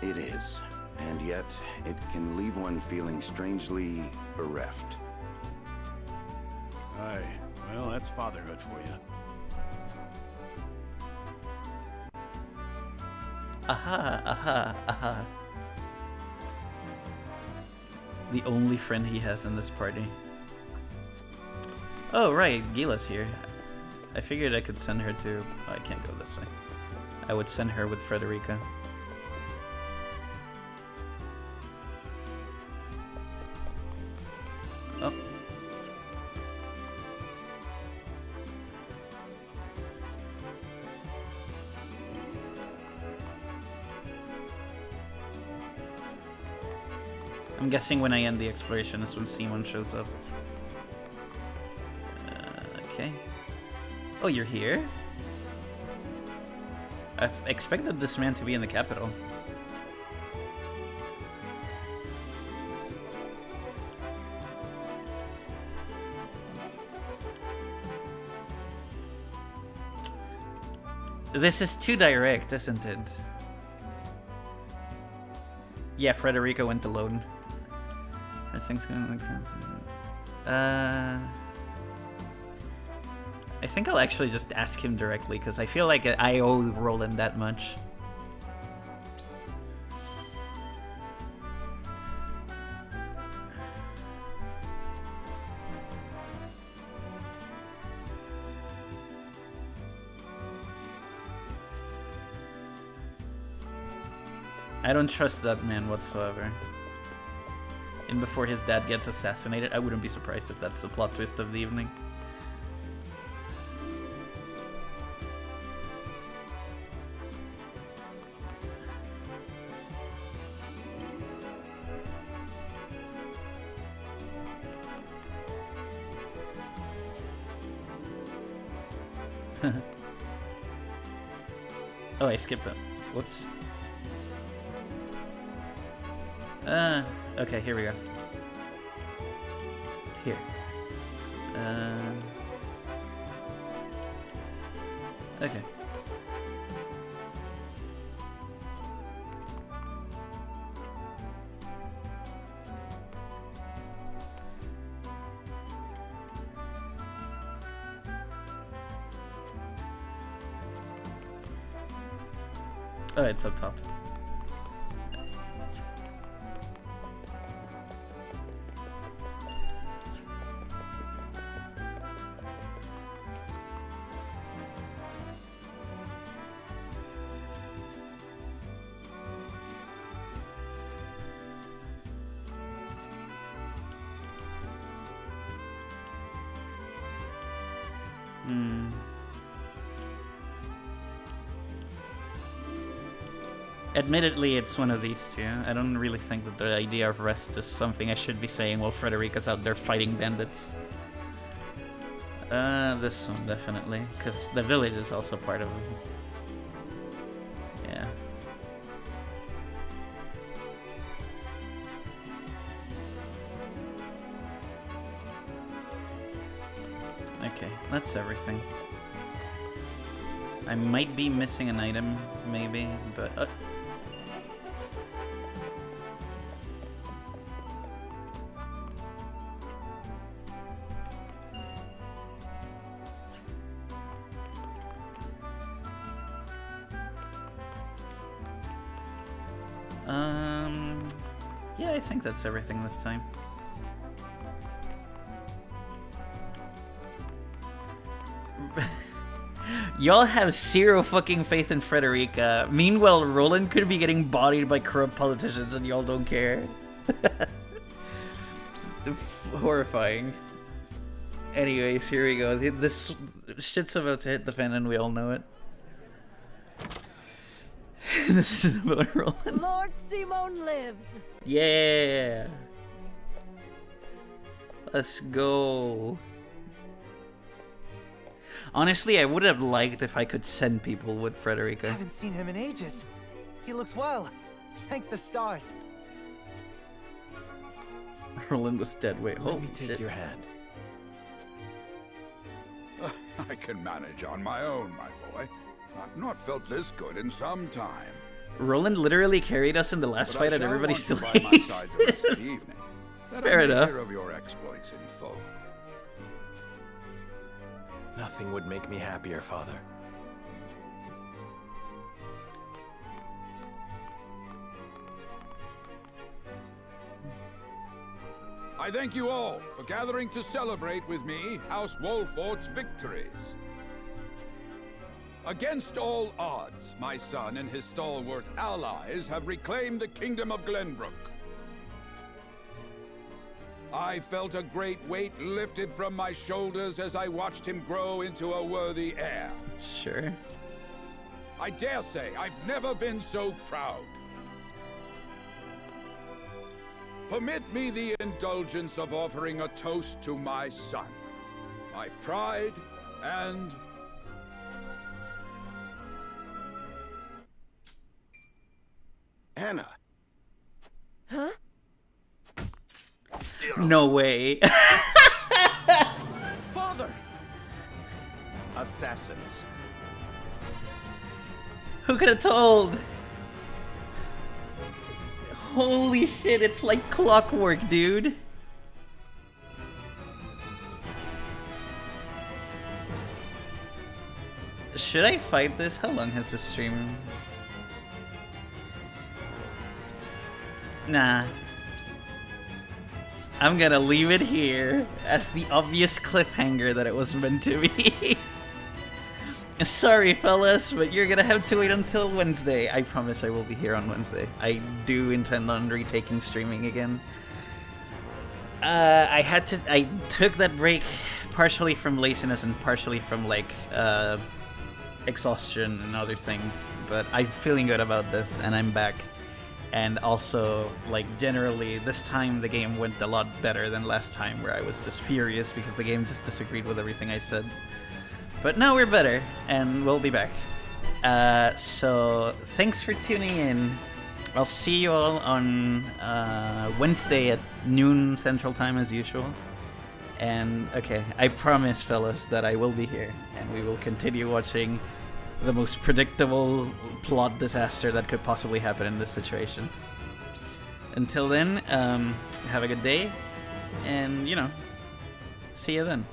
It is. And yet, it can leave one feeling strangely bereft. Aye. Well, that's fatherhood for you. Aha, aha, aha. The only friend he has in this party. Oh, right, Gila's here. I figured I could send her to... Oh, I can't go this way. I would send her with Frederica. Oh. I'm guessing when I end the exploration is when Simon shows up. Okay. Oh, you're here? I've expected this man to be in the capital. This is too direct, isn't it? Yeah, Frederica went alone. I think it's gonna I think I'll actually just ask him directly, because I feel like I owe Roland that much. I don't trust that man whatsoever. And before his dad gets assassinated, I wouldn't be surprised if that's the plot twist of the evening. Oh, I skipped that. Whoops. Okay, here we go. Here. Okay. Oh, it's up top. Admittedly, it's one of these two. I don't really think that the idea of rest is something I should be saying while Frederica's out there fighting bandits. This one, definitely. Because the village is also part of it. Yeah. Okay, that's everything. I might be missing an item, maybe, but... Yeah, I think that's everything this time. Y'all have zero fucking faith in Frederica. Meanwhile, Roland could be getting bodied by corrupt politicians and y'all don't care. Horrifying. Anyways, here we go. This shit's about to hit the fan and we all know it. This isn't about Roland. Lord Simon lives. Yeah. Let's go. Honestly, I would have liked if I could send people with Frederica. I haven't seen him in ages. He looks well. Thank the stars. Roland was dead. Wait, Let me take your hand. I can manage on my own, my boy. I've not felt this good in some time. Roland literally carried us in the last fight and everybody still by my hates side the rest of the evening. That Fair I may enough. hear of your exploits in full. Nothing would make me happier, Father. I thank you all for gathering to celebrate with me House Wolfort's victories. Against all odds, my son and his stalwart allies have reclaimed the Kingdom of Glenbrook. I felt a great weight lifted from my shoulders as I watched him grow into a worthy heir. Sure. I dare say I've never been so proud. Permit me the indulgence of offering a toast to my son, my pride and... Anna. Huh? No way. Father! Assassins. Who could have told? Holy shit, it's like clockwork, dude. Should I fight this? How long has this stream? Nah. I'm gonna leave it here as the obvious cliffhanger that it was meant to be. Sorry, fellas, but you're gonna have to wait until Wednesday. I promise I will be here on Wednesday. I do intend on retaking streaming again. I took that break partially from laziness and partially from like exhaustion and other things, but I'm feeling good about this and I'm back. And also, like, generally, this time the game went a lot better than last time where I was just furious because the game just disagreed with everything I said. But now we're better, and we'll be back. So, thanks for tuning in. I'll see you all on Wednesday at noon Central Time as usual. And, okay, I promise, fellas, that I will be here, and we will continue watching the most predictable plot disaster that could possibly happen in this situation. Until then, have a good day, and, you know, see you then.